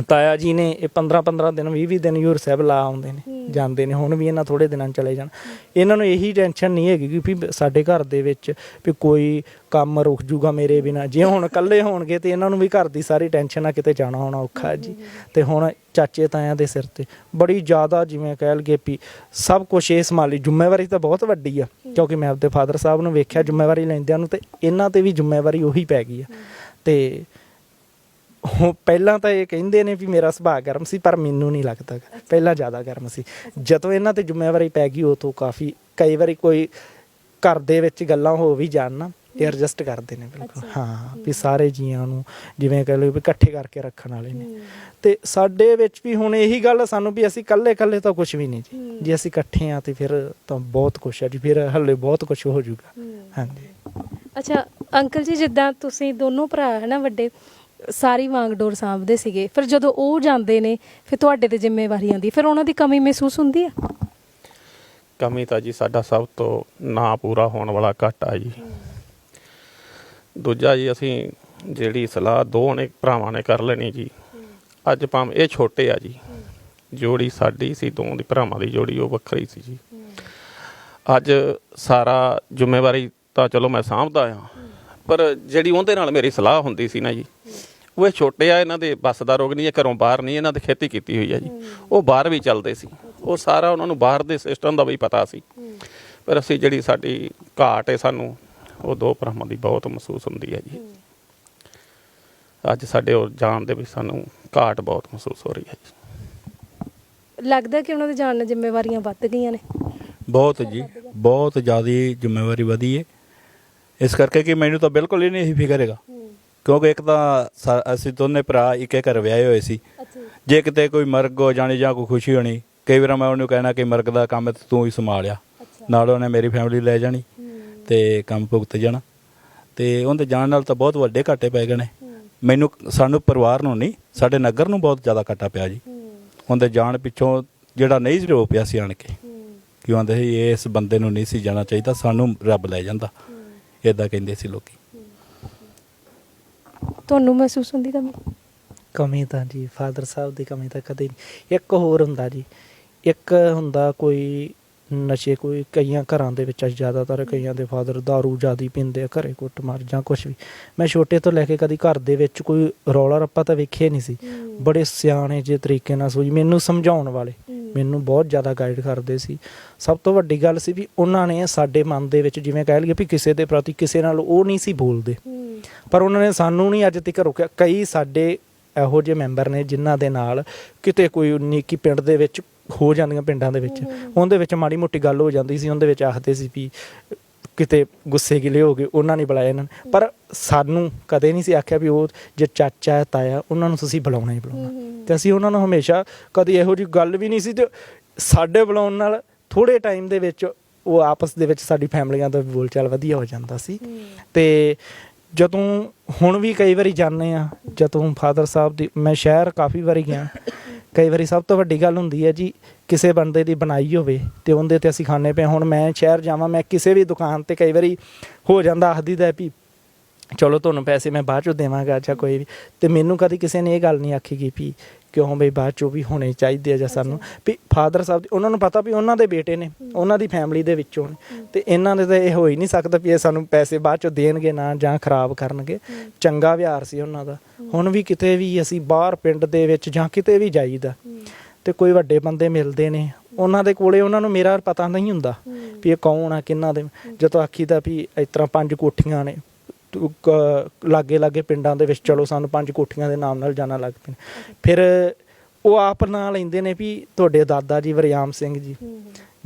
ਤਾਇਆ ਜੀ ਨੇ ਇਹ 15-15 ਦਿਨ 20-20 ਦਿਨ ਹਜ਼ੂਰ ਸਾਹਿਬ ਲਾ ਆਉਂਦੇ ਨੇ, ਜਾਂਦੇ ਨੇ। ਹੁਣ ਵੀ ਇਹਨਾਂ ਥੋੜ੍ਹੇ ਦਿਨਾਂ 'ਚ ਚਲੇ ਜਾਣ। ਇਹਨਾਂ ਨੂੰ ਇਹੀ ਟੈਨਸ਼ਨ ਨਹੀਂ ਹੈਗੀ ਕਿ ਵੀ ਸਾਡੇ ਘਰ ਦੇ ਵਿੱਚ ਵੀ ਕੋਈ ਕੰਮ ਰੁਕ ਜੂਗਾ ਮੇਰੇ ਬਿਨਾਂ। ਜੇ ਹੁਣ ਇਕੱਲੇ ਹੋਣਗੇ ਤੇ ਇਹਨਾਂ ਨੂੰ ਵੀ ਘਰ ਦੀ ਸਾਰੀ ਟੈਨਸ਼ਨ ਆ, ਕਿਤੇ ਜਾਣਾ ਆਉਣਾ ਔਖਾ ਜੀ। ਤੇ ਹੁਣ ਚਾਚੇ ਤਾਇਆਂ ਦੇ ਸਿਰ ਤੇ ਬੜੀ ਜ਼ਿਆਦਾ ਜਿਵੇਂ ਕਹਿ ਲਈਏ ਵੀ ਸਭ ਕੁਛ ਇਹ ਸੰਭਾਲੀ। ਜ਼ਿੰਮੇਵਾਰੀ ਤਾਂ ਬਹੁਤ ਵੱਡੀ ਆ, ਕਿਉਂਕਿ ਮੈਂ ਆਪਦੇ ਫਾਦਰ ਸਾਹਿਬ ਨੂੰ ਵੇਖਿਆ ਜ਼ਿੰਮੇਵਾਰੀ ਲੈਂਦਿਆਂ ਨੂੰ, ਤੇ ਇਹਨਾਂ ਤੇ ਵੀ ਜ਼ਿੰਮੇਵਾਰੀ ਉਹੀ ਪੈ ਗਈ ਆ। ਤੇ ਪਹਿਲਾਂ ਤਾਂ ਇਹ ਕਹਿੰਦੇ ਨੇ ਵੀ ਮੇਰਾ ਸੁਭਾਅ ਗਰਮ ਸੀ, ਪਰ ਮੈਨੂੰ ਨਹੀਂ ਲੱਗਦਾ, ਪਹਿਲਾਂ ਜ਼ਿਆਦਾ ਗਰਮ ਸੀ। ਜਦੋਂ ਇਹਨਾਂ ਤੇ ਜ਼ਿੰਮੇਵਾਰੀ ਪੈ ਗਈ ਉਦੋਂ ਕਾਫੀ ਕਈ ਵਾਰੀ ਕੋਈ ਘਰ ਦੇ ਵਿੱਚ ਗੱਲਾਂ ਹੋ ਵੀ ਜਾਣ ਨਾ, ਇਹ ਐਡਜਸਟ ਕਰਦੇ ਨੇ ਬਿਲਕੁਲ। ਹਾਂ, ਵੀ ਸਾਰੇ ਜੀਆਂ ਨੂੰ ਜਿਵੇਂ ਕਹਿ ਲਓ ਵੀ ਇਕੱਠੇ ਕਰਕੇ ਰੱਖਣ ਵਾਲੇ ਨੇ। ਤੇ ਸਾਡੇ ਵਿੱਚ ਵੀ ਹੁਣ ਇਹੀ ਗੱਲ ਸਾਨੂੰ ਵੀ ਅਸੀਂ ਇਕੱਲੇ ਤਾਂ ਕੁਛ ਵੀ ਨਹੀਂ ਜੀ। ਜੇ ਅਸੀਂ ਇਕੱਠੇ ਹਾਂ ਤੇ ਫਿਰ ਤਾਂ ਬਹੁਤ ਕੁਛ ਹੈ ਜੀ, ਫਿਰ ਹੱਲੇ ਬਹੁਤ ਕੁਛ ਹੋ ਜਾਊਗਾ। ਹਾਂਜੀ। ਅੱਛਾ ਅੰਕਲ ਜੀ, ਜਿੱਦਾਂ ਤੁਸੀਂ ਦੋਨੋਂ ਭਰਾ ਹੈ ਨਾ ਵੱਡੇ, ਸਾਰੀ ਵਾਂਗਡੋਰ ਸਾਂਭਦੇ ਸੀਗੇ, ਫਿਰ ਜਦੋਂ ਉਹ ਜਾਂਦੇ ਨੇ ਫਿਰ ਤੁਹਾਡੇ ਤੇ ਜ਼ਿੰਮੇਵਾਰੀ ਆਉਂਦੀ, ਫਿਰ ਉਹਨਾਂ ਦੀ ਕਮੀ ਮਹਿਸੂਸ ਹੁੰਦੀ ਆ? ਕਮੀ ਤਾਂ ਜੀ ਸਾਡਾ ਸਭ ਤੋਂ ਨਾ ਪੂਰਾ ਹੋਣ ਵਾਲਾ ਘਾਟਾ ਜੀ। ਦੂਜਾ ਜੀ, ਅਸੀਂ ਜਿਹੜੀ ਸਲਾਹ 2 ਨੇ ਭਰਾਵਾਂ ਨੇ ਕਰ ਲੈਣੀ ਜੀ, ਅੱਜ ਭਾਵੇਂ ਇਹ ਛੋਟੇ ਆ ਜੀ, ਜੋੜੀ ਸਾਡੀ ਸੀ 2 ਦੀ ਭਰਾਵਾਂ ਦੀ ਜੋੜੀ, ਉਹ ਵੱਖਰੀ ਸੀ ਜੀ। ਅੱਜ ਸਾਰਾ ਜ਼ਿੰਮੇਵਾਰੀ ਤਾਂ ਚਲੋ ਮੈਂ ਸਾਂਭਦਾ ਆ, ਪਰ ਜਿਹੜੀ ਉਹਦੇ ਨਾਲ ਮੇਰੀ ਸਲਾਹ ਹੁੰਦੀ ਸੀ ਨਾ ਜੀ, ਉਹ ਇਹ ਛੋਟੇ ਆ, ਇਹਨਾਂ ਦੇ ਬੱਸ ਦਾ ਰੋਗ ਨਹੀਂ, ਇਹ ਘਰੋਂ ਬਾਹਰ ਨਹੀਂ, ਇਹਨਾਂ ਦੀ ਖੇਤੀ ਕੀਤੀ ਹੋਈ ਆ ਜੀ। ਉਹ ਬਾਹਰ ਵੀ ਚੱਲਦੇ ਸੀ, ਉਹ ਸਾਰਾ ਉਹਨਾਂ ਨੂੰ ਬਾਹਰ ਦੇ ਸਿਸਟਮ ਦਾ ਵੀ ਪਤਾ ਸੀ। ਪਰ ਅਸੀਂ ਜਿਹੜੀ ਸਾਡੀ ਘਾਟ ਹੈ ਸਾਨੂੰ ਉਹ 2 ਭਰਾਵਾਂ ਦੀ ਬਹੁਤ ਮਹਿਸੂਸ ਹੁੰਦੀ ਹੈ ਜੀ। ਅੱਜ ਸਾਡੇ ਉਹ ਜਾਣ ਦੇ ਵੀ ਸਾਨੂੰ ਘਾਟ ਬਹੁਤ ਮਹਿਸੂਸ ਹੋ ਰਹੀ ਹੈ ਜੀ। ਲੱਗਦਾ ਕਿ ਉਹਨਾਂ ਦੇ ਜਾਣ ਨਾਲ ਜ਼ਿੰਮੇਵਾਰੀਆਂ ਵੱਧ ਗਈਆਂ ਨੇ? ਬਹੁਤ ਜੀ, ਬਹੁਤ ਜ਼ਿਆਦਾ ਜ਼ਿੰਮੇਵਾਰੀ ਵਧੀ ਹੈ। ਇਸ ਕਰਕੇ ਕਿ ਮੈਨੂੰ ਤਾਂ ਬਿਲਕੁਲ ਹੀ ਨਹੀਂ ਫਿਕਰ ਹੈਗਾ, ਕਿਉਂਕਿ ਇੱਕ ਤਾਂ ਅਸੀਂ ਦੋਨੇ ਭਰਾ ਇੱਕ ਘਰ ਵਿਆਹੇ ਹੋਏ ਸੀ। ਜੇ ਕਿਤੇ ਕੋਈ ਮਰਗ ਹੋ ਜਾਣੀ ਜਾਂ ਕੋਈ ਖੁਸ਼ੀ ਹੋਣੀ, ਕਈ ਵਾਰ ਮੈਂ ਉਹਨੂੰ ਕਹਿਣਾ ਕਿ ਮਰਗ ਦਾ ਕੰਮ ਤੂੰ ਹੀ ਸੰਭਾਲਿਆ, ਨਾਲ ਉਹਨੇ ਮੇਰੀ ਫੈਮਿਲੀ ਲੈ ਜਾਣੀ ਤੇ ਕੰਮ ਭੁਗਤ ਜਾਣਾ। ਤੇ ਉਹਦੇ ਜਾਣ ਨਾਲ ਤਾਂ ਬਹੁਤ ਵੱਡੇ ਘਾਟੇ ਪੈ ਗਏ ਨੇ ਮੈਨੂੰ, ਸਾਨੂੰ ਪਰਿਵਾਰ ਨੂੰ ਨਹੀਂ, ਸਾਡੇ ਨਗਰ ਨੂੰ ਬਹੁਤ ਜ਼ਿਆਦਾ ਘਾਟਾ ਪਿਆ ਜੀ। ਉਹਦੇ ਜਾਣ ਪਿੱਛੋਂ ਜਿਹੜਾ ਨਹੀਂ ਸੀ ਰੋ ਪਿਆ ਸੀ ਆਣ ਕੇ, ਕਿਉਂ ਆਂਦੇ ਸੀ ਇਸ ਬੰਦੇ ਨੂੰ ਨਹੀਂ ਸੀ ਜਾਣਾ ਚਾਹੀਦਾ, ਸਾਨੂੰ ਰੱਬ ਲੈ ਜਾਂਦਾ, ਇਦਾਂ ਕਹਿੰਦੇ ਸੀ ਲੋਕੀ। ਤੁਹਾਨੂੰ ਮਹਿਸੂਸ ਹੁੰਦੀ ਤਾਂ ਕਮੀ ਤਾਂ ਜੀ ਫਾਦਰ ਸਾਹਿਬ ਦੀ ਕਮੀ ਤਾਂ ਕਦੇ ਨਹੀਂ। ਇੱਕ ਹੋਰ ਹੁੰਦਾ ਜੀ, ਇੱਕ ਹੁੰਦਾ ਕੋਈ ਨਸ਼ੇ, ਕੋਈ ਕਈਆਂ ਘਰਾਂ ਦੇ ਵਿੱਚ ਜ਼ਿਆਦਾਤਰ ਕਈਆਂ ਦੇ ਫਾਦਰ ਦਾਰੂ ਜ਼ਿਆਦਾ ਪੀਂਦੇ ਆ, ਘਰੇ ਕੁੱਟਮਾਰ ਜਾਂ ਕੁਛ ਵੀ। ਮੈਂ ਛੋਟੇ ਤੋਂ ਲੈ ਕੇ ਕਦੀ ਘਰ ਦੇ ਵਿੱਚ ਕੋਈ ਰੌਲਾ ਰੱਪਾ ਤਾਂ ਵੇਖਿਆ ਨਹੀਂ ਸੀ। ਬੜੇ ਸਿਆਣੇ ਜਿਹੇ ਤਰੀਕੇ ਨਾਲ ਸੋਈ, ਮੈਨੂੰ ਸਮਝਾਉਣ ਵਾਲੇ, ਮੈਨੂੰ ਬਹੁਤ ਜ਼ਿਆਦਾ ਗਾਈਡ ਕਰਦੇ ਸੀ। ਸਭ ਤੋਂ ਵੱਡੀ ਗੱਲ ਸੀ ਵੀ ਉਹਨਾਂ ਨੇ ਸਾਡੇ ਮਨ ਦੇ ਵਿੱਚ, ਜਿਵੇਂ ਕਹਿ ਲਈਏ ਵੀ ਕਿਸੇ ਦੇ ਪ੍ਰਤੀ ਕਿਸੇ ਨਾਲ ਉਹ ਨਹੀਂ ਸੀ ਬੋਲਦੇ, ਪਰ ਉਹਨਾਂ ਨੇ ਸਾਨੂੰ ਨਹੀਂ ਅੱਜ ਤੱਕ ਰੋਕਿਆ। ਕਈ ਸਾਡੇ ਇਹੋ ਜਿਹੇ ਮੈਂਬਰ ਨੇ ਜਿਨ੍ਹਾਂ ਦੇ ਨਾਲ ਕਿਤੇ ਕੋਈ ਨਿੱਕੀ ਪਿੰਡ ਦੇ ਵਿੱਚ ਹੋ ਜਾਂਦੀਆਂ, ਪਿੰਡਾਂ ਦੇ ਵਿੱਚ ਉਹਦੇ ਵਿੱਚ ਮਾੜੀ ਮੋਟੀ ਗੱਲ ਹੋ ਜਾਂਦੀ ਸੀ, ਉਹਦੇ ਵਿੱਚ ਆਖਦੇ ਸੀ ਵੀ ਕਿਤੇ ਗੁੱਸੇ ਗਿਲੇ ਹੋ ਗਏ, ਉਹਨਾਂ ਨੇ ਬੁਲਾਇਆ ਇਹਨਾਂ ਨੇ। ਪਰ ਸਾਨੂੰ ਕਦੇ ਨਹੀਂ ਸੀ ਆਖਿਆ ਵੀ ਉਹ ਜੇ ਚਾਚਾ ਤਾਇਆ ਉਹਨਾਂ ਨੂੰ ਤੁਸੀਂ ਬੁਲਾਉਣਾ ਹੀ ਬੁਲਾਉਣਾ, ਤੇ ਅਸੀਂ ਉਹਨਾਂ ਨੂੰ ਹਮੇਸ਼ਾ ਕਦੀ ਇਹੋ ਜਿਹੀ ਗੱਲ ਵੀ ਨਹੀਂ ਸੀ। ਤੇ ਸਾਡੇ ਬੁਲਾਉਣ ਨਾਲ ਥੋੜ੍ਹੇ ਟਾਈਮ ਦੇ ਵਿੱਚ ਉਹ ਆਪਸ ਦੇ ਵਿੱਚ ਸਾਡੀ ਫੈਮਲੀਆਂ ਦਾ ਬੋਲਚਾਲ ਵਧੀਆ ਹੋ ਜਾਂਦਾ ਸੀ। ਤੇ ਜਦੋਂ ਹੁਣ ਵੀ ਕਈ ਵਾਰੀ ਜਾਂਦੇ ਆ, ਜਦੋਂ ਫਾਦਰ ਸਾਹਿਬ ਦੀ, ਮੈਂ ਸ਼ਹਿਰ ਕਾਫੀ ਵਾਰੀ ਗਿਆ, ਕਈ ਵਾਰੀ ਸਭ ਤੋਂ ਵੱਡੀ ਗੱਲ ਹੁੰਦੀ ਹੈ ਜੀ ਕਿਸੇ ਬੰਦੇ ਦੀ ਬਣਾਈ ਹੋਵੇ ਤੇ ਉਹਦੇ ਤੇ ਅਸੀਂ ਖਾਣੇ ਪਏ। ਹੁਣ ਮੈਂ ਸ਼ਹਿਰ ਜਾਵਾਂ, ਮੈਂ ਕਿਸੇ ਵੀ ਦੁਕਾਨ ਤੇ ਕਈ ਵਾਰੀ ਹੋ ਜਾਂਦਾ ਆਖਦੀ ਦਾ ਵੀ ਚਲੋ ਤੁਹਾਨੂੰ ਪੈਸੇ ਮੈਂ ਬਾਅਦ ਚੋਂ ਦੇਵਾਂਗਾ ਜਾਂ ਕੋਈ ਵੀ, ਤੇ ਮੈਨੂੰ ਕਦੀ ਕਿਸੇ ਨੇ ਇਹ ਗੱਲ ਨਹੀਂ ਆਖੀ ਵੀ ਕਿਉਂ ਬਈ ਬਾਅਦ ਚੋਂ ਵੀ ਹੋਣੇ ਚਾਹੀਦੇ ਆ ਜਾਂ ਸਾਨੂੰ ਵੀ ਫਾਦਰ ਸਾਹਿਬ ਉਹਨਾਂ ਨੂੰ ਪਤਾ ਵੀ ਉਹਨਾਂ ਦੇ ਬੇਟੇ ਨੇ, ਉਹਨਾਂ ਦੀ ਫੈਮਿਲੀ ਦੇ ਵਿੱਚੋਂ ਨੇ, ਤੇ ਇਹਨਾਂ ਦੇ ਤਾਂ ਇਹ ਹੋ ਹੀ ਨਹੀਂ ਸਕਦਾ ਵੀ ਇਹ ਸਾਨੂੰ ਪੈਸੇ ਬਾਅਦ ਚੋਂ ਦੇਣਗੇ ਨਾ ਜਾਂ ਖਰਾਬ ਕਰਨਗੇ। ਚੰਗਾ ਵਿਹਾਰ ਸੀ ਉਹਨਾਂ ਦਾ। ਹੁਣ ਵੀ ਕਿਤੇ ਵੀ ਅਸੀਂ ਬਾਹਰ ਪਿੰਡ ਦੇ ਵਿੱਚ ਜਾਂ ਕਿਤੇ ਵੀ ਜਾਈਦਾ ਤੇ ਕੋਈ ਵੱਡੇ ਬੰਦੇ ਮਿਲਦੇ ਨੇ, ਉਹਨਾਂ ਦੇ ਕੋਲੇ ਉਹਨਾਂ ਨੂੰ ਮੇਰਾ ਪਤਾ ਨਹੀਂ ਹੁੰਦਾ ਵੀ ਇਹ ਕੌਣ ਆ, ਕਿਹਨਾਂ ਦੇ। ਜਦੋਂ ਆਖੀਦਾ ਵੀ ਇਸ ਤਰ੍ਹਾਂ 5 ਕੋਠੀਆਂ ਨੇ ਲਾਗੇ ਲਾਗੇ ਪਿੰਡਾਂ ਦੇ ਵਿੱਚ, ਚਲੋ ਸਾਨੂੰ 5 ਕੋਠੀਆਂ ਦੇ ਨਾਮ ਨਾਲ ਜਾਣਾ ਲੱਗ ਪਏ। ਫਿਰ ਉਹ ਆਪ ਨਾਂ ਲੈਂਦੇ ਨੇ ਵੀ ਤੁਹਾਡੇ ਦਾਦਾ ਜੀ ਵਰਿਆਮ ਸਿੰਘ ਜੀ।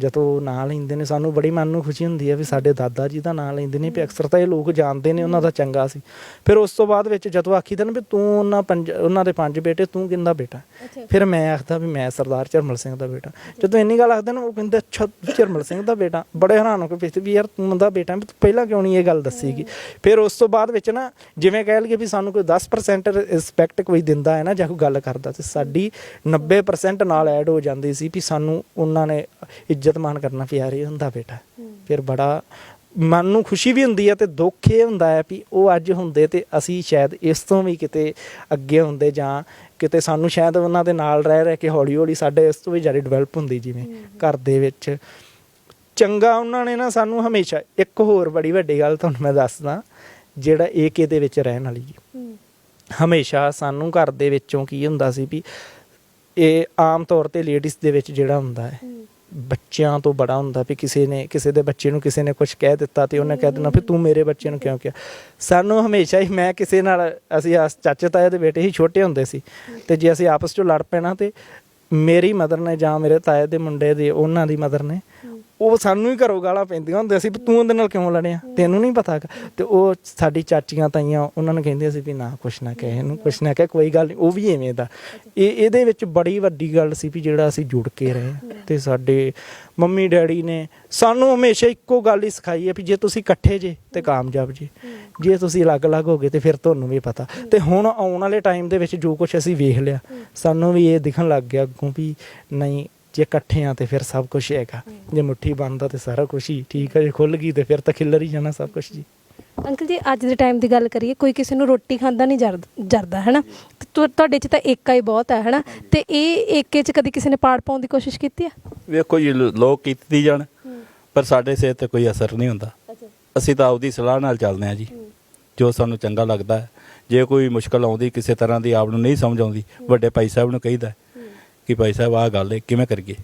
ਜਦੋਂ ਨਾਂ ਲੈਂਦੇ ਨੇ ਸਾਨੂੰ ਬੜੀ ਮਨ ਨੂੰ ਖੁਸ਼ੀ ਹੁੰਦੀ ਹੈ ਵੀ ਸਾਡੇ ਦਾਦਾ ਜੀ ਦਾ ਨਾਂ ਲੈਂਦੇ ਨੇ, ਵੀ ਅਕਸਰ ਤਾਂ ਇਹ ਲੋਕ ਜਾਣਦੇ ਨੇ ਉਹਨਾਂ ਦਾ ਚੰਗਾ ਸੀ। ਫਿਰ ਉਸ ਤੋਂ ਬਾਅਦ ਵਿੱਚ ਜਦੋਂ ਆਖੀ ਦੇਣ ਵੀ ਤੂੰ ਉਹਨਾਂ ਦੇ 5 ਬੇਟੇ, ਤੂੰ ਕਿਹਦਾ ਬੇਟਾ? ਫਿਰ ਮੈਂ ਆਖਦਾ ਵੀ ਮੈਂ ਸਰਦਾਰ ਝਰਮਲ ਸਿੰਘ ਦਾ ਬੇਟਾ। ਜਦੋਂ ਇੰਨੀ ਗੱਲ ਆਖਦੇ ਨਾ ਉਹ ਕਹਿੰਦੇ ਅੱਛਾ ਝਰਮਲ ਸਿੰਘ ਦਾ ਬੇਟਾ। ਬੜੇ ਹੈਰਾਨ ਹੋ ਕੇ ਪੁੱਛਦੇ ਵੀ ਯਾਰ ਤੂੰ ਦਾ ਬੇਟਾ, ਵੀ ਪਹਿਲਾਂ ਕਿਉਂ ਨਹੀਂ ਇਹ ਗੱਲ ਦੱਸੀਗੀ। ਫਿਰ ਉਸ ਤੋਂ ਬਾਅਦ ਵਿੱਚ ਨਾ ਜਿਵੇਂ ਕਹਿ ਲਈਏ ਵੀ ਸਾਨੂੰ ਕੋਈ 10% ਰਿਸਪੈਕਟ ਕੋਈ ਦਿੰਦਾ ਹੈ ਨਾ ਜਾਂ ਕੋਈ ਗੱਲ ਕਰਦਾ, ਤੇ ਸਾਡੀ 90% ਨਾਲ ਐਡ ਹੋ ਜਾਂਦੀ ਸੀ ਵੀ ਸਾਨੂੰ ਉਹਨਾਂ ਨੇ ਇੱਜ਼ਤ ਮਾਨ ਕਰਨਾ ਪਿਆ ਰਿਹਾ ਹੁੰਦਾ ਬੇਟਾ। ਫਿਰ ਬੜਾ ਮਨ ਨੂੰ ਖੁਸ਼ੀ ਵੀ ਹੁੰਦੀ ਹੈ ਤੇ ਦੁੱਖ ਇਹ ਹੁੰਦਾ ਹੈ ਵੀ ਉਹ ਅੱਜ ਹੁੰਦੇ ਤੇ ਅਸੀਂ ਸ਼ਾਇਦ ਇਸ ਤੋਂ ਵੀ ਕਿਤੇ ਅੱਗੇ ਹੁੰਦੇ, ਜਾਂ ਕਿਤੇ ਸਾਨੂੰ ਸ਼ਾਇਦ ਉਹਨਾਂ ਦੇ ਨਾਲ ਰਹਿ ਰਹਿ ਕੇ ਹੌਲੀ ਹੌਲੀ ਸਾਡੇ ਇਸ ਤੋਂ ਵੀ ਜ਼ਿਆਦਾ ਡਿਵੈਲਪ ਹੁੰਦੀ। ਜਿਵੇਂ ਘਰ ਦੇ ਵਿੱਚ ਚੰਗਾ ਉਹਨਾਂ ਨੇ ਨਾ ਸਾਨੂੰ ਹਮੇਸ਼ਾ। ਇੱਕ ਹੋਰ ਬੜੀ ਵੱਡੀ ਗੱਲ ਤੁਹਾਨੂੰ ਮੈਂ ਦੱਸਦਾ, ਜਿਹੜਾ ਏਕੇ ਦੇ ਵਿੱਚ ਰਹਿਣ ਵਾਲੀ ਹਮੇਸ਼ਾ ਸਾਨੂੰ ਘਰ ਦੇ ਵਿੱਚੋਂ ਕੀ ਹੁੰਦਾ ਸੀ ਵੀ ਇਹ ਆਮ ਤੌਰ ਤੇ ਲੇਡੀਜ਼ ਦੇ ਵਿੱਚ ਜਿਹੜਾ ਹੁੰਦਾ ਹੈ ਬੱਚਿਆਂ ਤੋਂ ਬੜਾ ਹੁੰਦਾ ਵੀ ਕਿਸੇ ਦੇ ਬੱਚੇ ਨੂੰ ਕਿਸੇ ਨੇ ਕੁਝ ਕਹਿ ਦਿੱਤਾ ਤੇ ਉਹਨੇ ਕਹਿ ਦੇਣਾ ਵੀ ਤੂੰ ਮੇਰੇ ਬੱਚੇ ਨੂੰ ਕਿਉਂ ਕਿਹਾ। ਸਾਨੂੰ ਹਮੇਸ਼ਾ ਹੀ, ਮੈਂ ਕਿਸੇ ਨਾਲ, ਅਸੀਂ ਚਾਚੇ ਤਾਏ ਦੇ ਬੇਟੇ ਹੀ ਛੋਟੇ ਹੁੰਦੇ ਸੀ, ਤੇ ਜੇ ਅਸੀਂ ਆਪਸ 'ਚੋਂ ਲੜ ਪੈਣਾ ਤੇ ਮੇਰੀ ਮਦਰ ਨੇ ਜਾਂ ਮੇਰੇ ਤਾਏ ਦੇ ਮੁੰਡੇ ਦੇ ਉਹਨਾਂ ਦੀ ਮਦਰ ਨੇ ਉਹ ਸਾਨੂੰ ਹੀ ਘਰੋਂ ਗਾਲਾਂ ਪੈਂਦੀਆਂ ਹੁੰਦੀਆਂ ਸੀ ਵੀ ਤੂੰ ਉਹਦੇ ਨਾਲ ਕਿਉਂ ਲੜਿਆ, ਤੈਨੂੰ ਨਹੀਂ ਪਤਾ। ਤੇ ਉਹ ਸਾਡੀ ਚਾਚੀਆਂ ਤਾਈਆਂ ਉਹਨਾਂ ਨੂੰ ਕਹਿੰਦੀਆਂ ਸੀ ਵੀ ਨਾ ਕੁਛ ਨਾ ਕਹੇ ਇਹਨੂੰ, ਕੁਛ ਨਾ ਕਹੇ, ਕੋਈ ਗੱਲ ਨਹੀਂ, ਉਹ ਵੀ ਐਵੇਂ ਦਾ। ਇਹਦੇ ਵਿੱਚ ਬੜੀ ਵੱਡੀ ਗੱਲ ਸੀ ਵੀ ਜਿਹੜਾ ਅਸੀਂ ਜੁੜ ਕੇ ਰਹੇ। ਤੇ ਸਾਡੇ ਮੰਮੀ ਡੈਡੀ ਨੇ ਸਾਨੂੰ ਹਮੇਸ਼ਾ ਇੱਕੋ ਗੱਲ ਹੀ ਸਿਖਾਈ ਹੈ ਵੀ ਜੇ ਤੁਸੀਂ ਇਕੱਠੇ ਜੇ ਤੇ ਕਾਮਯਾਬ ਜੇ ਤੁਸੀਂ ਅਲੱਗ-ਅਲੱਗ ਹੋ ਗਏ ਤੇ ਫਿਰ ਤੁਹਾਨੂੰ ਵੀ ਪਤਾ। ਤੇ ਹੁਣ ਆਉਣ ਵਾਲੇ ਟਾਈਮ ਦੇ ਵਿੱਚ ਜੋ ਕੁਛ ਅਸੀਂ ਵੇਖ ਲਿਆ, ਸਾਨੂੰ ਵੀ ਇਹ ਦਿਖਣ ਲੱਗ ਗਿਆ ਅੱਗੋਂ ਵੀ ਨਹੀਂ, ਜੇ ਇਕੱਠੇ ਆ ਤੇ ਫਿਰ ਸਭ ਕੁਝ ਹੈਗਾ, ਜੇ ਮੁੱਠੀ ਬੰਨਦਾ ਤੇ ਸਾਰਾ ਕੁਝ ਹੀ ਠੀਕ ਹੈ, ਜੇ ਖੁੱਲ ਗਈ ਤੇ ਫਿਰ ਤਾਂ ਖਿੱਲਰ ਹੀ ਜਾਣਾ ਸਭ ਕੁਝ ਜੀ। ਅੰਕਲ ਜੀ ਅੱਜ ਦੇ ਟਾਈਮ ਦੀ ਗੱਲ ਕਰੀਏ, ਕੋਈ ਕਿਸੇ ਨੂੰ ਰੋਟੀ ਖਾਂਦਾ ਨਹੀਂ ਜਰਦਾ ਹੈ ਨਾ, ਤੁਹਾਡੇ 'ਚ ਤਾਂ ਏਕਾ ਹੀ ਬਹੁਤ ਹੈ ਨਾ, ਤੇ ਇਹ ਏਕੇ 'ਚ ਕਦੀ ਕਿਸੇ ਨੇ ਪਾੜ ਪਾਉਣ ਦੀ ਕੋਸ਼ਿਸ਼ ਕੀਤੀ ਹੈ? ਵੇਖੋ ਜੀ ਲੋਕ ਕੀਤੀ ਜਾਣ, ਪਰ ਸਾਡੇ ਸਿਹਤ ਤੇ ਕੋਈ ਅਸਰ ਨਹੀਂ ਹੁੰਦਾ। ਅਸੀਂ ਤਾਂ ਆਪਦੀ ਸਲਾਹ ਨਾਲ ਚੱਲਦੇ ਹਾਂ ਜੀ, ਜੋ ਸਾਨੂੰ ਚੰਗਾ ਲੱਗਦਾ ਹੈ। ਜੇ ਕੋਈ ਮੁਸ਼ਕਲ ਆਉਂਦੀ ਕਿਸੇ ਤਰ੍ਹਾਂ ਦੀ, ਆਪ ਨੂੰ ਨਹੀਂ ਸਮਝ ਆਉਂਦੀ, ਵੱਡੇ ਭਾਈ ਸਾਹਿਬ ਨੂੰ ਕਹੀਦਾ ਕਿ ਭਾਈ ਸਾਹਿਬ ਆਹ ਗੱਲ ਹੈ ਕਿਵੇਂ ਕਰੀਏ,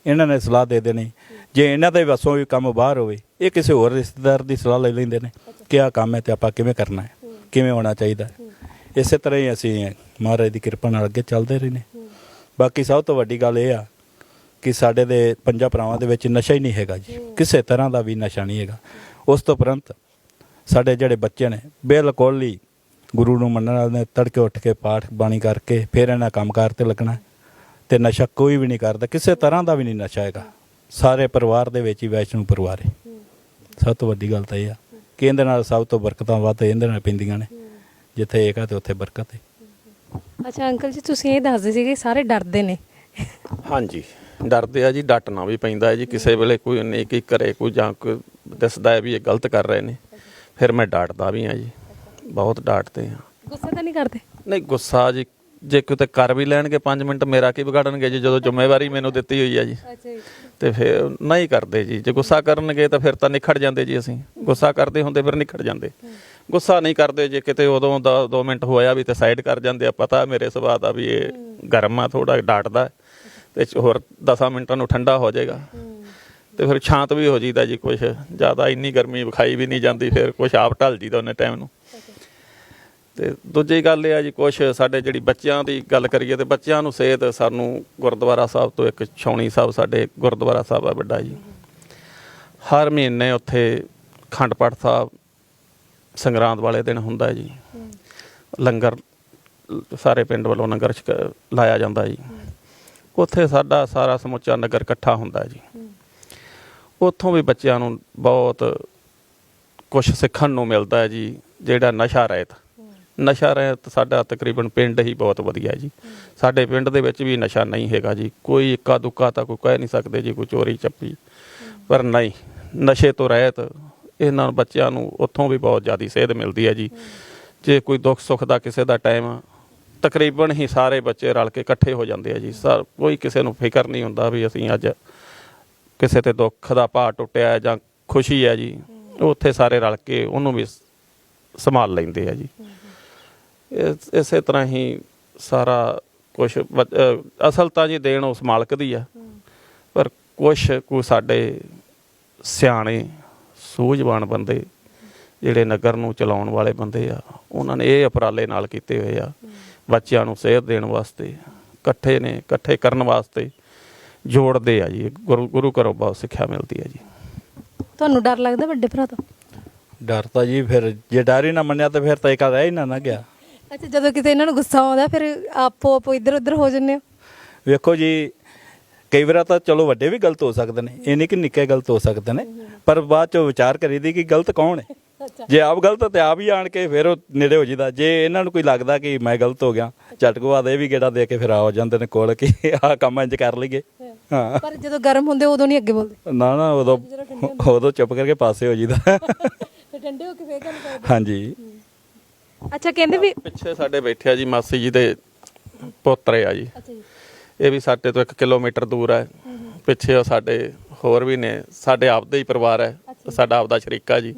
ਇਹਨਾਂ ਨੇ ਸਲਾਹ ਦੇ ਦੇਣੀ। ਜੇ ਇਹਨਾਂ ਦੇ ਵੱਸੋਂ ਵੀ ਕੰਮ ਬਾਹਰ ਹੋਵੇ, ਇਹ ਕਿਸੇ ਹੋਰ ਰਿਸ਼ਤੇਦਾਰ ਦੀ ਸਲਾਹ ਲੈ ਲੈਂਦੇ ਨੇ ਕਿ ਆਹ ਕੰਮ ਹੈ ਤੇ ਆਪਾਂ ਕਿਵੇਂ ਕਰਨਾ ਹੈ, ਕਿਵੇਂ ਹੋਣਾ ਚਾਹੀਦਾ ਹੈ। ਇਸੇ ਤਰ੍ਹਾਂ ਹੀ ਅਸੀਂ ਮਹਾਰਾਜ ਦੀ ਕਿਰਪਾ ਨਾਲ ਅੱਗੇ ਚੱਲਦੇ ਰਹੇ ਨੇ। ਬਾਕੀ ਸਭ ਤੋਂ ਵੱਡੀ ਗੱਲ ਇਹ ਆ ਕਿ ਸਾਡੇ ਦੇ 5 ਭਰਾਵਾਂ ਦੇ ਵਿੱਚ ਨਸ਼ਾ ਹੀ ਨਹੀਂ ਹੈਗਾ ਜੀ, ਕਿਸੇ ਤਰ੍ਹਾਂ ਦਾ ਵੀ ਨਸ਼ਾ ਨਹੀਂ ਹੈਗਾ। ਉਸ ਤੋਂ ਉਪਰੰਤ ਸਾਡੇ ਜਿਹੜੇ ਬੱਚੇ ਨੇ ਬਿਲਕੁਲ ਹੀ ਗੁਰੂ ਨੂੰ ਮੰਨਣ ਵਾਲੇ ਨੇ, ਤੜਕੇ ਉੱਠ ਕੇ ਪਾਠ ਬਾਣੀ ਕਰਕੇ ਫਿਰ ਇਹਨਾਂ ਕੰਮਕਾਰ 'ਤੇ ਲੱਗਣਾ, ਤੇ ਨਸ਼ਾ ਕੋਈ ਵੀ ਨਹੀਂ ਕਰਦਾ, ਕਿਸੇ ਤਰ੍ਹਾਂ ਦਾ ਵੀ ਨਹੀਂ ਨਸ਼ਾ ਹੈਗਾ। ਸਾਰੇ ਪਰਿਵਾਰ ਦੇ ਵਿੱਚ ਹੀ ਵੈਸ਼ਨੂ ਪਰਿਵਾਰ ਹੈ। ਸਭ ਤੋਂ ਵੱਡੀ ਗੱਲ ਤਾਂ ਇਹ ਆ ਕਿ ਇਹਦੇ ਨਾਲ ਸਭ ਤੋਂ ਬਰਕਤਾਂ ਵੱਧ ਇਹਦੇ ਨਾਲ ਪੈਂਦੀਆਂ ਨੇ, ਜਿੱਥੇ ਏਕਾ ਤੇ ਉੱਥੇ ਬਰਕਤ ਹੈ। ਅੱਛਾ ਅੰਕਲ ਜੀ, ਤੁਸੀਂ ਇਹ ਦੱਸਦੇ ਸੀਗੇ ਸਾਰੇ ਡਰਦੇ ਨੇ ਹਾਂਜੀ ਡਰਦੇ ਆ ਜੀ, ਡਟਣਾ ਵੀ ਪੈਂਦਾ ਹੈ ਜੀ। ਕਿਸੇ ਵੇਲੇ ਕੋਈ ਨੇਕੀ ਕਰੇ ਕੋਈ ਜਾਂ ਕੋਈ ਦੱਸਦਾ ਹੈ ਵੀ ਇਹ ਗਲਤ ਕਰ ਰਹੇ ਨੇ, ਫਿਰ ਮੈਂ ਡਾਂਟਦਾ ਵੀ ਹਾਂ ਜੀ, ਬਹੁਤ ਡਾਂਟਦੇ ਆ। ਗੁੱਸਾ ਤਾਂ ਨਹੀਂ ਕਰਦੇ? ਨਹੀਂ ਗੁੱਸਾ ਜੀ ਜੇ ਕਿਤੇ ਕਰ ਵੀ ਲੈਣਗੇ 5 ਮਿੰਟ ਮੇਰਾ ਕੀ ਵਿਗਾੜਨਗੇ ਜੀ, ਜਦੋਂ ਜ਼ਿੰਮੇਵਾਰੀ ਮੈਨੂੰ ਦਿੱਤੀ ਹੋਈ ਆ ਜੀ। ਅੱਛਾ ਜੀ। ਤੇ ਫਿਰ ਨਹੀਂ ਕਰਦੇ ਜੀ। ਜੇ ਗੁੱਸਾ ਕਰਨਗੇ ਤਾਂ ਫਿਰ ਤਾਂ ਨਿਖੜ ਜਾਂਦੇ ਜੀ। ਅਸੀਂ ਗੁੱਸਾ ਕਰਦੇ ਹੁੰਦੇ ਫਿਰ ਨਿਖੜ ਜਾਂਦੇ। ਗੁੱਸਾ ਨਹੀਂ ਕਰਦੇ, ਜੇ ਕਿਤੇ ਉਦੋਂ ਦਾ 2 ਮਿੰਟ ਹੋਇਆ ਵੀ ਤੇ ਸਾਈਡ ਕਰ ਜਾਂਦੇ ਆ। ਪਤਾ ਮੇਰੇ ਸੁਭਾਅ ਦਾ ਵੀ ਇਹ ਗਰਮ ਆ, ਥੋੜਾ ਡਾਂਟਦਾ ਤੇ ਹੋਰ 10 ਮਿੰਟਾਂ ਨੂੰ ਠੰਡਾ ਹੋ ਜਾਏਗਾ ਤੇ ਫਿਰ ਸ਼ਾਂਤ ਵੀ ਹੋ ਜੀਦਾ ਜੀ। ਕੁਛ ਜ਼ਿਆਦਾ ਇੰਨੀ ਗਰਮੀ ਵਿਖਾਈ ਵੀ ਨਹੀਂ ਜਾਂਦੀ, ਫਿਰ ਕੁਛ ਆਪ ਢਲ ਜੀਦਾ ਉਹਨੇ ਟਾਈਮ ਨੂੰ। ਤੇ ਦੂਜੀ ਗੱਲ ਇਹ ਆ ਜੀ, ਕੁਛ ਸਾਡੇ ਜਿਹੜੀ ਬੱਚਿਆਂ ਦੀ ਗੱਲ ਕਰੀਏ ਤੇ ਬੱਚਿਆਂ ਨੂੰ ਸਿਹਤ ਸਾਨੂੰ ਗੁਰਦੁਆਰਾ ਸਾਹਿਬ ਤੋਂ ਇੱਕ ਛਾਉਣੀ ਸਾਹਿਬ ਸਾਡੇ ਗੁਰਦੁਆਰਾ ਸਾਹਿਬ ਆ ਵੱਡਾ ਜੀ, ਹਰ ਮਹੀਨੇ ਉੱਥੇ ਅਖੰਡ ਪਾਠ ਸਾਹਿਬ ਸੰਗਰਾਂਦ ਵਾਲੇ ਦਿਨ ਹੁੰਦਾ ਜੀ। ਲੰਗਰ ਸਾਰੇ ਪਿੰਡ ਵੱਲੋਂ ਲੰਗਰ ਲਾਇਆ ਜਾਂਦਾ ਜੀ। ਉੱਥੇ ਸਾਡਾ ਸਾਰਾ ਸਮੁੱਚਾ ਨਗਰ ਇਕੱਠਾ ਹੁੰਦਾ ਜੀ। ਉੱਥੋਂ ਵੀ ਬੱਚਿਆਂ ਨੂੰ ਬਹੁਤ ਕੁਛ ਸਿੱਖਣ ਨੂੰ ਮਿਲਦਾ ਹੈ ਜੀ। ਜਿਹੜਾ ਨਸ਼ਾ ਰਹਿਤ ਸਾਡਾ ਤਕਰੀਬਨ ਪਿੰਡ ਹੀ ਬਹੁਤ ਵਧੀਆ ਜੀ। ਸਾਡੇ ਪਿੰਡ ਦੇ ਵਿੱਚ ਵੀ ਨਸ਼ਾ ਨਹੀਂ ਹੈਗਾ ਜੀ। ਕੋਈ ਇੱਕਾ ਦੁੱਕਾ ਤਾਂ ਕੋਈ ਕਹਿ ਨਹੀਂ ਸਕਦੇ ਜੀ ਕੋਈ ਚੋਰੀ ਚੱਪੀ, ਪਰ ਨਹੀਂ, ਨਸ਼ੇ ਤੋਂ ਰਹਿਤ ਇਹਨਾਂ ਬੱਚਿਆਂ ਨੂੰ ਉੱਥੋਂ ਵੀ ਬਹੁਤ ਜ਼ਿਆਦਾ ਸੇਧ ਮਿਲਦੀ ਹੈ ਜੀ। ਜੇ ਕੋਈ ਦੁੱਖ ਸੁੱਖ ਦਾ ਕਿਸੇ ਦਾ ਟਾਈਮ, ਤਕਰੀਬਨ ਹੀ ਸਾਰੇ ਬੱਚੇ ਰਲ ਕੇ ਇਕੱਠੇ ਹੋ ਜਾਂਦੇ ਆ ਜੀ। ਕੋਈ ਕਿਸੇ ਨੂੰ ਫਿਕਰ ਨਹੀਂ ਹੁੰਦਾ ਵੀ ਅਸੀਂ ਅੱਜ ਕਿਸੇ ਤੇ ਦੁੱਖ ਦਾ ਭਾਰ ਟੁੱਟਿਆ ਜਾਂ ਖੁਸ਼ੀ ਹੈ ਜੀ, ਉੱਥੇ ਸਾਰੇ ਰਲ ਕੇ ਉਹਨੂੰ ਵੀ ਸੰਭਾਲ ਲੈਂਦੇ ਆ ਜੀ। ਇਸੇ ਤਰ੍ਹਾਂ ਹੀ ਸਾਰਾ ਕੁਛ ਅਸਲ ਤਾਂ ਜੀ ਦੇਣ ਉਸ ਮਾਲਕ ਦੀ ਆ, ਪਰ ਕੁਛ ਸਾਡੇ ਸਿਆਣੇ ਸੂਝਵਾਨ ਬੰਦੇ ਜਿਹੜੇ ਨਗਰ ਨੂੰ ਚਲਾਉਣ ਵਾਲੇ ਬੰਦੇ ਆ, ਉਹਨਾਂ ਨੇ ਇਹ ਉਪਰਾਲੇ ਨਾਲ ਕੀਤੇ ਹੋਏ ਆ ਬੱਚਿਆਂ ਨੂੰ ਸੇਧ ਦੇਣ ਵਾਸਤੇ, ਇਕੱਠੇ ਕਰਨ ਵਾਸਤੇ ਜੋੜਦੇ ਆ ਜੀ। ਗੁਰੂ ਘਰੋਂ ਬਹੁਤ ਸਿੱਖਿਆ ਮਿਲਦੀ ਹੈ ਜੀ। ਤੁਹਾਨੂੰ ਡਰ ਲੱਗਦਾ ਵੱਡੇ ਭਰਾ ਤੋਂ? ਡਰ ਤਾਂ ਜੀ ਫਿਰ ਜੇ ਡਰ ਹੀ ਨਾ ਮੰਨਿਆ ਤਾਂ ਫਿਰ ਤਾਂ ਇੱਕ ਰਹਿ ਹੀ ਨਾ ਗਿਆ। ਅੱਛਾ, ਜਦੋਂ ਕਿਤੇ ਇਹਨਾਂ ਨੂੰ ਗੁੱਸਾ ਆਉਂਦਾ ਫਿਰ ਆਪੋ ਇੱਧਰ ਉੱਧਰ ਹੋ ਜਾਂਦੇ ਹੋ? ਵੇਖੋ ਜੀ, ਕਈ ਵਾਰ ਤਾਂ ਚਲੋ ਵੱਡੇ ਵੀ ਗਲਤ ਹੋ ਸਕਦੇ ਨੇ, ਇਹ ਨਹੀਂ ਕਿ ਨਿੱਕੇ ਗਲਤ ਹੋ ਸਕਦੇ ਨੇ, ਪਰ ਬਾਅਦ ਚੋਂ ਵਿਚਾਰ ਕਰੀਦੀ ਕਿ ਗਲਤ ਕੌਣ ਹੈ। ਜੇ ਆਪ ਗਲਤ ਤੇ ਆਪ ਹੀ ਆਣ ਕੇ ਫਿਰ ਉਹ ਨੇੜੇ ਹੋ ਜਾਂਦਾ। ਜੇ ਇਹਨਾਂ ਨੂੰ ਕੋਈ ਲੱਗਦਾ ਕਿ ਮੈਂ ਗਲਤ ਹੋ ਗਿਆ, ਝਟਕਵਾ ਦੇ ਵੀ ਗੇੜਾ ਦੇ ਕੇ ਫਿਰ ਆ ਜਾਂਦੇ ਨੇ ਕੋਲ ਕਿ ਆਹ ਕੰਮ ਇੰਜ ਕਰ ਲਈਏ। ਹਾਂ, ਪਰ ਜਦੋਂ ਗਰਮ ਹੁੰਦੇ ਉਦੋਂ ਨਹੀਂ ਅੱਗੇ ਬੋਲਦੇ? ਨਾ ਉਦੋਂ ਚੁੱਪ ਕਰਕੇ ਪਾਸੇ ਹੋ ਜੀਦਾ। ਤੇ ਠੰਡੇ ਹੋ ਕੇ ਫੇਰ ਗੱਲ ਕਰਦੇ? ਹਾਂਜੀ। ਅੱਛਾ, ਕਹਿੰਦੇ ਵੀ ਪਿੱਛੇ ਸਾਡੇ ਬੈਠਿਆ ਜੀ ਮਾਸੀ ਜੀ ਦੇ ਪੋਤਰੇ ਆ ਜੀ। ਅੱਛਾ ਜੀ। ਇਹ ਵੀ ਸਾਡੇ ਤੋਂ 1 ਕਿਲੋਮੀਟਰ ਦੂਰ ਹੈ। ਪਿੱਛੇ ਉਹ ਸਾਡੇ ਹੋਰ ਵੀ ਨੇ, ਸਾਡੇ ਆਪਦੇ ਹੀ ਪਰਿਵਾਰ ਹੈ, ਸਾਡਾ ਆਪਦਾ ਸ਼ਰੀਕਾ ਜੀ,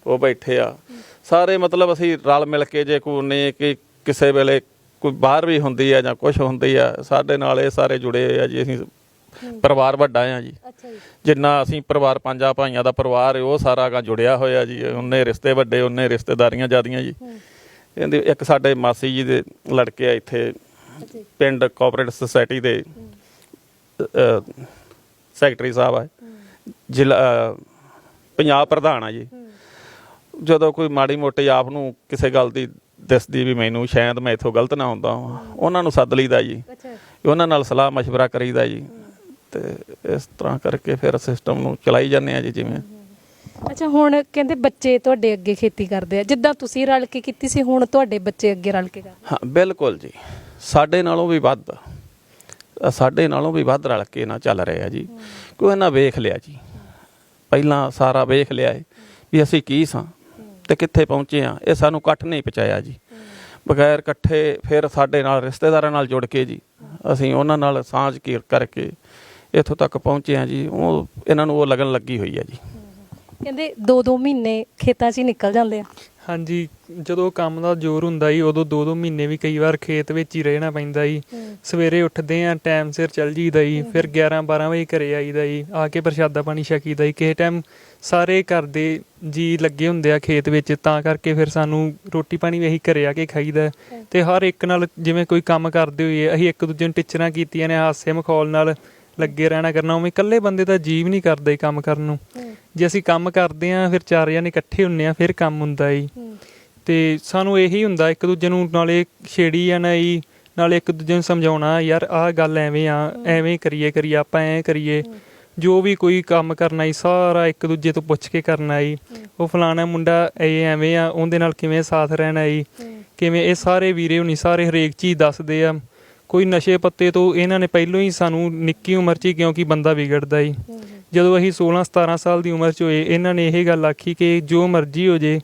ਉਹ ਬੈਠੇ ਆ ਸਾਰੇ। ਮਤਲਬ ਅਸੀਂ ਰਲ ਮਿਲ ਕੇ, ਜੇ ਕੋਈ ਨਹੀਂ ਕਿ ਕਿਸੇ ਵੇਲੇ ਕੋਈ ਬਾਹਰ ਵੀ ਹੁੰਦੀ ਆ ਜਾਂ ਕੁਛ ਹੁੰਦੀ ਆ, ਸਾਡੇ ਨਾਲ ਇਹ ਸਾਰੇ ਜੁੜੇ ਹੋਏ ਆ ਜੀ। ਅਸੀਂ ਪਰਿਵਾਰ ਵੱਡਾ ਆ ਜੀ। ਅੱਛਾ ਜੀ। ਜਿੰਨਾ ਅਸੀਂ ਪਰਿਵਾਰ 5 ਭਾਈਆਂ ਦਾ ਪਰਿਵਾਰ ਹੈ, ਉਹ ਸਾਰਾ ਗਾ ਜੁੜਿਆ ਹੋਇਆ ਜੀ। ਉਹਨੇ ਰਿਸ਼ਤੇ ਵੱਡੇ, ਉਹਨੇ ਰਿਸ਼ਤੇਦਾਰੀਆਂ ਜ਼ਿਆਦੀਆਂ ਜੀ। ਇਹਦੇ ਇੱਕ ਸਾਡੇ ਮਾਸੀ ਜੀ ਦੇ ਲੜਕੇ ਆ ਇੱਥੇ ਪਿੰਡ ਕੋਆਪਰੇਟਿਵ ਸੁਸਾਇਟੀ ਦੇ ਸੈਕਟਰੀ ਸਾਹਿਬ ਆ, ਜ਼ਿਲ੍ਹਾ ਪੰਜਾਬ ਪ੍ਰਧਾਨ ਆ ਜੀ। ਜਦੋਂ ਕੋਈ ਮਾੜੀ ਮੋਟੀ ਆਪ ਨੂੰ ਕਿਸੇ ਗੱਲ ਦੀ ਦਿਸਦੀ ਵੀ ਮੈਨੂੰ ਸ਼ਾਇਦ ਮੈਂ ਇੱਥੋਂ ਗਲਤ ਨਾ ਹੁੰਦਾ, ਉਹਨਾਂ ਨੂੰ ਸੱਦ ਲਈਦਾ ਜੀ। ਉਹਨਾਂ ਨਾਲ ਸਲਾਹ ਮਸ਼ਵਰਾ ਕਰੀਦਾ ਜੀ, ਤੇ ਇਸ ਤਰ੍ਹਾਂ ਕਰਕੇ ਫਿਰ ਸਿਸਟਮ ਨੂੰ ਚਲਾਈ ਜਾਂਦੇ ਆ ਜੀ ਜਿਵੇਂ। ਅੱਛਾ, ਹੁਣ ਕਹਿੰਦੇ ਬੱਚੇ ਤੁਹਾਡੇ ਅੱਗੇ ਖੇਤੀ ਕਰਦੇ ਆ, ਜਿੱਦਾਂ ਤੁਸੀਂ ਰਲ ਕੇ ਕੀਤੀ ਸੀ, ਹੁਣ ਤੁਹਾਡੇ ਬੱਚੇ ਅੱਗੇ ਰਲ ਕੇ ਕਰਦੇ? ਹਾਂ ਬਿਲਕੁਲ ਜੀ, ਸਾਡੇ ਨਾਲੋਂ ਵੀ ਵੱਧ ਰਲ ਕੇ ਨਾ ਚੱਲ ਰਹੇ ਆ ਜੀ। ਕੋਈ ਇਹਨਾਂ ਵੇਖ ਲਿਆ ਜੀ, ਪਹਿਲਾਂ ਸਾਰਾ ਵੇਖ ਲਿਆ ਹੈ ਵੀ ਅਸੀਂ ਕੀ ਸਾਂ ਤੇ ਕਿੱਥੇ ਪਹੁੰਚੇ ਆ। ਇਹ ਸਾਨੂੰ ਇਕੱਠ ਨਹੀਂ ਪਹੁੰਚਾਇਆ ਜੀ। ਬਗੈਰ ਇਕੱਠੇ ਫਿਰ ਸਾਡੇ ਨਾਲ ਰਿਸ਼ਤੇਦਾਰਾਂ ਨਾਲ ਜੁੜ ਕੇ ਜੀ ਅਸੀਂ ਉਹਨਾਂ ਨਾਲ ਸਾਂਝ ਕਰਕੇ ਇੱਥੋਂ ਤੱਕ ਪਹੁੰਚੇ ਆ ਜੀ। ਉਹ ਇਹਨਾਂ ਨੂੰ ਉਹ ਲਗਨ ਲੱਗੀ ਹੋਈ ਹੈ ਜੀ। ਕਹਿੰਦੇ 2-2 ਮਹੀਨੇ ਖੇਤਾਂ 'ਚ ਹੀ ਨਿਕਲ ਜਾਂਦੇ ਆ। ਹਾਂਜੀ, ਜਦੋਂ ਕੰਮ ਦਾ ਜ਼ੋਰ ਹੁੰਦਾ ਜੀ ਉਦੋਂ 2-2 ਮਹੀਨੇ ਵੀ ਕਈ ਵਾਰ ਖੇਤ ਵਿੱਚ ਹੀ ਰਹਿਣਾ ਪੈਂਦਾ ਜੀ। ਸਵੇਰੇ ਉੱਠਦੇ ਆ, ਟਾਈਮ ਸਿਰ ਚੱਲ ਜੀਦਾ ਜੀ, ਫਿਰ 11-12 ਵਜੇ ਘਰੇ ਆਈਦਾ ਜੀ, ਆ ਕੇ ਪ੍ਰਸ਼ਾਦਾ ਪਾਣੀ ਛਕੀਦਾ ਜੀ। ਕਿਸੇ ਟਾਈਮ ਸਾਰੇ ਘਰ ਦੇ ਜੀ ਲੱਗੇ ਹੁੰਦੇ ਆ ਖੇਤ ਵਿੱਚ, ਤਾਂ ਕਰਕੇ ਫਿਰ ਸਾਨੂੰ ਰੋਟੀ ਪਾਣੀ ਵੀ ਅਸੀਂ ਘਰੇ ਆ ਕੇ ਖਾਈਦਾ। ਤੇ ਹਰ ਇੱਕ ਨਾਲ ਜਿਵੇਂ ਕੋਈ ਕੰਮ ਕਰਦੇ ਹੋਈਏ ਅਸੀਂ ਇੱਕ ਦੂਜੇ ਨੂੰ ਟੀਚਰਾਂ ਕੀਤੀਆਂ ਨੇ, ਹਾਸੇ ਮਖੌਲ ਨਾਲ ਲੱਗੇ ਰਹਿਣਾ ਕਰਨਾ। ਉਵੇਂ ਇਕੱਲੇ ਬੰਦੇ ਦਾ ਜੀਅ ਵੀ ਨਹੀਂ ਕਰਦਾ ਜੀ ਕੰਮ ਕਰਨ ਨੂੰ। ਜੇ ਅਸੀਂ ਕੰਮ ਕਰਦੇ ਹਾਂ ਫਿਰ 4 ਜਣੇ ਇਕੱਠੇ ਹੁੰਦੇ ਆ, ਫਿਰ ਕੰਮ ਹੁੰਦਾ ਜੀ। ਤੇ ਸਾਨੂੰ ਇਹੀ ਹੁੰਦਾ ਇੱਕ ਦੂਜੇ ਨੂੰ ਨਾਲੇ ਛੇੜੀ ਜਾਣਾ ਜੀ, ਨਾਲੇ ਇੱਕ ਦੂਜੇ ਨੂੰ ਸਮਝਾਉਣਾ ਯਾਰ ਆਹ ਗੱਲ ਐਵੇਂ ਆ, ਐਵੇਂ ਕਰੀਏ ਆਪਾਂ ਐਂ ਕਰੀਏ। ਜੋ ਵੀ ਕੋਈ ਕੰਮ ਕਰਨਾ ਜੀ ਸਾਰਾ ਇੱਕ ਦੂਜੇ ਤੋਂ ਪੁੱਛ ਕੇ ਕਰਨਾ ਜੀ। ਉਹ ਫਲਾਣਾ ਮੁੰਡਾ ਇਹ ਐਵੇਂ ਆ, ਉਹਦੇ ਨਾਲ ਕਿਵੇਂ ਸਾਥ ਰਹਿਣਾ ਜੀ, ਕਿਵੇਂ। ਇਹ ਸਾਰੇ ਵੀਰੇ ਹੁਣੀ ਸਾਰੇ ਹਰੇਕ ਚੀਜ਼ ਦੱਸਦੇ ਆ। ਕੋਈ ਨਸ਼ੇ ਪੱਤੇ ਤੋਂ ਇਹਨਾਂ ਨੇ ਪਹਿਲਾਂ ਹੀ ਸਾਨੂੰ ਨਿੱਕੀ ਉਮਰ 'ਚ ਹੀ, ਕਿਉਂਕਿ ਬੰਦਾ ਵਿਗੜਦਾ ਹੀ, ਜਦੋਂ ਅਸੀਂ 16-17 ਸਾਲ ਦੀ ਉਮਰ 'ਚ ਹੋਏ ਇਹਨਾਂ ਨੇ ਇਹ ਗੱਲ ਆਖੀ ਕਿ ਜੋ ਮਰਜ਼ੀ ਹੋ ਜੇ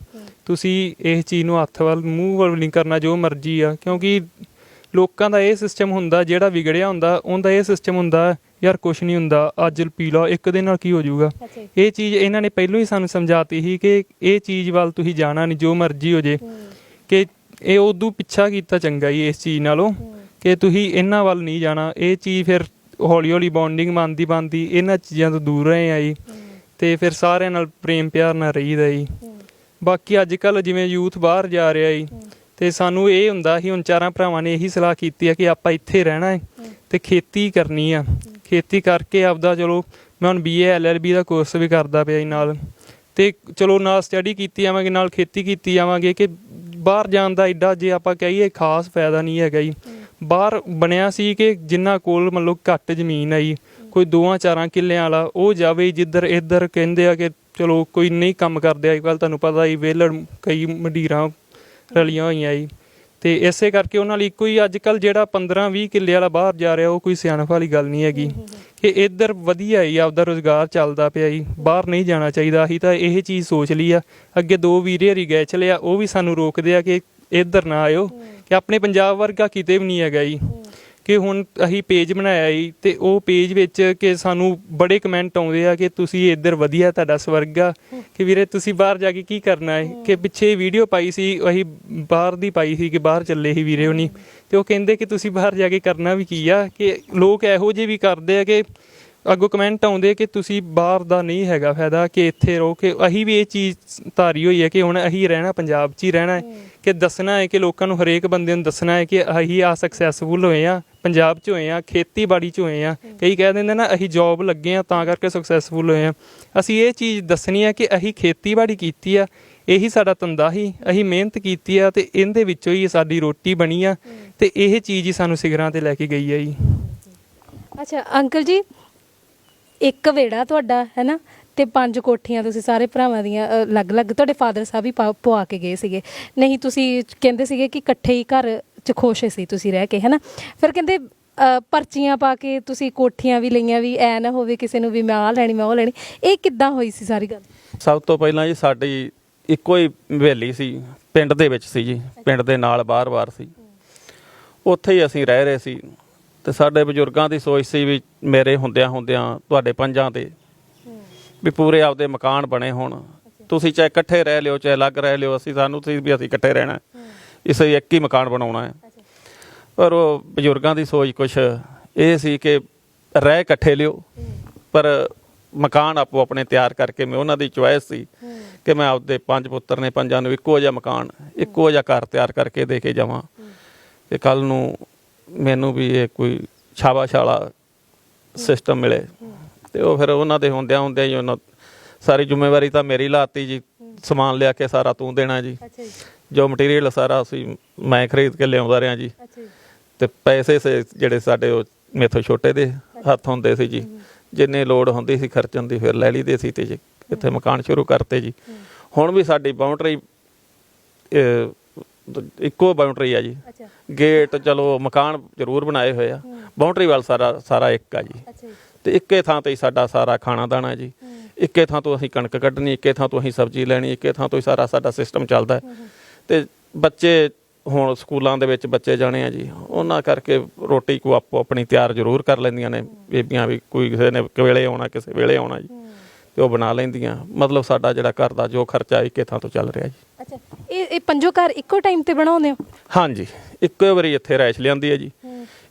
ਤੁਸੀਂ ਇਸ ਚੀਜ਼ ਨੂੰ ਹੱਥ ਵੱਲ ਮੂੰਹ ਵੱਲ ਨਹੀਂ ਕਰਨਾ, ਜੋ ਮਰਜ਼ੀ ਆ। ਕਿਉਂਕਿ ਲੋਕਾਂ ਦਾ ਇਹ ਸਿਸਟਮ ਹੁੰਦਾ, ਜਿਹੜਾ ਵਿਗੜਿਆ ਹੁੰਦਾ ਉਹਦਾ ਇਹ ਸਿਸਟਮ ਹੁੰਦਾ ਯਾਰ ਕੁਛ ਨਹੀਂ ਹੁੰਦਾ, ਅੱਜ ਪੀ ਲਾ, ਇੱਕ ਦਿਨ ਨਾਲ ਕੀ ਹੋ ਜਾਊਗਾ। ਇਹ ਚੀਜ਼ ਇਹਨਾਂ ਨੇ ਪਹਿਲਾਂ ਹੀ ਸਾਨੂੰ ਸਮਝਾਤੀ ਸੀ ਕਿ ਇਹ ਚੀਜ਼ ਵੱਲ ਤੁਸੀਂ ਜਾਣਾ ਨਹੀਂ, ਜੋ ਮਰਜ਼ੀ ਹੋ ਜੇ, ਕਿ ਇਹ ਉਦੋਂ ਪਿੱਛਾ ਕੀਤਾ ਚੰਗਾ ਹੀ ਇਸ ਚੀਜ਼ ਨਾਲੋਂ, ਕਿ ਤੁਸੀਂ ਇਹਨਾਂ ਵੱਲ ਨਹੀਂ ਜਾਣਾ। ਇਹ ਚੀਜ਼ ਫਿਰ ਹੌਲੀ ਹੌਲੀ ਬੌਂਡਿੰਗ ਬਣਦੀ ਇਹਨਾਂ ਚੀਜ਼ਾਂ ਤੋਂ ਦੂਰ ਰਹੇ ਆ ਜੀ, ਤੇ ਫਿਰ ਸਾਰਿਆਂ ਨਾਲ ਪ੍ਰੇਮ ਪਿਆਰ ਨਾਲ ਰਹੀਦਾ ਜੀ। ਬਾਕੀ ਅੱਜ ਕੱਲ੍ਹ ਜਿਵੇਂ ਯੂਥ ਬਾਹਰ ਜਾ ਰਿਹਾ ਜੀ, ਤੇ ਸਾਨੂੰ ਇਹ ਹੁੰਦਾ ਸੀ, ਹੁਣ 4 ਭਰਾਵਾਂ ਨੇ ਇਹੀ ਸਲਾਹ ਕੀਤੀ ਹੈ ਕਿ ਆਪਾਂ ਇੱਥੇ ਰਹਿਣਾ ਹੈ ਤੇ ਖੇਤੀ ਕਰਨੀ ਆ, ਖੇਤੀ ਕਰਕੇ ਆਪਦਾ, ਚਲੋ ਮੈਂ ਹੁਣ BA LLB ਦਾ ਕੋਰਸ ਵੀ ਕਰਦਾ ਪਿਆ ਜੀ ਨਾਲ, ਤੇ ਚਲੋ ਨਾਲ ਸਟੱਡੀ ਕੀਤੀ ਜਾਵਾਂਗੇ, ਨਾਲ ਖੇਤੀ ਕੀਤੀ ਜਾਵਾਂਗੇ, ਕਿ ਬਾਹਰ ਜਾਣ ਦਾ ਐਡਾ ਜੇ ਆਪਾਂ ਕਹੀਏ ਖਾਸ ਫਾਇਦਾ ਨਹੀਂ ਹੈਗਾ ਜੀ। ਬਾਹਰ ਬਣਿਆ ਸੀ ਕਿ ਜਿਨ੍ਹਾਂ ਕੋਲ ਮਤਲਬ ਘੱਟ ਜ਼ਮੀਨ ਆਈ, ਕੋਈ 2-4 ਕਿੱਲਿਆਂ ਵਾਲਾ, ਉਹ ਜਾਵੇ ਜਿੱਧਰ ਇੱਧਰ ਕਹਿੰਦੇ ਆ ਕਿ ਚਲੋ ਕੋਈ ਨਹੀਂ ਕੰਮ ਕਰਦੇ ਅੱਜ ਕੱਲ੍ਹ, ਤੁਹਾਨੂੰ ਪਤਾ ਹੀ ਵਿਹਲੜ ਕਈ ਮੰਡੀਰਾਂ ਰਲੀਆਂ ਹੋਈਆਂ ਜੀ, ਤੇ ਇਸੇ ਕਰਕੇ ਉਹਨਾਂ ਲਈ ਕੋਈ ਅੱਜ ਕੱਲ੍ਹ ਜਿਹੜਾ 15-20 ਕਿੱਲੇ ਵਾਲਾ ਬਾਹਰ ਜਾ ਰਿਹਾ ਉਹ ਕੋਈ ਸਿਆਣਪ ਵਾਲੀ ਗੱਲ ਨਹੀਂ ਹੈਗੀ, ਕਿ ਇੱਧਰ ਵਧੀਆ ਹੀ ਆਪਦਾ ਰੁਜ਼ਗਾਰ ਚੱਲਦਾ ਪਿਆ ਜੀ, ਬਾਹਰ ਨਹੀਂ ਜਾਣਾ ਚਾਹੀਦਾ। ਅਸੀਂ ਤਾਂ ਇਹ ਚੀਜ਼ ਸੋਚ ਲਈ ਆ। ਅੱਗੇ 2 ਵੀਰੇ ਹਰੀ ਗਏ ਚਲੇ ਆ, ਉਹ ਵੀ ਸਾਨੂੰ ਰੋਕਦੇ ਆ ਕਿ ਇੱਧਰ ਨਾ ਆਇਓ, ਕਿ ਆਪਣੇ ਪੰਜਾਬ ਵਰਗਾ ਕਿਤੇ ਵੀ ਨਹੀਂ ਹੈਗਾ ਜੀ। ਕਿ ਹੁਣ ਅਸੀਂ ਪੇਜ ਬਣਾਇਆ ਜੀ, ਤੇ ਉਹ ਪੇਜ ਵਿੱਚ ਕਿ ਸਾਨੂੰ ਬੜੇ ਕਮੈਂਟ ਆਉਂਦੇ ਆ ਕਿ ਤੁਸੀਂ ਇੱਧਰ ਵਧੀਆ, ਤੁਹਾਡਾ ਸਵਰਗ ਆ, ਕਿ ਵੀਰੇ ਤੁਸੀਂ ਬਾਹਰ ਜਾ ਕੇ ਕੀ ਕਰਨਾ ਹੈ। ਕਿ ਪਿੱਛੇ ਵੀਡੀਓ ਪਾਈ ਸੀ ਅਸੀਂ ਬਾਹਰ ਦੀ ਪਾਈ ਸੀ, ਕਿ ਬਾਹਰ ਚੱਲੇ ਸੀ ਵੀਰੇ ਹੁਣੀ, ਤੇ ਉਹ ਕਹਿੰਦੇ ਕਿ ਤੁਸੀਂ ਬਾਹਰ ਜਾ ਕੇ ਕਰਨਾ ਵੀ ਕੀ ਆ। ਕਿ ਲੋਕ ਇਹੋ ਜਿਹੇ ਵੀ ਕਰਦੇ ਆ ਕਿ ਅੱਗੋਂ ਕਮੈਂਟ ਆਉਂਦੇ ਕਿ ਤੁਸੀਂ ਬਾਹਰ ਦਾ ਨਹੀਂ ਹੈਗਾ ਫਾਇਦਾ, ਕਿ ਇੱਥੇ ਰਹੋ। ਕਿ ਅਸੀਂ ਵੀ ਇਹ ਚੀਜ਼ ਧਾਰੀ ਹੋਈ ਹੈ ਕਿ ਹੁਣ ਅਸੀਂ ਰਹਿਣਾ ਪੰਜਾਬ 'ਚ ਹੀ ਰਹਿਣਾ ਹੈ, ਕਿ ਦੱਸਣਾ ਹੈ, ਕਿ ਲੋਕਾਂ ਨੂੰ ਹਰੇਕ ਬੰਦੇ ਨੂੰ ਦੱਸਣਾ ਹੈ ਕਿ ਅਸੀਂ ਆ ਸਕਸੈਸਫੁਲ ਹੋਏ ਆ, ਪੰਜਾਬ 'ਚ ਹੋਏ ਆ, ਖੇਤੀਬਾੜੀ 'ਚ ਹੋਏ ਆ। ਕਈ ਕਹਿ ਦਿੰਦੇ ਨਾ ਅਸੀਂ ਜੌਬ ਲੱਗੇ ਆ ਤਾਂ ਕਰਕੇ ਸਕਸੈਸਫੁਲ ਹੋਏ ਆ। ਅਸੀਂ ਇਹ ਚੀਜ਼ ਦੱਸਣੀ ਆ ਕਿ ਅਸੀਂ ਖੇਤੀਬਾੜੀ ਕੀਤੀ ਆ, ਇਹੀ ਸਾਡਾ ਧੰਦਾ ਸੀ, ਅਸੀਂ ਮਿਹਨਤ ਕੀਤੀ ਆ, ਤੇ ਇਹਦੇ ਵਿੱਚੋਂ ਹੀ ਸਾਡੀ ਰੋਟੀ ਬਣੀ ਆ, ਤੇ ਇਹ ਚੀਜ਼ ਹੀ ਸਾਨੂੰ ਸਿਖਰਾਂ ਤੇ ਲੈ ਕੇ ਗਈ ਆ ਜੀ। ਅੱਛਾ ਅੰਕਲ ਜੀ, ਇੱਕ ਵਿਹੜਾ ਤੁਹਾਡਾ ਹੈ ਨਾ, ਤੇ 5 ਕੋਠੀਆਂ ਤੁਸੀਂ ਸਾਰੇ ਭਰਾਵਾਂ ਦੀਆਂ ਅਲੱਗ-ਅਲੱਗ, ਤੁਹਾਡੇ ਫਾਦਰ ਸਾਹਿਬ ਹੀ ਪਵਾ ਕੇ ਗਏ ਸੀਗੇ, ਨਹੀਂ ਤੁਸੀਂ ਕਹਿੰਦੇ ਸੀਗੇ ਕਿ ਇਕੱਠੇ ਹੀ ਘਰ 'ਚ ਖੁਸ਼ ਸੀ ਤੁਸੀਂ ਰਹਿ ਕੇ, ਹੈ ਨਾ। ਫਿਰ ਕਹਿੰਦੇ ਪਰਚੀਆਂ ਪਾ ਕੇ ਤੁਸੀਂ ਕੋਠੀਆਂ ਵੀ ਲਈਆਂ, ਵੀ ਐ ਨਾ ਹੋਵੇ ਕਿਸੇ ਨੂੰ ਵੀ ਮੈਂ ਆਹ ਲੈਣੀ ਮੈਂ ਉਹ ਲੈਣੀ। ਇਹ ਕਿੱਦਾਂ ਹੋਈ ਸੀ ਸਾਰੀ ਗੱਲ? ਸਭ ਤੋਂ ਪਹਿਲਾਂ ਜੀ ਸਾਡੀ ਇੱਕੋ ਹੀ ਹਵੇਲੀ ਸੀ, ਪਿੰਡ ਦੇ ਵਿੱਚ ਸੀ ਜੀ, ਪਿੰਡ ਦੇ ਨਾਲ ਬਾਹਰ ਸੀ, ਉੱਥੇ ਹੀ ਅਸੀਂ ਰਹਿ ਰਹੇ ਸੀ। ਤੇ ਸਾਡੇ ਬਜ਼ੁਰਗਾਂ ਦੀ ਸੋਚ ਸੀ ਵੀ ਮੇਰੇ ਹੁੰਦਿਆਂ ਤੁਹਾਡੇ ਪੰਜਾਂ ਤੇ ਵੀ ਪੂਰੇ ਆਪਦੇ ਮਕਾਨ ਬਣੇ ਹੋਣ, ਤੁਸੀਂ ਚਾਹੇ ਇਕੱਠੇ ਰਹਿ ਲਿਓ ਚਾਹੇ ਅਲੱਗ ਰਹਿ ਲਿਓ, ਸਾਨੂੰ ਸੀ ਵੀ ਅਸੀਂ ਇਕੱਠੇ ਰਹਿਣਾ, ਇਸ ਲਈ ਇੱਕ ਹੀ ਮਕਾਨ ਬਣਾਉਣਾ ਹੈ। ਪਰ ਉਹ ਬਜ਼ੁਰਗਾਂ ਦੀ ਸੋਚ ਕੁਛ ਇਹ ਸੀ ਕਿ ਰਹਿ ਇਕੱਠੇ ਲਿਓ, ਪਰ ਮਕਾਨ ਆਪੋ ਆਪਣੇ ਤਿਆਰ ਕਰਕੇ, ਮੈਂ ਉਹਨਾਂ ਦੀ ਚੁਆਇਸ ਸੀ ਕਿ ਮੈਂ ਆਪਦੇ 5 ਪੁੱਤਰ ਨੇ, 5 ਨੂੰ ਇੱਕੋ ਜਿਹਾ ਮਕਾਨ, ਇੱਕੋ ਜਿਹਾ ਘਰ ਤਿਆਰ ਕਰਕੇ ਦੇ ਕੇ ਜਾਵਾਂ, ਕਿ ਕੱਲ੍ਹ ਨੂੰ ਮੈਨੂੰ ਵੀ ਇਹ ਕੋਈ ਸ਼ਾਬਾਸ਼ ਵਾਲਾ ਸਿਸਟਮ ਮਿਲੇ। ਤੇ ਉਹ ਫਿਰ ਉਹਨਾਂ ਦੇ ਹੁੰਦਿਆਂ ਹੀ ਉਹਨਾਂ ਸਾਰੀ ਜ਼ਿੰਮੇਵਾਰੀ ਤਾਂ ਮੇਰੀ ਲਾਤੀ ਜੀ, ਸਮਾਨ ਲਿਆ ਕੇ ਸਾਰਾ ਤੂੰ ਦੇਣਾ ਜੀ, ਜੋ ਮਟੀਰੀਅਲ ਸਾਰਾ ਅਸੀਂ ਮੈਂ ਖਰੀਦ ਕੇ ਲਿਆਉਂਦਾ ਰਿਹਾ ਜੀ, ਤੇ ਪੈਸੇ ਜਿਹੜੇ ਸਾਡੇ ਉਹ ਮੇਥੋਂ ਛੋਟੇ ਦੇ ਹੱਥ ਹੁੰਦੇ ਸੀ ਜੀ, ਜਿੰਨੇ ਲੋੜ ਹੁੰਦੀ ਸੀ ਖਰਚਣ ਦੀ ਫਿਰ ਲੈ ਲਈਦੇ ਸੀ, ਤੇ ਜੀ ਇੱਥੇ ਮਕਾਨ ਸ਼ੁਰੂ ਕਰਤੇ ਜੀ। ਹੁਣ ਵੀ ਸਾਡੀ ਬਾਉਂਡਰੀ ਇੱਕੋ ਬਾਉਂਡਰੀ ਆ ਜੀ, ਗੇਟ ਚਲੋ ਮਕਾਨ ਜ਼ਰੂਰ ਬਣਾਏ ਹੋਏ ਆ, ਬਾਉਂਡਰੀ ਵੱਲ ਸਾਰਾ ਇੱਕ ਆ ਜੀ, ਤੇ ਇੱਕੇ ਥਾਂ ਤੇ ਹੀ ਸਾਡਾ ਸਾਰਾ ਖਾਣਾ ਦਾਣਾ ਜੀ, ਇੱਕੇ ਥਾਂ ਤੋਂ ਅਸੀਂ ਕਣਕ ਕੱਢਣੀ, ਇੱਕੇ ਥਾਂ ਤੋਂ ਅਸੀਂ ਸਬਜ਼ੀ ਲੈਣੀ, ਇੱਕੇ ਥਾਂ ਤੋਂ ਹੀ ਸਾਡਾ ਸਿਸਟਮ ਚੱਲਦਾ। ਤੇ ਬੱਚੇ ਹੁਣ ਸਕੂਲਾਂ ਦੇ ਵਿੱਚ ਬੱਚੇ ਜਾਣੇ ਆ ਜੀ, ਉਹਨਾਂ ਕਰਕੇ ਰੋਟੀ ਕੋ ਆਪੋ ਆਪਣੀ ਤਿਆਰ ਜ਼ਰੂਰ ਕਰ ਲੈਂਦੀਆਂ ਨੇ ਬੀਬੀਆਂ ਵੀ, ਕੋਈ ਕਿਸੇ ਨੇ ਵੇਲੇ ਆਉਣਾ ਕਿਸੇ ਵੇਲੇ ਆਉਣਾ ਜੀ, ਤੇ ਉਹ ਬਣਾ ਲੈਂਦੀਆਂ। ਮਤਲਬ ਸਾਡਾ ਜਿਹੜਾ ਘਰ ਦਾ ਜੋ ਖਰਚਾ ਇੱਕੇ ਥਾਂ ਤੋਂ ਚੱਲ ਰਿਹਾ ਜੀ। ਅੱਛਾ, ਇਹ 5 ਘਰ ਇੱਕੋ ਟਾਈਮ ਤੇ ਬਣਾਉਂਦੇ ਹੋ? ਹਾਂਜੀ, ਇੱਕੋ ਵਾਰੀ ਇੱਥੇ ਰਹਿਸ਼ ਲਿਆਂਦੀ ਹੈ ਜੀ,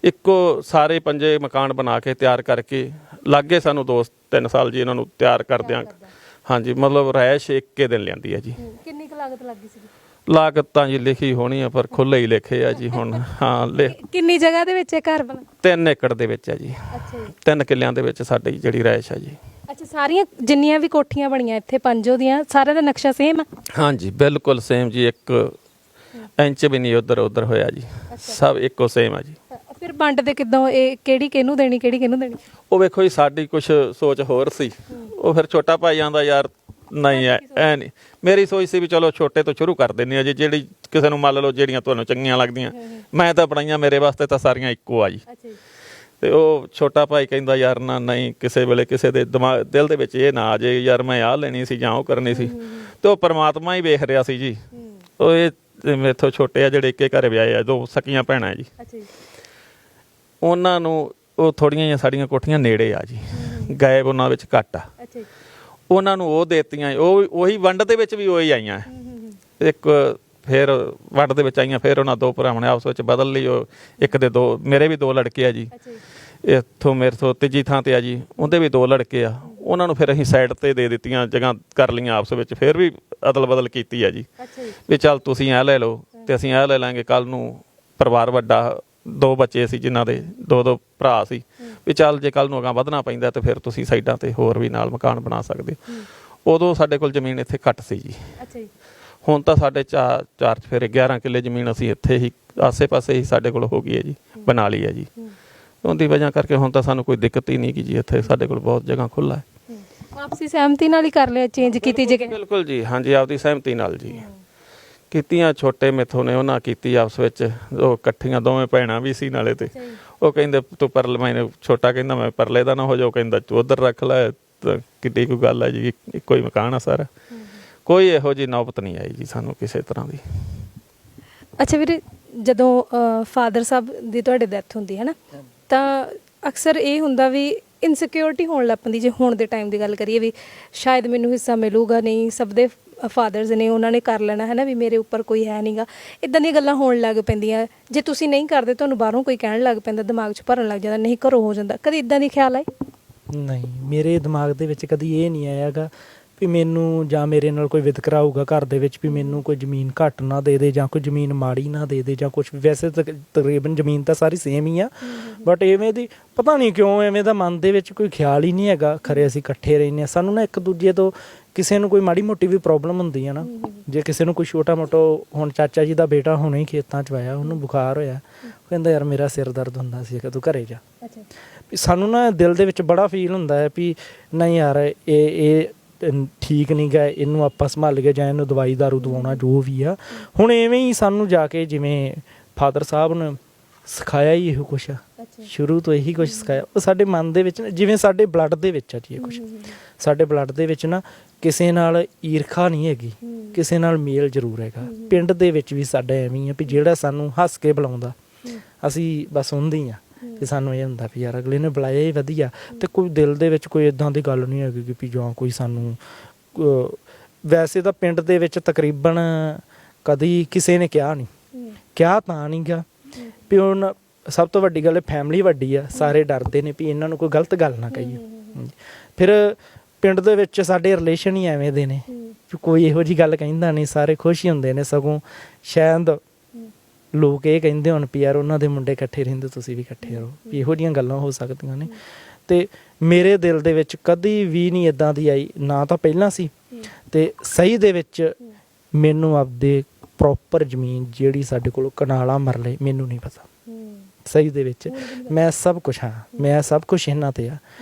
ਇੱਕੋ ਸਾਰੇ 5 ਮਕਾਨ ਬਣਾ ਕੇ ਤਿਆਰ ਕਰਕੇ ਲੱਗੇ ਸਾਨੂੰ 2-3 ਸਾਲ ਜੀ ਇਹਨਾਂ ਨੂੰ ਤਿਆਰ ਕਰਦਿਆਂ। ਹਾਂਜੀ, ਮਤਲਬ ਰਹਿਸ਼ ਇੱਕੇ ਦਿਨ ਲਿਆਂਦੀ ਹੈ ਜੀ। ਕਿੰਨੀ ਕੁ ਲਾਗਤ ਲੱਗੀ ਸੀ? ਲਾਗਤ ਤਾਂ ਜੀ ਲਿਖੀ ਹੋਣੀ ਆ, ਪਰ ਖੁੱਲ੍ਹੇ ਹੀ ਲਿਖੇ ਆ ਜੀ ਹੁਣ। ਹਾਂ, ਕਿੰਨੀ ਜਗ੍ਹਾ ਦੇ ਵਿੱਚ ਇਹ ਘਰ ਬਣਾ? 3 ਏਕੜ ਦੇ ਵਿੱਚ ਆ ਜੀ। ਅੱਛਾ ਜੀ, 3 ਕਿੱਲਿਆਂ ਦੇ ਵਿੱਚ ਸਾਡੀ ਜਿਹੜੀ ਰਹਿਸ਼ ਆ ਜੀ। ਅੱਛਾ, ਸਾਰੀਆਂ ਜਿੰਨੀਆਂ ਵੀ ਕੋਠੀਆਂ ਬਣੀਆਂ ਇੱਥੇ 5 ਦੀਆਂ, ਸਾਰਿਆਂ ਦਾ ਨਕਸ਼ਾ ਸੇਮ ਆ? ਹਾਂਜੀ, ਬਿਲਕੁਲ ਸੇਮ ਜੀ, 1 ਇੰਚ ਵੀ ਨਹੀਂ ਉੱਧਰ ਹੋਇਆ ਜੀ, ਸਭ ਇੱਕੋ ਸੇਮ ਆ ਜੀ। ਫਿਰ ਵੰਡਦੇ ਕਿੱਦਾਂ? ਇਹ ਕਿਹੜੀ ਕਿਹਨੂੰ ਦੇਣੀ, ਕਿਹੜੀ ਕਿਹਨੂੰ ਦੇਣੀ? ਉਹ ਵੇਖੋ ਜੀ, ਸਾਡੀ ਕੁਛ ਸੋਚ ਹੋਰ ਸੀ। ਉਹ ਫਿਰ ਛੋਟਾ ਭਾਈ ਆਂਦਾ ਯਾਰ ਨਹੀਂ ਐ ਨਹੀਂ, ਮੇਰੀ ਸੋਚ ਸੀ ਵੀ ਚਲੋ ਛੋਟੇ ਤੋਂ ਸ਼ੁਰੂ ਕਰ ਦਿੰਦੇ ਆ ਜੀ, ਜਿਹੜੀ ਕਿਸੇ ਨੂੰ ਮੰਨ ਲਓ ਜਿਹੜੀਆਂ ਤੁਹਾਨੂੰ ਚੰਗੀਆਂ ਲੱਗਦੀਆਂ। ਮੈਂ ਤਾਂ ਬਣਾਈਆਂ, ਮੇਰੇ ਵਾਸਤੇ ਤਾਂ ਸਾਰੀਆਂ ਇੱਕੋ ਆ ਜੀ। ਤੇ ਉਹ ਛੋਟਾ ਭਾਈ ਕਹਿੰਦਾ ਯਾਰ ਨਾ ਨਹੀਂ, ਕਿਸੇ ਵੇਲੇ ਕਿਸੇ ਦੇ ਦਿਮਾਗ ਦਿਲ ਦੇ ਵਿੱਚ ਇਹ ਨਾ ਆ ਜੇ ਯਾਰ ਮੈਂ ਆਹ ਲੈਣੀ ਸੀ ਜਾਂ ਉਹ ਕਰਨੀ ਸੀ। ਤੇ ਉਹ ਪਰਮਾਤਮਾ ਹੀ ਵੇਖ ਰਿਹਾ ਸੀ ਜੀ। ਉਹ ਇਹ ਮੇਥੋਂ ਛੋਟੇ ਆ ਜਿਹੜੇ ਇੱਕੇ ਘਰ ਵਿਆਹੇ ਆ, 2 ਸਕੀਆਂ ਭੈਣਾਂ ਜੀ। ਉਹਨਾਂ ਨੂੰ ਉਹ ਥੋੜੀਆਂ ਜਿਹੀਆਂ ਸਾਡੀਆਂ ਕੋਠੀਆਂ ਨੇੜੇ ਆ ਜੀ, ਗਾਇਬ ਉਹਨਾਂ ਵਿੱਚ ਘੱਟ ਆ। ਉਹਨਾਂ ਨੂੰ ਉਹ ਦੇਤੀਆਂ, ਉਹ ਉਹੀ ਵੰਡ ਦੇ ਵਿੱਚ ਵੀ ਉਹੀ ਆਈਆਂ। ਇੱਕ ਫਿਰ ਵੰਡ ਦੇ ਵਿੱਚ ਆਈਆਂ, ਫਿਰ ਉਹਨਾਂ 2 ਭਰਾਵਾਂ ਨੇ ਆਪਸ ਵਿੱਚ ਬਦਲ ਲਈ। ਉਹ ਇੱਕ ਦੇ 2, ਮੇਰੇ ਵੀ 2 ਲੜਕੇ ਆ ਜੀ। ਇੱਥੋਂ ਮੇਰੇ ਤੋਂ ਤੀਜੀ ਥਾਂ ਤੇ ਆ ਜੀ, ਉਹਦੇ ਵੀ 2 ਲੜਕੇ ਆ। ਉਹਨਾਂ ਨੂੰ ਫਿਰ ਅਸੀਂ ਸਾਈਡ ਤੇ ਦੇ ਦਿੱਤੀਆਂ, ਜਗ੍ਹਾ ਕਰ ਲਈਆਂ ਆਪਸ ਵਿੱਚ। ਫਿਰ ਵੀ ਅਦਲ ਬਦਲ ਕੀਤੀ ਆ ਜੀ ਵੀ ਚੱਲ ਤੁਸੀਂ ਇਹ ਲੈ ਲਓ ਤੇ ਅਸੀਂ ਇਹ ਲੈ ਲਾਂਗੇ। ਕੱਲ ਨੂੰ ਪਰਿਵਾਰ ਵੱਡਾ, 2 ਬੱਚੇ ਸੀ ਜਿਨ੍ਹਾਂ ਦੇ 2 ਭਰਾ ਸੀ, ਵੀ ਚੱਲ ਜੇ ਕੱਲ ਨੂੰ ਅਗਾਂਹ ਵਧਣਾ ਪੈਂਦਾ ਤੇ ਫਿਰ ਤੁਸੀਂ ਸਾਈਡਾਂ ਤੇ ਹੋਰ ਵੀ ਨਾਲ ਮਕਾਨ ਬਣਾ ਸਕਦੇ। ਉਦੋਂ ਸਾਡੇ ਕੋਲ ਜ਼ਮੀਨ ਇੱਥੇ ਘੱਟ ਸੀ ਜੀ। ਹੁਣ ਤਾਂ ਸਾਡੇ 4 ਫਿਰ 11 ਕਿੱਲੇ ਜ਼ਮੀਨ ਅਸੀਂ ਇੱਥੇ ਹੀ ਆਸੇ ਪਾਸੇ ਹੀ ਸਾਡੇ ਕੋਲ ਹੋ ਗਈ ਹੈ ਜੀ, ਬਣਾ ਲਈ ਹੈ ਜੀ। ਉਹਦੀ ਵਜ੍ਹਾ ਕਰਕੇ ਹੁਣ ਤਾਂ ਸਾਨੂੰ ਕੋਈ ਦਿੱਕਤ ਹੀ ਨਹੀਂ ਗੀ ਜੀ। ਇੱਥੇ ਸਾਡੇ ਕੋਲ ਬਹੁਤ ਜਗ੍ਹਾ ਖੁੱਲ੍ਹਾ ਹੈ। ਆਪਸੀ ਸਹਿਮਤੀ ਨਾਲ ਹੀ ਕਰ ਲਿਆ, ਚੇਂਜ ਕੀਤੀ ਜਗ੍ਹਾ? ਬਿਲਕੁਲ ਜੀ, ਹਾਂਜੀ, ਆਪਦੀ ਸਹਿਮਤੀ ਨਾਲ ਜੀ ਕੀਤੀਆਂ। ਛੋਟੇ ਮੇਥੋਂ ਨੇ ਉਹਨਾਂ ਕੀਤੀ ਆਪਸ ਵਿੱਚ, ਉਹ ਇਕੱਠੀਆਂ ਦੋਵੇਂ ਭੈਣਾਂ ਵੀ ਸੀ ਨਾਲੇ। ਤੇ ਉਹ ਕਹਿੰਦੇ ਤੂੰ ਪਰਲੇ, ਮੈਨੂੰ ਛੋਟਾ ਕਹਿੰਦਾ ਮੈਂ ਪਰਲੇ ਦਾ ਨਾ ਹੋ ਜਾਓ, ਕਹਿੰਦਾ ਤੂੰ ਉੱਧਰ ਰੱਖ ਲੈ। ਤਾਂ ਕਿੱਡੀ ਕੋਈ ਗੱਲ ਹੈ ਜੀ, ਇੱਕੋ ਹੀ ਮਕਾਨ ਆ ਸਾਰਾ। ਕੋਈ ਇਹੋ ਜਿਹੀ ਨੌਬਤ ਨਹੀਂ ਆਈ ਜੀ ਸਾਨੂੰ ਕਿਸੇ ਤਰ੍ਹਾਂ ਦੀ। ਅੱਛਾ ਵੀਰੇ, ਜਦੋਂ ਫਾਦਰ ਸਾਹਿਬ ਦੀ ਤੁਹਾਡੇ ਡੈਥ ਹੁੰਦੀ ਹੈ ਨਾ, ਤਾਂ ਅਕਸਰ ਇਹ ਹੁੰਦਾ ਵੀ ਇਨਸਿਕਿਉਰਿਟੀ ਹੋਣ ਲੱਗ ਪੈਂਦੀ। ਜੇ ਹੁਣ ਦੇ ਟਾਈਮ ਦੀ ਗੱਲ ਕਰੀਏ ਵੀ ਸ਼ਾਇਦ ਮੈਨੂੰ ਹਿੱਸਾ ਮਿਲੂਗਾ ਨਹੀਂ, ਸਭ ਦੇ ਫਾਦਰਸ ਨੇ ਉਹਨਾਂ ਨੇ ਕਰ ਲੈਣਾ ਹੈ ਨਾ, ਵੀ ਮੇਰੇ ਉੱਪਰ ਕੋਈ ਹੈ ਨਹੀਂਗਾ। ਇੱਦਾਂ ਦੀਆਂ ਗੱਲਾਂ ਹੋਣ ਲੱਗ ਪੈਂਦੀਆਂ। ਜੇ ਤੁਸੀਂ ਨਹੀਂ ਕਰਦੇ, ਤੁਹਾਨੂੰ ਬਾਹਰੋਂ ਕੋਈ ਕਹਿਣ ਲੱਗ ਪੈਂਦਾ, ਦਿਮਾਗ 'ਚ ਭਰਨ ਲੱਗ ਜਾਂਦਾ, ਨਹੀਂ ਘਰੋਂ ਹੋ ਜਾਂਦਾ। ਕਦੇ ਇੱਦਾਂ ਦੀ ਖਿਆਲ ਆਏ? ਨਹੀਂ, ਮੇਰੇ ਦਿਮਾਗ ਦੇ ਵਿੱਚ ਕਦੀ ਇਹ ਨਹੀਂ ਆਇਆ ਗਾ ਵੀ ਮੈਨੂੰ ਜਾਂ ਮੇਰੇ ਨਾਲ ਕੋਈ ਵਿਤਕਰਾ ਹੋਊਗਾ ਘਰ ਦੇ ਵਿੱਚ, ਵੀ ਮੈਨੂੰ ਕੋਈ ਜ਼ਮੀਨ ਘੱਟ ਨਾ ਦੇ ਦੇ ਜਾਂ ਕੋਈ ਜ਼ਮੀਨ ਮਾੜੀ ਨਾ ਦੇ ਦੇ ਜਾਂ ਕੁਛ। ਵੈਸੇ ਤਕਰੀਬਨ ਜ਼ਮੀਨ ਤਾਂ ਸਾਰੀ ਸੇਮ ਹੀ ਆ, ਬਟ ਐਵੇਂ ਦੀ ਪਤਾ ਨਹੀਂ ਕਿਉਂ ਐਵੇਂ ਦਾ ਮਨ ਦੇ ਵਿੱਚ ਕੋਈ ਖਿਆਲ ਹੀ ਨਹੀਂ ਹੈਗਾ। ਖਰੇ ਅਸੀਂ ਇਕੱਠੇ ਰਹਿੰਦੇ ਹਾਂ, ਸਾਨੂੰ ਨਾ ਇੱਕ ਦੂਜੇ ਤੋਂ, ਕਿਸੇ ਨੂੰ ਕੋਈ ਮਾੜੀ ਮੋਟੀ ਵੀ ਪ੍ਰੋਬਲਮ ਹੁੰਦੀ ਹੈ ਨਾ, ਜੇ ਕਿਸੇ ਨੂੰ ਕੋਈ ਛੋਟਾ ਮੋਟਾ, ਹੁਣ ਚਾਚਾ ਜੀ ਦਾ ਬੇਟਾ ਹੁਣੇ ਹੀ ਖੇਤਾਂ 'ਚ ਆਇਆ, ਉਹਨੂੰ ਬੁਖਾਰ ਹੋਇਆ, ਕਹਿੰਦਾ ਯਾਰ ਮੇਰਾ ਸਿਰ ਦਰਦ ਹੁੰਦਾ ਸੀ, ਕਿ ਤੂੰ ਘਰੇ ਜਾ। ਸਾਨੂੰ ਨਾ ਦਿਲ ਦੇ ਵਿੱਚ ਬੜਾ ਫੀਲ ਹੁੰਦਾ ਹੈ ਵੀ ਨਹੀਂ ਯਾਰ ਇਹ ਠੀਕ ਨਹੀਂ ਗਾ, ਇਹਨੂੰ ਆਪਾਂ ਸੰਭਾਲ ਕੇ ਜਾਂ ਇਹਨੂੰ ਦਵਾਈ ਦਾਰੂ ਦਵਾਉਣਾ ਜੋ ਵੀ ਆ। ਹੁਣ ਐਵੇਂ ਹੀ ਸਾਨੂੰ ਜਾ ਕੇ ਜਿਵੇਂ ਫਾਦਰ ਸਾਹਿਬ ਨੇ ਸਿਖਾਇਆ ਹੀ ਇਹੋ ਕੁਛ ਆ, ਸ਼ੁਰੂ ਤੋਂ ਇਹੀ ਕੁਛ ਸਿਖਾਇਆ। ਉਹ ਸਾਡੇ ਮਨ ਦੇ ਵਿੱਚ ਜਿਵੇਂ ਸਾਡੇ ਬਲੱਡ ਦੇ ਵਿੱਚ ਆ ਜੀ ਇਹ ਕੁਛ। ਸਾਡੇ ਬਲੱਡ ਦੇ ਵਿੱਚ ਨਾ ਕਿਸੇ ਨਾਲ ਈਰਖਾ ਨਹੀਂ ਹੈਗੀ, ਕਿਸੇ ਨਾਲ ਮੇਲ ਜ਼ਰੂਰ ਹੈਗਾ। ਪਿੰਡ ਦੇ ਵਿੱਚ ਵੀ ਸਾਡਾ ਐਵੇਂ ਆ ਵੀ ਜਿਹੜਾ ਸਾਨੂੰ ਹੱਸ ਕੇ ਬੁਲਾਉਂਦਾ ਅਸੀਂ ਬਸ ਹੁੰਦੇ ਹੀ ਆ, ਤੇ ਸਾਨੂੰ ਇਹ ਹੁੰਦਾ ਵੀ ਯਾਰ ਅਗਲੇ ਨੇ ਬੁਲਾਇਆ ਹੀ ਵਧੀਆ। ਤੇ ਕੋਈ ਦਿਲ ਦੇ ਵਿੱਚ ਕੋਈ ਇੱਦਾਂ ਦੀ ਗੱਲ ਨਹੀਂ ਹੈਗੀ ਕਿ ਵੀ ਜਾਂ ਕੋਈ ਸਾਨੂੰ, ਵੈਸੇ ਤਾਂ ਪਿੰਡ ਦੇ ਵਿੱਚ ਤਕਰੀਬਨ ਕਦੀ ਕਿਸੇ ਨੇ ਕਿਹਾ ਨਹੀਂ, ਕਿਹਾ ਤਾਂ ਨਹੀਂ ਗਾ ਵੀ ਹੁਣ ਸਭ ਤੋਂ ਵੱਡੀ ਗੱਲ ਫੈਮਿਲੀ ਵੱਡੀ ਆ, ਸਾਰੇ ਡਰਦੇ ਨੇ ਵੀ ਇਹਨਾਂ ਨੂੰ ਕੋਈ ਗਲਤ ਗੱਲ ਨਾ ਕਹੀਏ। ਫਿਰ ਪਿੰਡ ਦੇ ਵਿੱਚ ਸਾਡੇ ਰਿਲੇਸ਼ਨ ਹੀ ਐਵੇਂ ਦੇ ਨੇ ਵੀ ਕੋਈ ਇਹੋ ਜਿਹੀ ਗੱਲ ਕਹਿੰਦਾ ਨਹੀਂ, ਸਾਰੇ ਖੁਸ਼ ਹੀ ਹੁੰਦੇ ਨੇ। ਸਗੋਂ ਸ਼ਾਇਦ ਲੋਕ ਇਹ ਕਹਿੰਦੇ ਹੁਣ ਵੀ ਯਾਰ ਉਹਨਾਂ ਦੇ ਮੁੰਡੇ ਇਕੱਠੇ ਰਹਿੰਦੇ, ਤੁਸੀਂ ਵੀ ਇਕੱਠੇ ਰਹੋ, ਵੀ ਇਹੋ ਜਿਹੀਆਂ ਗੱਲਾਂ ਹੋ ਸਕਦੀਆਂ ਨੇ। ਤੇ ਮੇਰੇ ਦਿਲ ਦੇ ਵਿੱਚ ਕਦੀ ਵੀ ਨਹੀਂ ਇੱਦਾਂ ਦੀ ਆਈ, ਨਾ ਤਾਂ ਪਹਿਲਾਂ ਸੀ। ਤੇ ਸਹੀ ਦੇ ਵਿੱਚ ਮੈਨੂੰ ਆਪਦੇ ਪ੍ਰੋਪਰ ਜ਼ਮੀਨ ਜਿਹੜੀ ਸਾਡੇ ਕੋਲ ਕਨਾਲਾਂ ਮਰਲੇ, ਮੈਨੂੰ ਨਹੀਂ ਪਤਾ ਸਹੀ ਦੇ ਵਿੱਚ। ਮੈਂ ਸਭ ਕੁਛ ਹਾਂ, ਮੈਂ ਸਭ ਕੁਛ ਇਹਨਾਂ ਤੇ ਆ।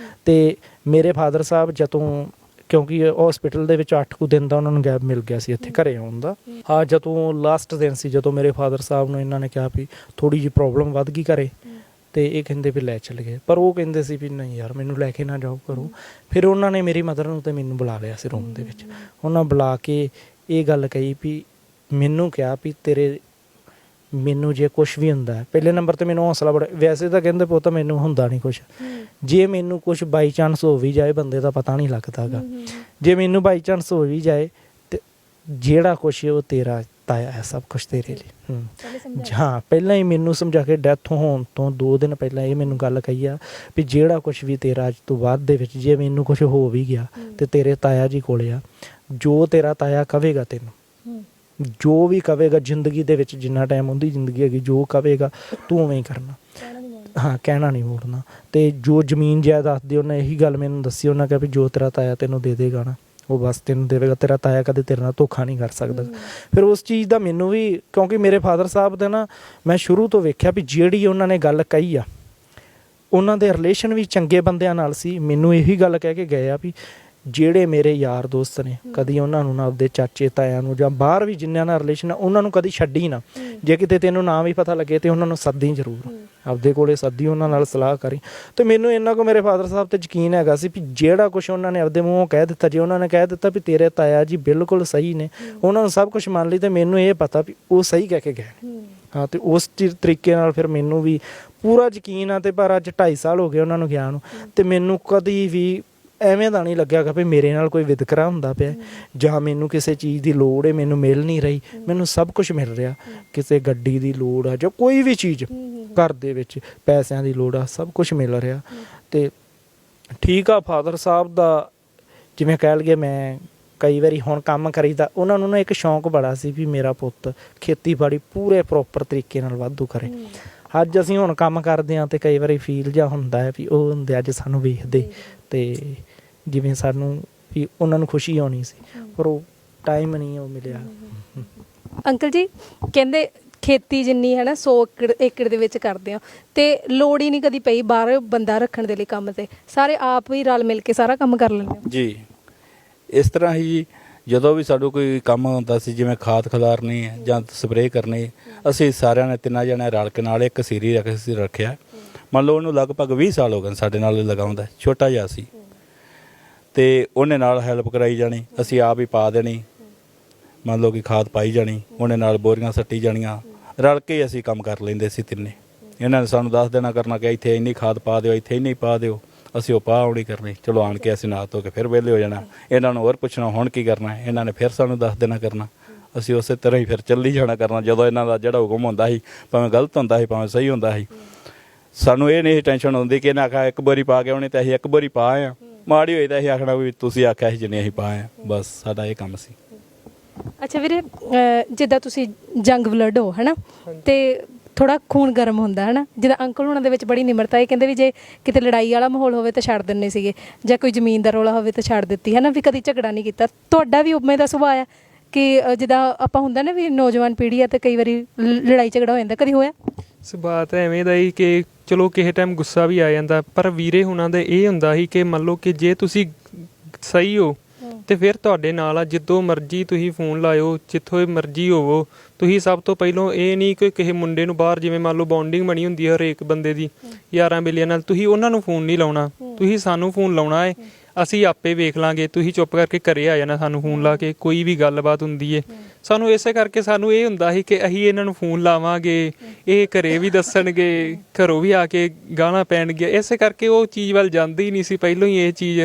ਤੇ ਮੇਰੇ ਫਾਦਰ ਸਾਹਿਬ ਜਦੋਂ, ਕਿਉਂਕਿ ਹਸਪੀਟਲ ਦੇ ਵਿੱਚ 8 ਕੁ ਦਿਨ ਦਾ ਉਹਨਾਂ ਨੂੰ ਗੈਪ ਮਿਲ ਗਿਆ ਸੀ ਇੱਥੇ ਘਰੇ ਆਉਣ ਦਾ। ਹਾਂ, ਜਦੋਂ ਲਾਸਟ ਦਿਨ ਸੀ, ਜਦੋਂ ਮੇਰੇ ਫਾਦਰ ਸਾਹਿਬ ਨੂੰ ਇਹਨਾਂ ਨੇ ਕਿਹਾ ਵੀ ਥੋੜ੍ਹੀ ਜਿਹੀ ਪ੍ਰੋਬਲਮ ਵੱਧ ਗਈ ਘਰੇ, ਤੇ ਇਹ ਕਹਿੰਦੇ ਵੀ ਲੈ ਚਲੇ ਗਏ। ਪਰ ਉਹ ਕਹਿੰਦੇ ਸੀ ਵੀ ਨਹੀਂ ਯਾਰ ਮੈਨੂੰ ਲੈ ਕੇ ਨਾ ਜਾਓ ਘਰੋਂ। ਫਿਰ ਉਹਨਾਂ ਨੇ ਮੇਰੀ ਮਦਰ ਨੂੰ ਤੇ ਮੈਨੂੰ ਬੁਲਾ ਲਿਆ ਸੀ ਰੂਮ ਦੇ ਵਿੱਚ। ਉਹਨਾਂ ਬੁਲਾ ਕੇ ਇਹ ਗੱਲ ਕਹੀ ਵੀ ਮੈਨੂੰ ਕਿਹਾ ਵੀ ਤੇਰੇ, ਮੈਨੂੰ ਜੇ ਕੁਛ ਵੀ ਹੁੰਦਾ, ਪਹਿਲੇ ਨੰਬਰ ਤੇ ਮੈਨੂੰ ਹੌਸਲਾ ਬੜਾ। ਵੈਸੇ ਤਾਂ ਕਹਿੰਦੇ ਪੁੱਤ ਮੈਨੂੰ ਹੁੰਦਾ ਨਹੀਂ ਕੁਛ, ਜੇ ਮੈਨੂੰ ਕੁਛ ਬਾਈ ਚਾਂਸ ਹੋ ਵੀ ਜਾਏ ਬੰਦੇ ਦਾ ਪਤਾ ਨਹੀਂ ਲੱਗਦਾ ਗਾ। ਜੇ ਮੈਨੂੰ ਬਾਈ ਚਾਂਸ ਹੋ ਵੀ ਜਾਏ ਤੇ ਜਿਹੜਾ ਕੁਛ ਉਹ ਤੇਰਾ ਤਾਇਆ ਹੈ, ਸਭ ਕੁਛ ਤੇਰੇ ਲਈ। ਹਾਂ, ਪਹਿਲਾਂ ਹੀ ਮੈਨੂੰ ਸਮਝਾ ਕੇ, ਡੈਥ ਹੋਣ ਤੋਂ 2 ਦਿਨ ਪਹਿਲਾਂ ਇਹ ਮੈਨੂੰ ਗੱਲ ਕਹੀ ਆ ਵੀ ਜਿਹੜਾ ਕੁਛ ਵੀ ਤੇਰਾ ਅੱਜ ਤੋਂ ਬਾਅਦ ਦੇ ਵਿੱਚ ਜੇ ਮੈਨੂੰ ਕੁਛ ਹੋ ਵੀ ਗਿਆ ਤੇ ਤੇਰੇ ਤਾਇਆ ਜੀ ਕੋਲੇ ਆ, ਜੋ ਤੇਰਾ ਤਾਇਆ ਕਹੇਗਾ ਤੈਨੂੰ, ਜੋ ਵੀ ਕਹੇਗਾ ਜ਼ਿੰਦਗੀ ਦੇ ਵਿੱਚ, ਜਿੰਨਾ ਟਾਈਮ ਉਹਦੀ ਜ਼ਿੰਦਗੀ ਹੈਗੀ, ਜੋ ਕਹੇਗਾ ਤੂੰ ਉਵੇਂ ਹੀ ਕਰਨਾ। ਹਾਂ, ਕਹਿਣਾ ਨਹੀਂ ਮੋੜਨਾ। ਤੇ ਜੋ ਜ਼ਮੀਨ ਜਾਇਦਾਦ ਦੀ ਉਹਨੇ ਇਹੀ ਗੱਲ ਮੈਨੂੰ ਦੱਸੀ, ਉਹਨਾਂ ਕਿਹਾ ਵੀ ਜੋ ਤੇਰਾ ਤਾਇਆ ਤੈਨੂੰ ਦੇ ਦੇਗਾ ਨਾ, ਉਹ ਬਸ ਤੈਨੂੰ ਦੇਵੇਗਾ, ਤੇਰਾ ਤਾਇਆ ਕਦੇ ਤੇਰੇ ਨਾਲ ਧੋਖਾ ਨਹੀਂ ਕਰ ਸਕਦਾ। ਫਿਰ ਉਸ ਚੀਜ਼ ਦਾ ਮੈਨੂੰ ਵੀ, ਕਿਉਂਕਿ ਮੇਰੇ ਫਾਦਰ ਸਾਹਿਬ ਦੇ ਨਾ ਮੈਂ ਸ਼ੁਰੂ ਤੋਂ ਵੇਖਿਆ ਵੀ ਜਿਹੜੀ ਉਹਨਾਂ ਨੇ ਗੱਲ ਕਹੀ ਆ, ਉਹਨਾਂ ਦੇ ਰਿਲੇਸ਼ਨ ਵੀ ਚੰਗੇ ਬੰਦਿਆਂ ਨਾਲ ਸੀ। ਮੈਨੂੰ ਇਹੀ ਗੱਲ ਕਹਿ ਕੇ ਗਏ ਆ ਵੀ ਜਿਹੜੇ ਮੇਰੇ ਯਾਰ ਦੋਸਤ ਨੇ ਕਦੀ ਉਹਨਾਂ ਨੂੰ ਨਾ ਆਪਦੇ ਚਾਚੇ ਤਾਇਆਂ ਨੂੰ ਜਾਂ ਬਾਹਰ ਵੀ ਜਿੰਨਿਆਂ ਨਾਲ ਰਿਲੇਸ਼ਨ ਆ ਉਹਨਾਂ ਨੂੰ ਕਦੀ ਛੱਡੀ ਨਾ। ਜੇ ਕਿਤੇ ਤੈਨੂੰ ਨਾ ਵੀ ਪਤਾ ਲੱਗੇ ਤੇ ਉਹਨਾਂ ਨੂੰ ਸੱਦੀ ਜ਼ਰੂਰ, ਆਪਦੇ ਕੋਲੇ ਸੱਦੀ, ਉਹਨਾਂ ਨਾਲ ਸਲਾਹ ਕਰੀ। ਤੇ ਮੈਨੂੰ ਇੰਨਾ ਕੁ ਮੇਰੇ ਫਾਦਰ ਸਾਹਿਬ ਤੇ ਯਕੀਨ ਹੈਗਾ ਸੀ ਵੀ ਜਿਹੜਾ ਕੁਝ ਉਹਨਾਂ ਨੇ ਆਪਦੇ ਮੂੰਹੋਂ ਕਹਿ ਦਿੱਤਾ, ਜੇ ਉਹਨਾਂ ਨੇ ਕਹਿ ਦਿੱਤਾ ਵੀ ਤੇਰੇ ਤਾਇਆ ਜੀ ਬਿਲਕੁਲ ਸਹੀ ਨੇ, ਉਹਨਾਂ ਨੂੰ ਸਭ ਕੁਝ ਮੰਨ ਲਈ, ਤੇ ਮੈਨੂੰ ਇਹ ਪਤਾ ਵੀ ਉਹ ਸਹੀ ਕਹਿ ਕੇ ਗਏ ਨੇ। ਹਾਂ, ਤੇ ਉਸ ਤਰੀਕੇ ਨਾਲ ਫਿਰ ਮੈਨੂੰ ਵੀ ਪੂਰਾ ਯਕੀਨ ਆ। ਤੇ ਪਰ ਅੱਜ 2.5 ਸਾਲ ਹੋ ਗਏ ਉਹਨਾਂ ਨੂੰ ਗਿਆ ਨੂੰ, ਤੇ ਮੈਨੂੰ ਕਦੀ ਵੀ ਐਵੇਂ ਦਾ ਨਹੀਂ ਲੱਗਿਆ ਕਿ ਵੀ ਮੇਰੇ ਨਾਲ ਕੋਈ ਵਿਤਕਰਾ ਹੁੰਦਾ ਪਿਆ ਜਾਂ ਮੈਨੂੰ ਕਿਸੇ ਚੀਜ਼ ਦੀ ਲੋੜ ਹੈ ਮੈਨੂੰ ਮਿਲ ਨਹੀਂ ਰਹੀ। ਮੈਨੂੰ ਸਭ ਕੁਝ ਮਿਲ ਰਿਹਾ। ਕਿਸੇ ਗੱਡੀ ਦੀ ਲੋੜ ਆ ਜਾਂ ਕੋਈ ਵੀ ਚੀਜ਼ ਘਰ ਦੇ ਵਿੱਚ ਪੈਸਿਆਂ ਦੀ ਲੋੜ ਆ, ਸਭ ਕੁਝ ਮਿਲ ਰਿਹਾ। ਤੇ ਠੀਕ ਆ, ਫਾਦਰ ਸਾਹਿਬ ਦਾ ਜਿਵੇਂ ਕਹਿ ਲਈਏ, ਮੈਂ ਕਈ ਵਾਰੀ ਹੁਣ ਕੰਮ ਕਰੀਦਾ, ਉਹਨਾਂ ਨੂੰ ਨਾ ਇੱਕ ਸ਼ੌਂਕ ਬੜਾ ਸੀ ਵੀ ਮੇਰਾ ਪੁੱਤ ਖੇਤੀਬਾੜੀ ਪੂਰੇ ਪ੍ਰੋਪਰ ਤਰੀਕੇ ਨਾਲ ਵਾਧੂ ਕਰੇ। ਅੱਜ ਅਸੀਂ ਹੁਣ ਕੰਮ ਕਰਦੇ ਹਾਂ ਤੇ ਕਈ ਵਾਰੀ ਫੀਲ ਜਿਹਾ ਹੁੰਦਾ ਹੈ ਵੀ ਉਹ ਹੁੰਦੇ ਅੱਜ ਸਾਨੂੰ ਵੇਖਦੇ ਤੇ ਜਿਵੇਂ ਸਾਨੂੰ ਵੀ ਉਹਨਾਂ ਨੂੰ ਖੁਸ਼ੀ ਆਉਣੀ ਸੀ, ਪਰ ਉਹ ਟਾਈਮ ਨਹੀਂ ਉਹ ਮਿਲਿਆ। ਅੰਕਲ ਜੀ ਕਹਿੰਦੇ ਖੇਤੀ ਜਿੰਨੀ ਹੈ ਨਾ 100 ਏਕੜ ਦੇ ਵਿੱਚ ਕਰਦੇ ਆ ਤੇ ਲੋੜ ਹੀ ਨਹੀਂ ਕਦੀ ਪਈ ਬਾਹਰ ਬੰਦਾ ਰੱਖਣ ਦੇ ਲਈ ਕੰਮ ਤੇ, ਸਾਰੇ ਆਪ ਹੀ ਰਲ ਮਿਲ ਕੇ ਸਾਰਾ ਕੰਮ ਕਰ ਲੈਂਦੇ ਹੋ ਜੀ। ਇਸ ਤਰ੍ਹਾਂ ਹੀ ਜਦੋਂ ਵੀ ਸਾਨੂੰ ਕੋਈ ਕੰਮ ਹੁੰਦਾ ਸੀ, ਜਿਵੇਂ ਖਾਦ ਖਿਲਾਰਨੀ ਹੈ ਜਾਂ ਸਪਰੇਅ ਕਰਨੀ, ਅਸੀਂ ਸਾਰਿਆਂ ਨੇ 3 ਜਣੇ ਰਲ ਕੇ ਨਾਲ ਇੱਕ ਸੀਰੀ ਰੱਖਿਆ। ਮੰਨ ਲਓ ਉਹਨੂੰ ਲਗਭਗ 20 ਸਾਲ ਹੋ ਗਏ ਸਾਡੇ ਨਾਲ ਲਗਾਉਂਦਾ, ਛੋਟਾ ਜਿਹਾ ਸੀ, ਤੇ ਉਹਨੇ ਨਾਲ ਹੈਲਪ ਕਰਾਈ ਜਾਣੀ, ਅਸੀਂ ਆਪ ਹੀ ਪਾ ਦੇਣੀ। ਮੰਨ ਲਓ ਕਿ ਖਾਦ ਪਾਈ ਜਾਣੀ, ਉਹਨੇ ਨਾਲ ਬੋਰੀਆਂ ਸੱਟੀ ਜਾਣੀਆਂ, ਰਲ ਕੇ ਅਸੀਂ ਕੰਮ ਕਰ ਲੈਂਦੇ ਸੀ ਤਿੰਨੇ। ਇਹਨਾਂ ਨੇ ਸਾਨੂੰ ਦੱਸ ਦੇਣਾ ਕਰਨਾ ਕਿ ਇੱਥੇ ਇੰਨੀ ਖਾਦ ਪਾ ਦਿਓ, ਇੱਥੇ ਇੰਨੀ ਪਾ ਦਿਓ, ਅਸੀਂ ਉਹ ਪਾ ਆਉਣੀ ਕਰਨੀ। ਚਲੋ ਆਣ ਕੇ ਅਸੀਂ ਨਹਾ ਧੋ ਕੇ ਫਿਰ ਵਿਹਲੇ ਹੋ ਜਾਣਾ। ਇਹਨਾਂ ਨੂੰ ਹੋਰ ਪੁੱਛਣਾ ਹੁਣ ਕੀ ਕਰਨਾ, ਇਹਨਾਂ ਨੇ ਫਿਰ ਸਾਨੂੰ ਦੱਸ ਦੇਣਾ ਕਰਨਾ, ਅਸੀਂ ਉਸੇ ਤਰ੍ਹਾਂ ਹੀ ਫਿਰ ਚੱਲੀ ਜਾਣਾ ਕਰਨਾ। ਜਦੋਂ ਇਹਨਾਂ ਦਾ ਜਿਹੜਾ ਹੁਕਮ ਹੁੰਦਾ ਸੀ, ਭਾਵੇਂ ਗਲਤ ਹੁੰਦਾ ਸੀ ਭਾਵੇਂ ਸਹੀ ਹੁੰਦਾ ਸੀ, ਸਾਨੂੰ ਇਹ ਨਹੀਂ ਟੈਨਸ਼ਨ ਹੁੰਦੀ ਕਿ ਇਹਨਾਂ ਆਖਿਆ ਇੱਕ ਵਾਰੀ ਪਾ ਕੇ ਆਉਣੀ ਤਾਂ ਅਸੀਂ ਇੱਕ ਵਾਰੀ ਪਾ ਆਏ ਹਾਂ, ਮਾੜੀ ਹੋਈ ਤਾਂ ਅਸੀਂ ਆਖਣਾ ਵੀ ਤੁਸੀਂ ਆਖਿਆ ਸੀ ਜਿੰਨੇ ਅਸੀਂ ਪਾਏ ਆ। ਬਸ ਸਾਡਾ ਇਹ ਕੰਮ ਸੀ। ਅੱਛਾ ਵੀਰੇ, ਜਿੱਦਾਂ ਤੁਸੀਂ ਜੰਗ ਬਲੱਡ ਹੋ ਹੈ ਨਾ, ਤੇ ਥੋੜਾ ਖੂਨ ਗਰਮ ਹੁੰਦਾ ਹੈ ਨਾ, ਜਿੱਦਾਂ ਅੰਕਲ ਉਹਨਾਂ ਦੇ ਵਿੱਚ ਬੜੀ ਨਿਮਰਤਾ ਹੈ, ਕਹਿੰਦੇ ਵੀ ਜੇ ਕਿਤੇ ਲੜਾਈ ਵਾਲਾ ਮਾਹੌਲ ਹੋਵੇ ਤਾਂ ਛੱਡ ਦਿੰਦੇ ਸੀਗੇ, ਜਾਂ ਕੋਈ ਜ਼ਮੀਨ ਦਾ ਰੌਲਾ ਹੋਵੇ ਤਾਂ ਛੱਡ ਦਿੱਤੀ ਹੈ ਨਾ, ਵੀ ਕਦੀ ਝਗੜਾ ਨਹੀਂ ਕੀਤਾ। ਤੁਹਾਡਾ ਵੀ ਉਵੇਂ ਦਾ ਸੁਭਾਅ ਆ ਕਿ ਜਿੱਦਾਂ ਆਪਾਂ ਹੁੰਦਾ ਨਾ ਵੀ ਨੌਜਵਾਨ ਪੀੜ੍ਹੀ ਆ ਤੇ ਕਈ ਵਾਰੀ ਲੜਾਈ ਝਗੜਾ ਹੋ ਜਾਂਦਾ, ਕਦੀ ਹੋਇਆ? ਸੁਭਾਅ ਤਾਂ ਐਵੇਂ ਦਾ ਹੀ ਕਿ ਚਲੋ ਕਿਸੇ ਟਾਈਮ ਗੁੱਸਾ ਵੀ ਆ ਜਾਂਦਾ, ਪਰ ਵੀਰੇ ਹੁਣਾਂ ਦਾ ਇਹ ਹੁੰਦਾ ਸੀ ਕਿ ਮੰਨ ਲਓ ਕਿ ਜੇ ਤੁਸੀਂ ਸਹੀ ਹੋ ਤੇ ਫਿਰ ਤੁਹਾਡੇ ਨਾਲ ਆ, ਜਿੱਦੋਂ ਮਰਜ਼ੀ ਤੁਸੀਂ ਫੋਨ ਲਾਇਓ, ਜਿੱਥੋਂ ਮਰਜ਼ੀ ਹੋਵੋ, ਤੁਸੀਂ ਸਭ ਤੋਂ ਪਹਿਲਾਂ ਇਹ ਨਹੀਂ ਕਿ ਕਿਸੇ ਮੁੰਡੇ ਨੂੰ ਬਾਹਰ, ਜਿਵੇਂ ਮੰਨ ਲਓ ਬੌਂਡਿੰਗ ਬਣੀ ਹੁੰਦੀ ਹੈ ਹਰੇਕ ਬੰਦੇ ਦੀ ਯਾਰਾਂ ਬੇਲੀਆਂ ਨਾਲ, ਤੁਸੀਂ ਉਹਨਾਂ ਨੂੰ ਫੋਨ ਨਹੀਂ ਲਾਉਣਾ, ਤੁਸੀਂ ਸਾਨੂੰ ਫੋਨ ਲਾਉਣਾ ਹੈ, ਅਸੀਂ ਆਪੇ ਵੇਖ ਲਾਂਗੇ। ਤੁਸੀਂ ਚੁੱਪ ਕਰਕੇ ਘਰੇ ਆ ਜਾਣਾ ਸਾਨੂੰ ਫੋਨ ਲਾ ਕੇ, ਕੋਈ ਵੀ ਗੱਲਬਾਤ ਹੁੰਦੀ ਹੈ। ਸਾਨੂੰ ਇਸੇ ਕਰਕੇ ਸਾਨੂੰ ਇਹ ਹੁੰਦਾ ਸੀ ਕਿ ਅਸੀਂ ਇਹਨਾਂ ਨੂੰ ਫੋਨ ਲਾਵਾਂਗੇ, ਇਹ ਘਰੇ ਵੀ ਦੱਸਣਗੇ, ਘਰੋਂ ਵੀ ਆ ਕੇ ਗਾਲਾਂ ਪੈਣਗੇ। ਇਸੇ ਕਰਕੇ ਉਹ ਚੀਜ਼ ਵੱਲ ਜਾਂਦੀ ਹੀ ਨਹੀਂ ਸੀ। ਪਹਿਲਾਂ ਹੀ ਇਹ ਚੀਜ਼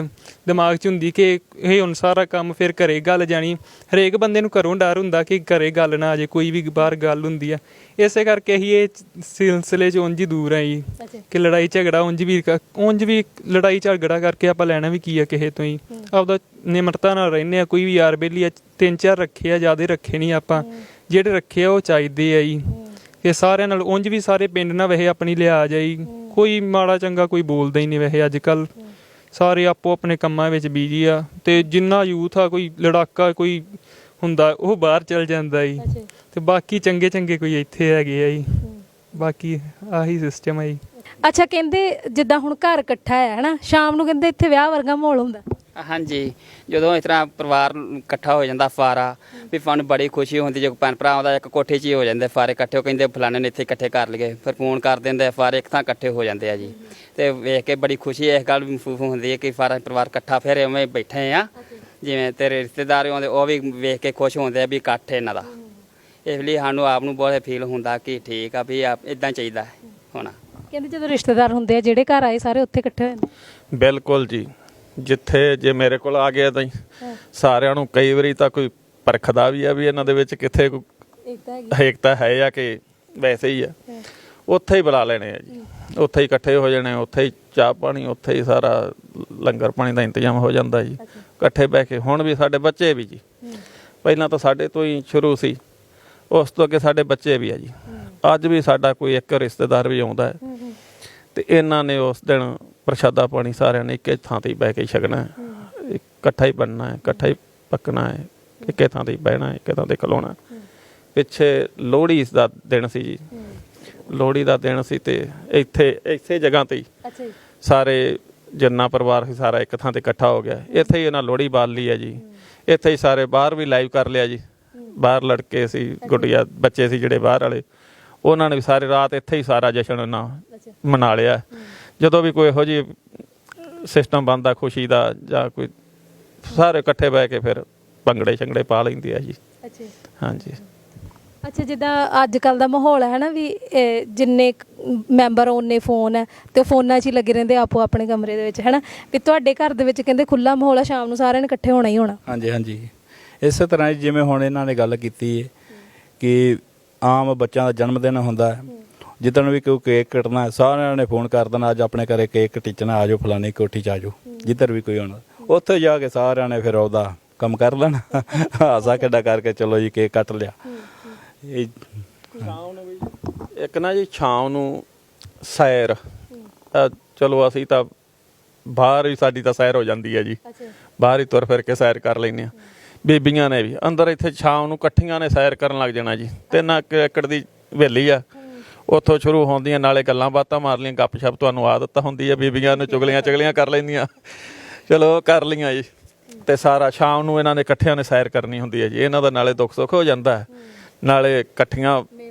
ਦਿਮਾਗ 'ਚ ਹੁੰਦੀ ਕਿ ਇਹ ਹੁਣ ਸਾਰਾ ਕੰਮ ਫਿਰ ਘਰੇ ਗੱਲ ਜਾਣੀ। ਹਰੇਕ ਬੰਦੇ ਨੂੰ ਘਰੋਂ ਡਰ ਹੁੰਦਾ ਕਿ ਘਰੇ ਗੱਲ ਨਾ ਆ ਜੇ, ਕੋਈ ਵੀ ਬਾਹਰ ਗੱਲ ਹੁੰਦੀ ਆ। ਇਸੇ ਕਰਕੇ ਅਸੀਂ ਇਹ ਸਿਲਸਿਲੇ 'ਚ ਉਂਝ ਹੀ ਦੂਰ ਆ ਜੀ, ਕਿ ਲੜਾਈ ਝਗੜਾ ਉਂਝ ਵੀ ਲੜਾਈ ਝਗੜਾ ਕਰਕੇ ਆਪਾਂ ਲੈਣਾ ਵੀ ਕੀ ਆ ਕਿਸੇ ਤੋਂ ਹੀ। ਆਪਦਾ ਨਿਮਰਤਾ ਨਾਲ ਰਹਿੰਦੇ ਆ। ਕੋਈ ਵੀ ਯਾਰ ਬੇਲੀ ਆ 3-4 ਰੱਖੇ ਆ, ਜ਼ਿਆਦਾ ਰੱਖੇ ਨਹੀਂ ਆਪਾਂ, ਜਿਹੜੇ ਰੱਖੇ ਆ ਉਹ ਚਾਹੀਦੇ ਆ ਜੀ, ਕਿ ਸਾਰਿਆਂ ਨਾਲ ਉਂਝ ਵੀ ਸਾਰੇ ਪਿੰਡ ਨਾਲ ਵੈਸੇ ਆਪਣੀ ਲਿਹਾਜ਼ ਆ ਜੀ, ਕੋਈ ਮਾੜਾ ਚੰਗਾ ਕੋਈ ਬੋਲਦਾ ਹੀ ਨਹੀਂ। ਵੈਸੇ ਅੱਜ ਕੱਲ੍ਹ ਸਾਰੇ ਆਪੋ ਆਪਣੇ ਕੰਮਾਂ ਵਿੱਚ ਬਿਜੀ ਆ, ਤੇ ਜਿੰਨਾ ਯੂਥ ਆ ਕੋਈ ਲੜਾਕਾ ਕੋਈ ਹੁੰਦਾ ਉਹ ਬਾਹਰ ਚਲ ਜਾਂਦਾ ਜੀ, ਤੇ ਬਾਕੀ ਚੰਗੇ ਚੰਗੇ ਕੋਈ ਇੱਥੇ ਹੈਗੇ ਆ ਜੀ। ਬਾਕੀ ਆਹੀ ਸਿਸਟਮ ਆ ਜੀ। ਅੱਛਾ, ਕਹਿੰਦੇ ਜਿੱਦਾਂ ਹੁਣ ਘਰ ਇਕੱਠਾ ਹੈ ਨਾ, ਸ਼ਾਮ ਨੂੰ ਕਹਿੰਦੇ ਇੱਥੇ ਵਿਆਹ ਵਰਗਾ ਮਾਹੌਲ ਹੁੰਦਾ। ਹਾਂਜੀ, ਜਦੋਂ ਇਸ ਤਰ੍ਹਾਂ ਪਰਿਵਾਰ ਇਕੱਠਾ ਹੋ ਜਾਂਦਾ ਫਾਰਾ, ਵੀ ਸਾਨੂੰ ਬੜੀ ਖੁਸ਼ੀ ਹੁੰਦੀ। ਜੇ ਭੈਣ ਭਰਾਵਾਂ ਦਾ ਇੱਕ ਕੋਠੇ 'ਚ ਹੀ ਹੋ ਜਾਂਦੇ ਫਾਰੇ ਇਕੱਠੇ, ਉਹ ਕਹਿੰਦੇ ਫਲਾਣੇ ਨੇ ਇੱਥੇ ਇਕੱਠੇ ਕਰ ਲਈਏ, ਫਿਰ ਫੋਨ ਕਰ ਦਿੰਦੇ, ਫਾਰੇ ਇੱਕ ਥਾਂ ਇਕੱਠੇ ਹੋ ਜਾਂਦੇ ਆ ਜੀ। ਤੇ ਵੇਖ ਕੇ ਬੜੀ ਖੁਸ਼ੀ ਇਸ ਗੱਲ ਮਹਿਸੂਸ ਹੁੰਦੀ ਹੈ ਕਿ ਸਾਰਾ ਪਰਿਵਾਰ ਇਕੱਠਾ ਫਿਰ ਐਵੇਂ ਬੈਠੇ ਆ। ਜਿਵੇਂ ਤੇਰੇ ਰਿਸ਼ਤੇਦਾਰ ਆਉਂਦੇ ਉਹ ਵੀ ਵੇਖ ਕੇ ਖੁਸ਼ ਹੁੰਦੇ ਆ ਵੀ ਇਕੱਠ ਇਹਨਾਂ ਦਾ। ਇਸ ਲਈ ਸਾਨੂੰ ਆਪ ਨੂੰ ਬਹੁਤ ਫੀਲ ਹੁੰਦਾ ਕਿ ਠੀਕ ਆ ਵੀ ਇੱਦਾਂ ਚਾਹੀਦਾ ਹੋਣਾ। ਕਹਿੰਦੇ ਜਦੋਂ ਰਿਸ਼ਤੇਦਾਰ ਹੁੰਦੇ ਆ ਜਿਹੜੇ ਘਰ ਆਏ ਸਾਰੇ ਉੱਥੇ ਇਕੱਠੇ ਹੋ ਜਾਂਦੇ। ਬਿਲਕੁਲ ਜੀ, ਜਿੱਥੇ ਜੇ ਮੇਰੇ ਕੋਲ ਆ ਗਿਆ ਤਾਂ ਸਾਰਿਆਂ ਨੂੰ ਕਈ ਵਾਰੀ ਤਾਂ ਕੋਈ ਪਰਖਦਾ ਵੀ ਆ ਵੀ ਇਹਨਾਂ ਦੇ ਵਿੱਚ ਕਿੱਥੇ ਏਕਤਾ ਹੈ ਜਾਂ ਕਿ ਵੈਸੇ ਹੀ ਆ, ਉੱਥੇ ਹੀ ਬੁਲਾ ਲੈਣੇ ਆ ਜੀ, ਉੱਥੇ ਹੀ ਇਕੱਠੇ ਹੋ ਜਾਣੇ, ਉੱਥੇ ਹੀ ਚਾਹ ਪਾਣੀ, ਉੱਥੇ ਹੀ ਸਾਰਾ ਲੰਗਰ ਪਾਣੀ ਦਾ ਇੰਤਜ਼ਾਮ ਹੋ ਜਾਂਦਾ ਜੀ, ਇਕੱਠੇ ਬਹਿ ਕੇ। ਹੁਣ ਵੀ ਸਾਡੇ ਬੱਚੇ ਵੀ ਜੀ, ਪਹਿਲਾਂ ਤਾਂ ਸਾਡੇ ਤੋਂ ਹੀ ਸ਼ੁਰੂ ਸੀ, ਉਸ ਤੋਂ ਅੱਗੇ ਸਾਡੇ ਬੱਚੇ ਵੀ ਆ ਜੀ। ਅੱਜ ਵੀ ਸਾਡਾ ਕੋਈ ਇੱਕ ਰਿਸ਼ਤੇਦਾਰ ਵੀ ਆਉਂਦਾ ਹੈ ਤੇ ਇਹਨਾਂ ਨੇ ਉਸ ਦਿਨ ਪ੍ਰਸ਼ਾਦਾ ਪਾਣੀ ਸਾਰਿਆਂ ਨੇ ਇੱਕੇ ਥਾਂ 'ਤੇ ਹੀ ਬਹਿ ਕੇ ਛਕਣਾ ਹੈ, ਇਕੱਠਾ ਹੀ ਬਣਨਾ ਹੈ, ਇਕੱਠਾ ਹੀ ਪੱਕਣਾ ਹੈ, ਇੱਕੇ ਥਾਂ 'ਤੇ ਹੀ ਬਹਿਣਾ, ਇੱਕੇ ਥਾਂ 'ਤੇ ਖਲੋਣਾ। ਪਿੱਛੇ ਲੋਹੜੀ ਦਾ ਦਿਨ ਸੀ ਜੀ, ਲੋਹੜੀ ਦਾ ਦਿਨ ਸੀ ਤੇ ਇੱਥੇ ਇਸੇ ਜਗ੍ਹਾ 'ਤੇ ਹੀ ਸਾਰੇ ਜਿੰਨਾ ਪਰਿਵਾਰ ਸੀ ਸਾਰਾ ਇੱਕ ਥਾਂ ਤੇ ਇਕੱਠਾ ਹੋ ਗਿਆ। ਇੱਥੇ ਹੀ ਇਹਨਾਂ ਲੋਹੜੀ ਬਾਲ ਲਈ ਹੈ ਜੀ। ਇੱਥੇ ਹੀ ਸਾਰੇ ਬਾਹਰ ਵੀ ਲਾਈਵ ਕਰ ਲਿਆ ਜੀ। ਬਾਹਰ ਲੜਕੇ ਸੀ, ਗੁੱਡੀਆਂ ਬੱਚੇ ਸੀ ਜਿਹੜੇ ਬਾਹਰ ਵਾਲੇ, ਉਹਨਾਂ ਨੇ ਵੀ ਸਾਰੀ ਰਾਤ ਇੱਥੇ ਹੀ ਸਾਰਾ ਜਸ਼ਨ ਇਹਨਾਂ ਮਨਾ ਲਿਆ। ਜਦੋਂ ਵੀ ਕੋਈ ਇਹੋ ਜਿਹੀ ਸਿਸਟਮ ਬਣਦਾ ਖੁਸ਼ੀ ਦਾ ਜਾਂ ਕੋਈ, ਸਾਰੇ ਇਕੱਠੇ ਬਹਿ ਕੇ ਫਿਰ ਭੰਗੜੇ ਛੰਗੜੇ ਪਾ ਲੈਂਦੇ ਆ ਜੀ। ਹਾਂਜੀ। ਅੱਛਾ, ਜਿੱਦਾਂ ਅੱਜ ਕੱਲ ਦਾ ਮਾਹੌਲ ਹੈ ਨਾ ਵੀ ਜਿੰਨੇ ਮੈਂਬਰ ਓਨੇ ਫੋਨ ਹੈ ਤੇ ਫੋਨਾਂ 'ਚ ਹੀ ਲੱਗੇ ਰਹਿੰਦੇ ਆਪੋ ਆਪਣੇ ਕਮਰੇ ਦੇ ਵਿੱਚ, ਹੈ ਨਾ। ਵੀ ਤੁਹਾਡੇ ਘਰ ਦੇ ਵਿੱਚ ਕਹਿੰਦੇ ਖੁੱਲਾ ਮਾਹੌਲ ਆ, ਸ਼ਾਮ ਨੂੰ ਸਾਰਿਆਂ ਨੇ ਇਕੱਠੇ ਹੋਣਾ ਹੀ ਹੋਣਾ। ਹਾਂਜੀ ਹਾਂਜੀ, ਇਸੇ ਤਰ੍ਹਾਂ ਜਿਵੇਂ ਹੁਣ ਇਹਨਾਂ ਨੇ ਗੱਲ ਕੀਤੀ ਹੈ ਕਿ ਆਮ ਬੱਚਿਆਂ ਦਾ ਜਨਮ ਦਿਨ ਹੁੰਦਾ ਹੈ, ਜਿੱਦਣ ਵੀ ਕੋਈ ਕੇਕ ਕੱਟਣਾ ਸਾਰਿਆਂ ਨੇ ਫੋਨ ਕਰ ਦੇਣਾ, ਅੱਜ ਆਪਣੇ ਘਰੇ ਕੇਕ ਕਟੀਚਣਾ, ਆ ਜਾਓ ਫਲਾਣੀ ਕੋਠੀ 'ਚ ਆ ਜਾਓ। ਜਿੱਧਰ ਵੀ ਕੋਈ ਹੋਣਾ ਉੱਥੇ ਜਾ ਕੇ ਸਾਰਿਆਂ ਨੇ ਫਿਰ ਉਹਦਾ ਕੰਮ ਕਰ ਲੈਣਾ, ਹਾਸਾ ਖੇਡਾ ਕਰਕੇ ਚਲੋ ਜੀ ਕੇਕ ਕੱਟ ਲਿਆ। ਇਹ ਸ਼ਾਮ ਨੂੰ ਵੀ ਇੱਕ ਨਾ ਜੀ ਸ਼ਾਮ ਨੂੰ ਸੈਰ, ਚਲੋ ਅਸੀਂ ਤਾਂ ਬਾਹਰ ਹੀ, ਸਾਡੀ ਤਾਂ ਸੈਰ ਹੋ ਜਾਂਦੀ ਹੈ ਜੀ, ਬਾਹਰ ਹੀ ਤੁਰ ਫਿਰ ਕੇ ਸੈਰ ਕਰ ਲੈਂਦੇ ਹਾਂ। ਬੀਬੀਆਂ ਨੇ ਵੀ ਅੰਦਰ ਇੱਥੇ ਸ਼ਾਮ ਨੂੰ ਇਕੱਠੀਆਂ ਨੇ ਸੈਰ ਕਰਨ ਲੱਗ ਜਾਣਾ ਜੀ। 3 ਏਕੜ ਦੀ ਹਵੇਲੀ ਆ, ਉੱਥੋਂ ਸ਼ੁਰੂ ਹੁੰਦੀਆਂ, ਨਾਲੇ ਗੱਲਾਂ ਬਾਤਾਂ ਮਾਰ ਲਈਆਂ, ਗੱਪ ਛਪ, ਤੁਹਾਨੂੰ ਆਦਤ ਹੁੰਦੀ ਹੈ ਬੀਬੀਆਂ ਨੂੰ, ਚੁਗਲੀਆਂ ਕਰ ਲੈਂਦੀਆਂ, ਚਲੋ ਕਰ ਲਈਆਂ ਜੀ। ਤੇ ਸਾਰਾ ਸ਼ਾਮ ਨੂੰ ਇਹਨਾਂ ਨੇ ਇਕੱਠਿਆਂ ਨੇ ਸੈਰ ਕਰਨੀ ਹੁੰਦੀ ਹੈ ਜੀ। ਇਹਨਾਂ ਦਾ ਨਾਲੇ ਦੁੱਖ ਸੁੱਖ ਹੋ ਜਾਂਦਾ ਹੈ, ਨਾਲੇ ਇਕੱਠੀਆਂ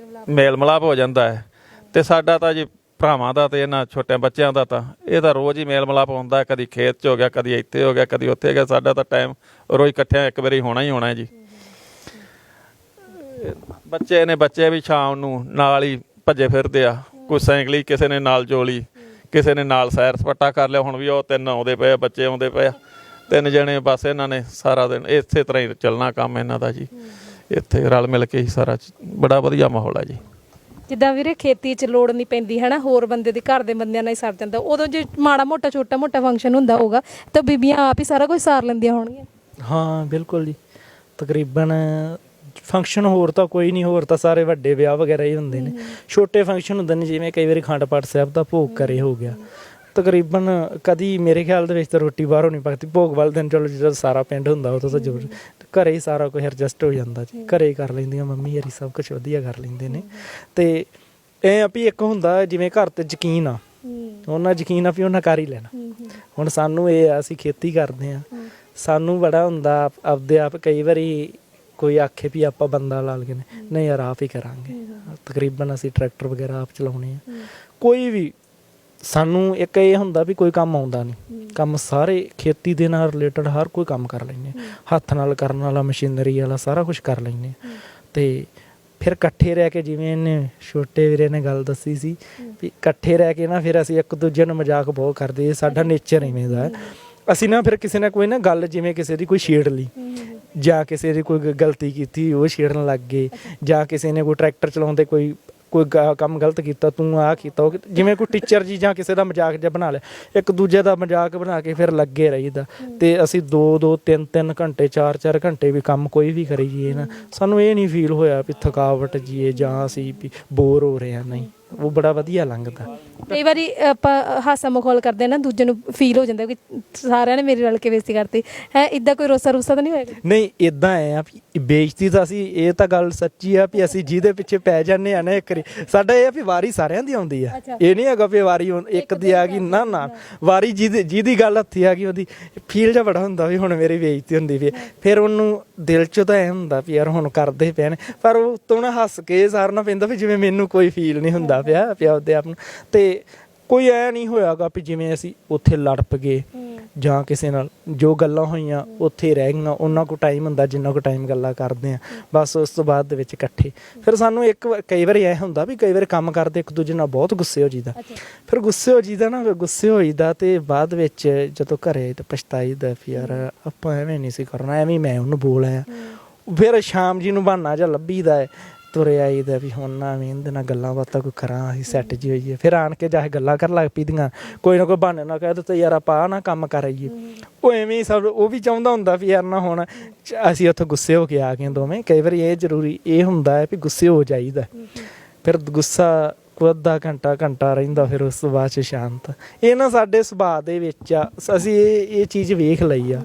ਮੇਲ ਮਿਲਾਪ ਹੋ ਜਾਂਦਾ ਹੈ। ਤੇ ਸਾਡਾ ਤਾਂ ਜੀ ਭਰਾਵਾਂ ਦਾ ਤੇ ਇਹਨਾਂ ਛੋਟੇ ਬੱਚਿਆਂ ਦਾ ਤਾਂ ਇਹ ਤਾਂ ਰੋਜ਼ ਹੀ ਮੇਲ ਮਿਲਾਪ ਹੁੰਦਾ, ਕਦੀ ਖੇਤ 'ਚ ਹੋ ਗਿਆ, ਕਦੀ ਇੱਥੇ ਹੋ ਗਿਆ, ਕਦੀ ਉੱਥੇ ਹੋ ਗਿਆ। ਸਾਡਾ ਤਾਂ ਟਾਈਮ ਰੋਜ਼ ਇਕੱਠਿਆਂ ਇੱਕ ਵਾਰੀ ਹੋਣਾ ਹੀ ਹੋਣਾ ਜੀ। ਬੱਚੇ ਵੀ ਸ਼ਾਮ ਨੂੰ ਨਾਲ ਹੀ ਭੱਜੇ ਫਿਰਦੇ ਆ, ਕੋਈ ਸਾਈਕਲੀ ਕਿਸੇ ਨੇ ਨਾਲ ਜੋਲੀ, ਕਿਸੇ ਨੇ ਨਾਲ ਸੈਰ ਸਪਾਟਾ ਕਰ ਲਿਆ। ਹੁਣ ਵੀ ਉਹ 3 ਆਉਂਦੇ ਪਏ ਆ, ਬੱਚੇ ਆਉਂਦੇ ਪਏ ਆ, 3 ਜਣੇ। ਬਸ ਇਹਨਾਂ ਨੇ ਸਾਰਾ ਦਿਨ ਇਸੇ ਤਰ੍ਹਾਂ ਹੀ ਚੱਲਣਾ ਕੰਮ ਇਹਨਾਂ ਦਾ ਜੀ। ਇੱਥੇ ਰਲ ਮਿਲ ਕੇ ਹੀ ਸਾਰਾ ਬੜਾ ਵਧੀਆ ਮਾਹੌਲ ਹੈ ਜੀ। ਜਿੱਦਾਂ ਵੀਰੇ ਖੇਤੀ 'ਚ ਲੋੜ ਨਹੀਂ ਪੈਂਦੀ, ਹੈ ਨਾ, ਹੋਰ ਬੰਦੇ ਦੇ ਘਰ ਦੇ ਬੰਦਿਆਂ ਨਾਲ ਹੀ ਸਰ ਜਾਂਦਾ। ਉਦੋਂ ਜੇ ਮਾੜਾ ਮੋਟਾ ਛੋਟਾ ਮੋਟਾ ਫੰਕਸ਼ਨ ਹੁੰਦਾ ਹੋਊਗਾ ਤਾਂ ਬੀਬੀਆਂ ਆਪ ਹੀ ਸਾਰਾ ਕੁਝ ਸਾਰ ਲੈਂਦੀਆਂ ਹੋਣਗੀਆਂ। ਹਾਂ ਬਿਲਕੁਲ ਜੀ, ਤਕਰੀਬਨ ਫੰਕਸ਼ਨ ਹੋਰ ਤਾਂ ਕੋਈ ਨਹੀਂ, ਹੋਰ ਤਾਂ ਸਾਰੇ ਵੱਡੇ ਵਿਆਹ ਵਗੈਰਾ ਹੀ ਹੁੰਦੇ ਨੇ। ਛੋਟੇ ਫੰਕਸ਼ਨ ਹੁੰਦੇ ਨੇ, ਜਿਵੇਂ ਕਈ ਵਾਰੀ ਅਖੰਡ ਪਾਠ ਸਾਹਿਬ ਦਾ ਭੋਗ ਘਰੇ ਹੋ ਗਿਆ, ਤਕਰੀਬਨ ਕਦੀ ਮੇਰੇ ਖਿਆਲ ਦੇ ਵਿੱਚ ਤਾਂ ਰੋਟੀ ਬਾਹਰੋਂ ਨਹੀਂ ਪੱਕਦੀ। ਭੋਗ ਵਾਲੇ ਦਿਨ ਚਲੋ ਜਦੋਂ ਸਾਰਾ ਪਿੰਡ ਹੁੰਦਾ ਉਦੋਂ ਤਾਂ ਜ਼ਰੂਰ ਘਰੇ ਹੀ ਸਾਰਾ ਕੁਝ ਐਡਜਸਟ ਹੋ ਜਾਂਦਾ ਜੀ। ਘਰੇ ਹੀ ਕਰ ਲੈਂਦੀਆਂ ਮੰਮੀ ਹਰੀ, ਸਭ ਕੁਝ ਵਧੀਆ ਕਰ ਲੈਂਦੇ ਨੇ। ਤੇ ਇਹ ਆ ਵੀ ਇੱਕ ਹੁੰਦਾ ਜਿਵੇਂ ਘਰ ਤੇ ਯਕੀਨ ਆ, ਉਹਨਾਂ ਯਕੀਨ ਆ ਵੀ ਉਹਨਾਂ ਕਰ ਹੀ ਲੈਣਾ। ਹੁਣ ਸਾਨੂੰ ਇਹ ਆ, ਅਸੀਂ ਖੇਤੀ ਕਰਦੇ ਹਾਂ, ਸਾਨੂੰ ਬੜਾ ਹੁੰਦਾ ਆਪਦੇ ਆਪ, ਕਈ ਵਾਰੀ ਕੋਈ ਆਖੇ ਵੀ ਆਪਾਂ ਬੰਦਾ ਲਾ ਲਈਏ, ਨਹੀਂ ਯਾਰ ਆਪ ਹੀ ਕਰਾਂਗੇ। ਤਕਰੀਬਨ ਅਸੀਂ ਟਰੈਕਟਰ ਵਗੈਰਾ ਆਪ ਚਲਾਉਣੇ ਆ। ਕੋਈ ਵੀ ਸਾਨੂੰ ਇੱਕ ਇਹ ਹੁੰਦਾ ਵੀ ਕੋਈ ਕੰਮ ਆਉਂਦਾ ਨਹੀਂ, ਕੰਮ ਸਾਰੇ ਖੇਤੀ ਦੇ ਨਾਲ ਰਿਲੇਟਡ ਹਰ ਕੋਈ ਕੰਮ ਕਰ ਲੈਂਦੇ, ਹੱਥ ਨਾਲ ਕਰਨ ਵਾਲਾ, ਮਸ਼ੀਨਰੀ ਵਾਲਾ, ਸਾਰਾ ਕੁਝ ਕਰ ਲੈਂਦੇ। ਤੇ ਫਿਰ ਇਕੱਠੇ ਰਹਿ ਕੇ, ਜਿਵੇਂ ਇਹਨੇ ਛੋਟੇ ਵੀਰੇ ਨੇ ਗੱਲ ਦੱਸੀ ਸੀ ਵੀ ਇਕੱਠੇ ਰਹਿ ਕੇ ਨਾ ਫਿਰ ਅਸੀਂ ਇੱਕ ਦੂਜੇ ਨੂੰ ਮਜ਼ਾਕ ਬਹੁਤ ਕਰਦੇ। ਸਾਡਾ ਨੇਚਰ ਇਵੇਂ ਦਾ। ਅਸੀਂ ਨਾ ਫਿਰ ਕਿਸੇ ਨਾਲ ਕੋਈ ਨਾ ਗੱਲ, ਜਿਵੇਂ ਕਿਸੇ ਦੀ ਕੋਈ ਛੇੜ ਲਈ ਜਾਂ ਕਿਸੇ ਦੀ ਕੋਈ ਗਲਤੀ ਕੀਤੀ ਉਹ ਛੇੜਨ ਲੱਗ ਗਏ, ਜਾਂ ਕਿਸੇ ਨੇ ਕੋਈ ਟਰੈਕਟਰ ਚਲਾਉਂਦੇ ਕੋਈ ਕੰਮ ਗਲਤ ਕੀਤਾ, ਤੂੰ ਆਹ ਕੀਤਾ, ਉਹ ਜਿਵੇਂ ਕੋਈ ਟੀਚਰ ਜੀ ਜਾਂ ਕਿਸੇ ਦਾ ਮਜ਼ਾਕ ਜਿਹਾ ਬਣਾ ਲਿਆ, ਇੱਕ ਦੂਜੇ ਦਾ ਮਜ਼ਾਕ ਬਣਾ ਕੇ ਫਿਰ ਲੱਗੇ ਰਹੀਦਾ। ਤੇ ਅਸੀਂ 2-2 3-3 ਘੰਟੇ 4-4 ਘੰਟੇ ਵੀ ਕੰਮ ਕੋਈ ਵੀ ਕਰੀ ਜਾਈਏ ਨਾ, ਸਾਨੂੰ ਇਹ ਨਹੀਂ ਫੀਲ ਹੋਇਆ ਵੀ ਥਕਾਵਟ ਜੀਏ ਜਾਂ ਅਸੀਂ ਵੀ ਬੋਰ ਹੋ ਰਹੇ ਹਾਂ। ਨਹੀਂ, ਉਹ ਬੜਾ ਵਧੀਆ ਲੰਘਦਾ। ਕਈ ਵਾਰੀ ਆਪਾਂ ਹਾਸਾ ਮਖੌਲ ਕਰਦੇ ਨਾ, ਦੂਜੇ ਨੂੰ ਫੀਲ ਹੋ ਜਾਂਦਾ ਕਿ ਸਾਰਿਆਂ ਨੇ ਮੇਰੇ ਰਲ ਕੇ ਬੇਇੱਜ਼ਤੀ ਕਰਤੀ ਹੈ। ਇੱਦਾਂ ਕੋਈ ਰੋਸਾ ਤਾਂ ਨਹੀਂ ਹੋਏਗਾ? ਨਹੀਂ, ਇੱਦਾਂ ਆ ਵੀ ਬੇਇੱਜ਼ਤੀ ਤਾਂ ਅਸੀਂ, ਇਹ ਤਾਂ ਗੱਲ ਸੱਚੀ ਆ ਵੀ ਅਸੀਂ ਜਿਹਦੇ ਪਿੱਛੇ ਪੈ ਜਾਂਦੇ ਆ ਨਾ, ਇੱਕ ਸਾਡਾ ਇਹ ਆ ਵੀ ਵਾਰੀ ਸਾਰਿਆਂ ਦੀ ਆਉਂਦੀ ਆ। ਇਹ ਨਹੀਂ ਹੈਗਾ ਵੀ ਵਾਰੀ ਇੱਕ ਦੀ ਆ ਗਈ, ਨਾ ਵਾਰੀ ਜਿਹਦੀ ਗੱਲ ਹੱਥੀ ਆ ਗਈ ਉਹਦੀ ਫੀਲ ਜਿਹਾ ਬੜਾ ਹੁੰਦਾ ਵੀ ਹੁਣ ਮੇਰੀ ਬੇਇੱਜ਼ਤੀ ਹੁੰਦੀ ਵੀ। ਫਿਰ ਉਹਨੂੰ ਦਿਲ 'ਚ ਤਾਂ ਇਹ ਹੁੰਦਾ ਵੀ ਯਾਰ ਹੁਣ ਕਰਦੇ ਪਏ ਨੇ, ਪਰ ਉਹ ਤੋਂ ਨਾ ਹੱਸ ਕੇ ਸਾਰਨਾ ਪੈਂਦਾ ਵੀ ਜਿਵੇਂ ਮੈਨੂੰ ਕੋਈ ਫੀਲ ਨਹੀਂ ਹੁੰਦਾ ਪਿਆ ਉਹਦੇ ਆਪ ਨੂੰ। ਤੇ ਕੋਈ ਐ ਨਹੀਂ ਹੋਇਆਗਾ ਵੀ ਜਿਵੇਂ ਅਸੀਂ ਉੱਥੇ ਲੜ ਪਏ ਜਾਂ ਕਿਸੇ ਨਾਲ, ਜੋ ਗੱਲਾਂ ਹੋਈਆਂ ਉੱਥੇ ਰਹਿ ਗਈਆਂ। ਉਹਨਾਂ ਕੋਲ ਟਾਈਮ ਹੁੰਦਾ ਜਿੰਨਾ ਕੋ ਟਾਈਮ ਗੱਲਾਂ ਕਰਦੇ ਆ, ਬਸ ਉਸ ਤੋਂ ਬਾਅਦ ਦੇ ਵਿੱਚ ਇਕੱਠੇ। ਫਿਰ ਸਾਨੂੰ ਕਈ ਵਾਰੀ ਐ ਹੁੰਦਾ ਵੀ ਕਈ ਵਾਰੀ ਕੰਮ ਕਰਦੇ ਇੱਕ ਦੂਜੇ ਨਾਲ ਬਹੁਤ ਗੁੱਸੇ ਹੋ ਜੀਦਾ। ਫਿਰ ਗੁੱਸੇ ਹੋ ਜੀਦਾ ਤੇ ਬਾਅਦ ਵਿੱਚ ਜਦੋਂ ਘਰੇ ਤੇ ਪਛਤਾਈਦਾ ਵੀ ਯਾਰ ਆਪਾਂ ਐਵੇਂ ਨਹੀਂ ਸੀ ਕਰਨਾ, ਐਵੇਂ ਮੈਂ ਉਹਨੂੰ ਬੋਲ ਆਇਆ। ਫਿਰ ਸ਼ਾਮ ਜੀ ਨੂੰ ਬਹਾਨਾ ਜਿਹਾ ਲੱਭੀਦਾ ਹੈ, ਤੁਰੇ ਆਈਦਾ ਵੀ ਹੁਣ ਨਾ ਵੀ ਇਹਦੇ ਨਾਲ ਗੱਲਾਂ ਬਾਤਾਂ ਕੋਈ ਕਰਾਂ, ਅਸੀਂ ਸੈੱਟ ਜੀ ਹੋਈਏ। ਫਿਰ ਆਣ ਕੇ ਜਾ ਕੇ ਗੱਲਾਂ ਕਰਨ ਲੱਗ ਪਈਦੀਆਂ, ਕੋਈ ਨਾ ਕੋਈ ਬਹਾਨੇ ਨਾਲ ਕਹਿ ਦਿੱਤਾ ਯਾਰ ਆਪਾਂ ਆਹ ਨਾ ਕੰਮ ਕਰ ਆਈਏ। ਉਹ ਐਵੇਂ ਸਭ, ਉਹ ਵੀ ਚਾਹੁੰਦਾ ਹੁੰਦਾ ਵੀ ਯਾਰ ਨਾ ਹੁਣ ਅਸੀਂ ਉੱਥੋਂ ਗੁੱਸੇ ਹੋ ਕੇ ਆ ਗਏ ਦੋਵੇਂ। ਕਈ ਵਾਰੀ ਇਹ ਜ਼ਰੂਰੀ ਇਹ ਹੁੰਦਾ ਹੈ ਵੀ ਗੁੱਸੇ ਹੋ ਜਾਈਦਾ, ਫਿਰ ਗੁੱਸਾ ਕੋਈ ਅੱਧਾ ਘੰਟਾ ਰਹਿੰਦਾ, ਫਿਰ ਉਸ ਤੋਂ ਬਾਅਦ 'ਚ ਸ਼ਾਂਤ। ਇਹ ਨਾ ਸਾਡੇ ਸੁਭਾਅ ਦੇ ਵਿੱਚ ਆ, ਅਸੀਂ ਇਹ ਚੀਜ਼ ਵੇਖ ਲਈ ਆ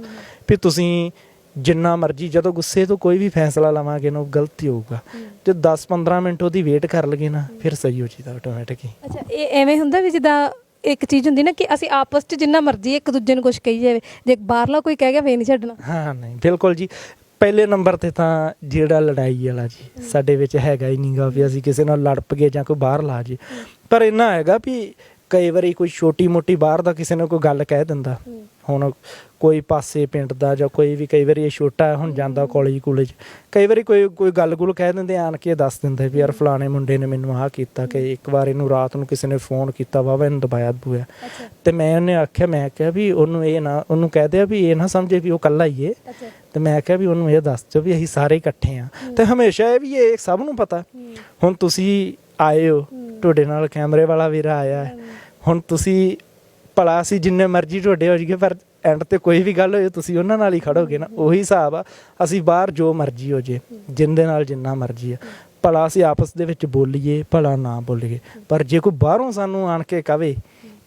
ਵੀ ਤੁਸੀਂ ਜਿੰਨਾ ਮਰਜ਼ੀ ਜਦੋਂ ਗੁੱਸੇ ਤੋਂ ਕੋਈ ਵੀ ਫੈਸਲਾ ਲਵਾਂਗੇ ਨਾ ਉਹ ਗਲਤ ਹੀ ਹੋਊਗਾ। ਜੇ 10-15 ਮਿੰਟ ਉਹਦੀ ਵੇਟ ਕਰ ਲਈਏ ਨਾ ਫਿਰ ਸਹੀ ਹੋ ਜੀਦਾ ਆਟੋਮੈਟਿਕ ਹੀ। ਅੱਛਾ, ਇਹ ਐਵੇਂ ਹੁੰਦਾ ਵੀ ਜਿੱਦਾਂ ਇੱਕ ਚੀਜ਼ ਹੁੰਦੀ ਨਾ ਕਿ ਅਸੀਂ ਆਪਸ 'ਚ ਜਿੰਨਾ ਮਰਜ਼ੀ ਇੱਕ ਦੂਜੇ ਨੂੰ ਕੁਝ ਕਹੀ ਜਾਵੇ, ਜੇ ਬਾਹਰਲਾ ਕੋਈ ਕਹਿ ਗਿਆ ਫੇਰ ਨਹੀਂ ਛੱਡਣਾ। ਹਾਂ ਨਹੀਂ ਬਿਲਕੁਲ ਜੀ। ਪਹਿਲੇ ਨੰਬਰ ਤੇ ਤਾਂ ਜਿਹੜਾ ਲੜਾਈ ਵਾਲਾ ਜੀ ਸਾਡੇ ਵਿੱਚ ਹੈਗਾ ਹੀ ਨਹੀਂਗਾ ਵੀ ਅਸੀਂ ਕਿਸੇ ਨਾਲ ਲੜ ਪਈਏ ਜਾਂ ਕੋਈ ਬਾਹਰ ਲਾ ਜੇ। ਪਰ ਇੰਨਾ ਹੈਗਾ ਵੀ ਕਈ ਵਾਰੀ ਕੋਈ ਛੋਟੀ ਮੋਟੀ ਬਾਹਰ ਦਾ ਕਿਸੇ ਨੇ ਕੋਈ ਗੱਲ ਕਹਿ ਦਿੰਦਾ, ਹੁਣ ਕੋਈ ਪਾਸੇ ਪਿੰਡ ਦਾ ਜਾਂ ਕੋਈ ਵੀ, ਕਈ ਵਾਰੀ ਇਹ ਛੋਟਾ ਹੁਣ ਜਾਂਦਾ ਕਾਲਜ, ਕਈ ਵਾਰੀ ਕੋਈ ਗੱਲ ਕਹਿ ਦਿੰਦੇ, ਆਣ ਕੇ ਦੱਸ ਦਿੰਦੇ ਵੀ ਯਾਰ ਫਲਾਣੇ ਮੁੰਡੇ ਨੇ ਮੈਨੂੰ ਆਹ ਕੀਤਾ, ਕਿ ਇੱਕ ਵਾਰ ਇਹਨੂੰ ਰਾਤ ਨੂੰ ਕਿਸੇ ਨੇ ਫੋਨ ਕੀਤਾ ਵਾਵਾ ਇਹਨੂੰ ਦਬਾਇਆ ਦਬੂਇਆ, ਤੇ ਮੈਂ ਕਿਹਾ ਵੀ ਉਹਨੂੰ ਕਹਿ ਦਿਆ ਵੀ ਇਹ ਨਾ ਸਮਝੇ ਵੀ ਉਹ ਇਕੱਲਾ ਹੀ ਏ, ਤੇ ਮੈਂ ਕਿਹਾ ਵੀ ਉਹਨੂੰ ਇਹ ਦੱਸ ਦਿਓ ਵੀ ਅਸੀਂ ਸਾਰੇ ਇਕੱਠੇ ਆ। ਤੇ ਹਮੇਸ਼ਾ ਇਹ ਵੀ ਇਹ ਸਭ ਨੂੰ ਪਤਾ, ਹੁਣ ਤੁਸੀਂ ਆਏ ਹੋ, ਤੁਹਾਡੇ ਨਾਲ ਕੈਮਰੇ ਵਾਲਾ ਵੀਰਾ ਆਇਆ, ਹੁਣ ਤੁਸੀਂ ਭਲਾ ਅਸੀਂ ਜਿੰਨੇ ਮਰਜ਼ੀ ਤੁਹਾਡੇ ਹੋ ਜਾਈਏ, ਪਰ ਐਂਡ ਤੇ ਕੋਈ ਵੀ ਗੱਲ ਹੋਏ ਤੁਸੀਂ ਉਹਨਾਂ ਨਾਲ ਹੀ ਖੜੋਗੇ ਨਾ। ਉਹੀ ਹਿਸਾਬ ਆ, ਅਸੀਂ ਬਾਹਰ ਜੋ ਮਰਜ਼ੀ ਹੋ ਜੇ, ਜਿੰਦੇ ਨਾਲ ਜਿੰਨਾ ਮਰਜ਼ੀ ਆ, ਭਲਾ ਅਸੀਂ ਆਪਸ ਦੇ ਵਿੱਚ ਬੋਲੀਏ ਭਲਾ ਨਾ ਬੋਲੀਏ, ਪਰ ਜੇ ਕੋਈ ਬਾਹਰੋਂ ਸਾਨੂੰ ਆਣ ਕੇ ਕਵੇ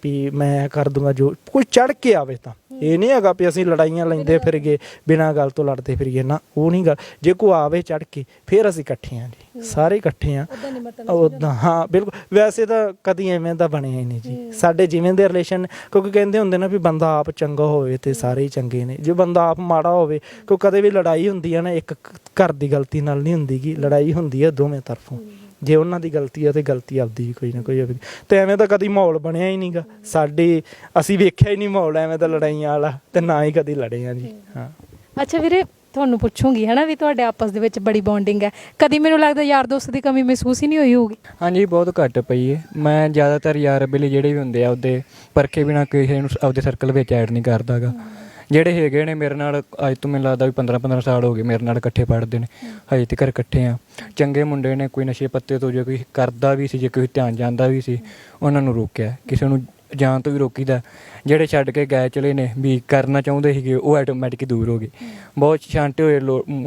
ਵੀ ਮੈਂ ਕਰ ਦੂੰਗਾ, ਜੋ ਕੋਈ ਚੜ ਕੇ ਆਵੇ, ਤਾਂ ਇਹ ਨਹੀਂ ਹੈਗਾ ਵੀ ਅਸੀਂ ਲੜਾਈਆਂ ਲੈਂਦੇ ਫਿਰ ਗਏ ਬਿਨਾਂ ਗੱਲ ਤੋਂ ਲੜਦੇ ਫਿਰੀਏ ਨਾ, ਉਹ ਨਹੀਂ ਗੱਲ। ਜੇ ਕੋਈ ਆਵੇ ਚੜ ਕੇ ਫਿਰ ਅਸੀਂ ਇਕੱਠੇ ਹਾਂ ਜੀ, ਸਾਰੇ ਇਕੱਠੇ ਹਾਂ ਉੱਦਾਂ। ਹਾਂ ਬਿਲਕੁਲ, ਵੈਸੇ ਤਾਂ ਕਦੀ ਐਵੇਂ ਦਾ ਬਣਿਆ ਹੀ ਨਹੀਂ ਜੀ ਸਾਡੇ ਜਿਵੇਂ ਦੇ ਰਿਲੇਸ਼ਨ, ਕਿਉਂਕਿ ਕਹਿੰਦੇ ਹੁੰਦੇ ਨਾ ਵੀ ਬੰਦਾ ਆਪ ਚੰਗਾ ਹੋਵੇ ਤੇ ਸਾਰੇ ਹੀ ਚੰਗੇ ਨੇ, ਜੇ ਬੰਦਾ ਆਪ ਮਾੜਾ ਹੋਵੇ, ਕਿਉਂਕਿ ਕਦੇ ਵੀ ਲੜਾਈ ਹੁੰਦੀ ਹੈ ਨਾ ਇੱਕ ਘਰ ਦੀ ਗਲਤੀ ਨਾਲ ਨਹੀਂ ਹੁੰਦੀ ਗੀ, ਲੜਾਈ ਹੁੰਦੀ ਹੈ ਦੋਵੇਂ ਤਰਫੋਂ, ਜੇ ਉਹਨਾਂ ਦੀ ਗਲਤੀ ਹੈ ਤੇ ਗਲਤੀ ਆਪਦੀ ਕੋਈ ਨਾ ਕੋਈ ਹੋਵੇ। ਤੇ ਐਵੇਂ ਤਾਂ ਕਦੀ ਮਾਹੌਲ ਬਣਿਆ ਹੀ ਨਹੀਂਗਾ ਸਾਡੇ, ਅਸੀਂ ਵੇਖਿਆ ਹੀ ਨਹੀਂ ਮਾਹੌਲ ਐਵੇਂ ਦਾ ਲੜਾਈਆਂ ਵਾਲਾ, ਤੇ ਨਾ ਹੀ ਕਦੀ ਲੜੇ ਆ ਜੀ। ਹਾਂ ਅੱਛਾ ਵੀਰੇ, ਤੁਹਾਨੂੰ ਪੁੱਛੂੰਗੀ ਹੈ ਨਾ ਵੀ ਤੁਹਾਡੇ ਆਪਸ ਦੇ ਵਿੱਚ ਬੜੀ ਬੌਂਡਿੰਗ ਹੈ, ਕਦੀ ਮੈਨੂੰ ਲੱਗਦਾ ਯਾਰ ਦੋਸਤ ਦੀ ਕਮੀ ਮਹਿਸੂਸ ਹੀ ਨਹੀਂ ਹੋਈ ਹੋਊਗੀ? ਹਾਂਜੀ ਬਹੁਤ ਘੱਟ ਪਈ ਹੈ। ਮੈਂ ਜ਼ਿਆਦਾਤਰ ਯਾਰ ਬੇਲੀ ਜਿਹੜੇ ਵੀ ਹੁੰਦੇ ਆ ਉਹਦੇ ਪਰਖੇ ਬਿਨਾਂ ਕਿਸੇ ਨੂੰ ਆਪਦੇ ਸਰਕਲ ਵਿੱਚ ਐਡ ਨਹੀਂ ਕਰਦਾ ਗਾ। ਜਿਹੜੇ ਹੈਗੇ ਨੇ ਮੇਰੇ ਨਾਲ ਅੱਜ ਤੋਂ ਮੈਨੂੰ ਲੱਗਦਾ ਵੀ 15 ਸਾਲ ਹੋ ਗਏ ਮੇਰੇ ਨਾਲ ਇਕੱਠੇ ਪੜ੍ਹਦੇ ਨੇ, ਹਜੇ ਤੱਕ ਇਕੱਠੇ ਆ। ਚੰਗੇ ਮੁੰਡੇ ਨੇ, ਕੋਈ ਨਸ਼ੇ ਪੱਤੇ ਤੋਂ ਜੇ ਕੋਈ ਕਰਦਾ ਵੀ ਸੀ, ਜੇ ਕੋਈ ਧਿਆਨ ਜਾਂਦਾ ਵੀ ਸੀ, ਉਹਨਾਂ ਨੂੰ ਰੋਕਿਆ, ਕਿਸੇ ਨੂੰ ਜਾਣ ਤੋਂ ਵੀ ਰੋਕੀਦਾ। ਜਿਹੜੇ ਛੱਡ ਕੇ ਗਏ ਚਲੇ ਨੇ ਵੀ ਕਰਨਾ ਚਾਹੁੰਦੇ ਸੀਗੇ, ਉਹ ਆਟੋਮੈਟਿਕ ਦੂਰ ਹੋ ਗਏ। ਬਹੁਤ ਛਾਂਟੇ ਹੋਏ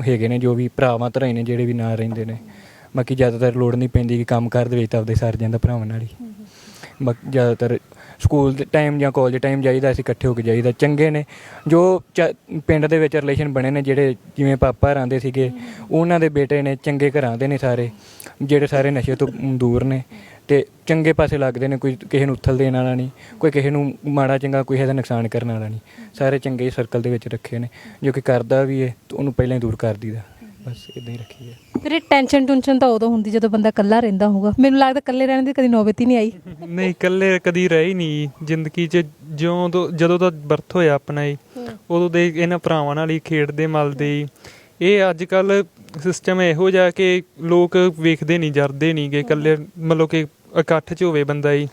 ਹੈਗੇ ਨੇ ਜੋ ਵੀ ਭਰਾਵਾਂ ਧਰਾਈ ਨੇ ਜਿਹੜੇ ਵੀ ਨਾਲ ਰਹਿੰਦੇ ਨੇ। ਬਾਕੀ ਜ਼ਿਆਦਾਤਰ ਲੋੜ ਨਹੀਂ ਪੈਂਦੀ ਕਿ ਕੰਮ ਕਾਰ ਦੇ ਵਿੱਚ ਤਾਂ ਆਪਦੇ ਸਰ ਜਾਂਦਾ ਭਰਾਵਾਂ ਨਾਲ ਹੀ। ਬਾਕੀ ਜ਼ਿਆਦਾਤਰ ਸਕੂਲ ਦੇ ਟਾਈਮ ਜਾਂ ਕਾਲਜ ਟਾਈਮ ਜਾਈਦਾ, ਅਸੀਂ ਇਕੱਠੇ ਹੋ ਕੇ ਜਾਈਦਾ। ਚੰਗੇ ਨੇ ਜੋ ਪਿੰਡ ਦੇ ਵਿੱਚ ਰਿਲੇਸ਼ਨ ਬਣੇ ਨੇ, ਜਿਹੜੇ ਜਿਵੇਂ ਪਾਪਾ ਰਹਿੰਦੇ ਸੀਗੇ, ਉਹਨਾਂ ਦੇ ਬੇਟੇ ਨੇ, ਚੰਗੇ ਘਰਾਂ ਦੇ ਨੇ ਸਾਰੇ, ਜਿਹੜੇ ਸਾਰੇ ਨਸ਼ੇ ਤੋਂ ਦੂਰ ਨੇ ਤੇ ਚੰਗੇ ਪਾਸੇ ਲੱਗਦੇ ਨੇ। ਕੋਈ ਕਿਸੇ ਨੂੰ ਉੱਥਲ ਦੇਣ ਵਾਲਾ ਨਹੀਂ, ਕੋਈ ਕਿਸੇ ਨੂੰ ਮਾੜਾ ਚੰਗਾ ਕੋਈ ਇਹਦਾ ਨੁਕਸਾਨ ਕਰਨ ਵਾਲਾ ਨਹੀਂ। ਸਾਰੇ ਚੰਗੇ ਸਰਕਲ ਦੇ ਵਿੱਚ ਰੱਖੇ ਨੇ। ਜੋ ਕਿ ਕਰਦਾ ਵੀ ਹੈ ਤਾਂ ਉਹਨੂੰ ਪਹਿਲਾਂ ਹੀ ਦੂਰ ਕਰ ਦਈਦਾ, ਬਸ ਇਦਾਂ ਹੀ ਰੱਖੀ ਹੈ। ਫਿਰ ਇਹ ਟੈਨਸ਼ਨ ਤਾਂ ਉਦੋਂ ਹੁੰਦੀ ਜਦੋਂ ਬੰਦਾ ਇਕੱਲਾ ਰਹਿੰਦਾ ਹੋਊਗਾ। ਮੈਨੂੰ ਲੱਗਦਾ ਇਕੱਲੇ ਰਹਿਣ ਦੀ ਕਦੀ ਨੌਬਤ ਹੀ ਨਹੀਂ ਆਈ। ਨਹੀਂ, ਇਕੱਲੇ ਕਦੀ ਰਹੇ ਹੀ ਨਹੀਂ ਜ਼ਿੰਦਗੀ 'ਚ। ਜਦੋਂ ਦਾ ਬਰਥ ਹੋਇਆ ਆਪਣਾ ਹੀ, ਉਦੋਂ ਦੇ ਇਹਨਾਂ ਭਰਾਵਾਂ ਨਾਲ ਹੀ ਖੇਡਦੇ ਮਲਦੇ ਹੀ। ਇਹ ਅੱਜ ਕੱਲ੍ਹ ਸਿਸਟਮ ਇਹੋ ਜਿਹਾ ਕਿ ਲੋਕ ਵੇਖਦੇ ਨਹੀਂ, ਜਰਦੇ ਨਹੀਂ ਗੇ ਇਕੱਲੇ, ਮਤਲਬ ਕਿ ਇਕੱਠ 'ਚ ਹੋਵੇ ਬੰਦਾ ਹੀ।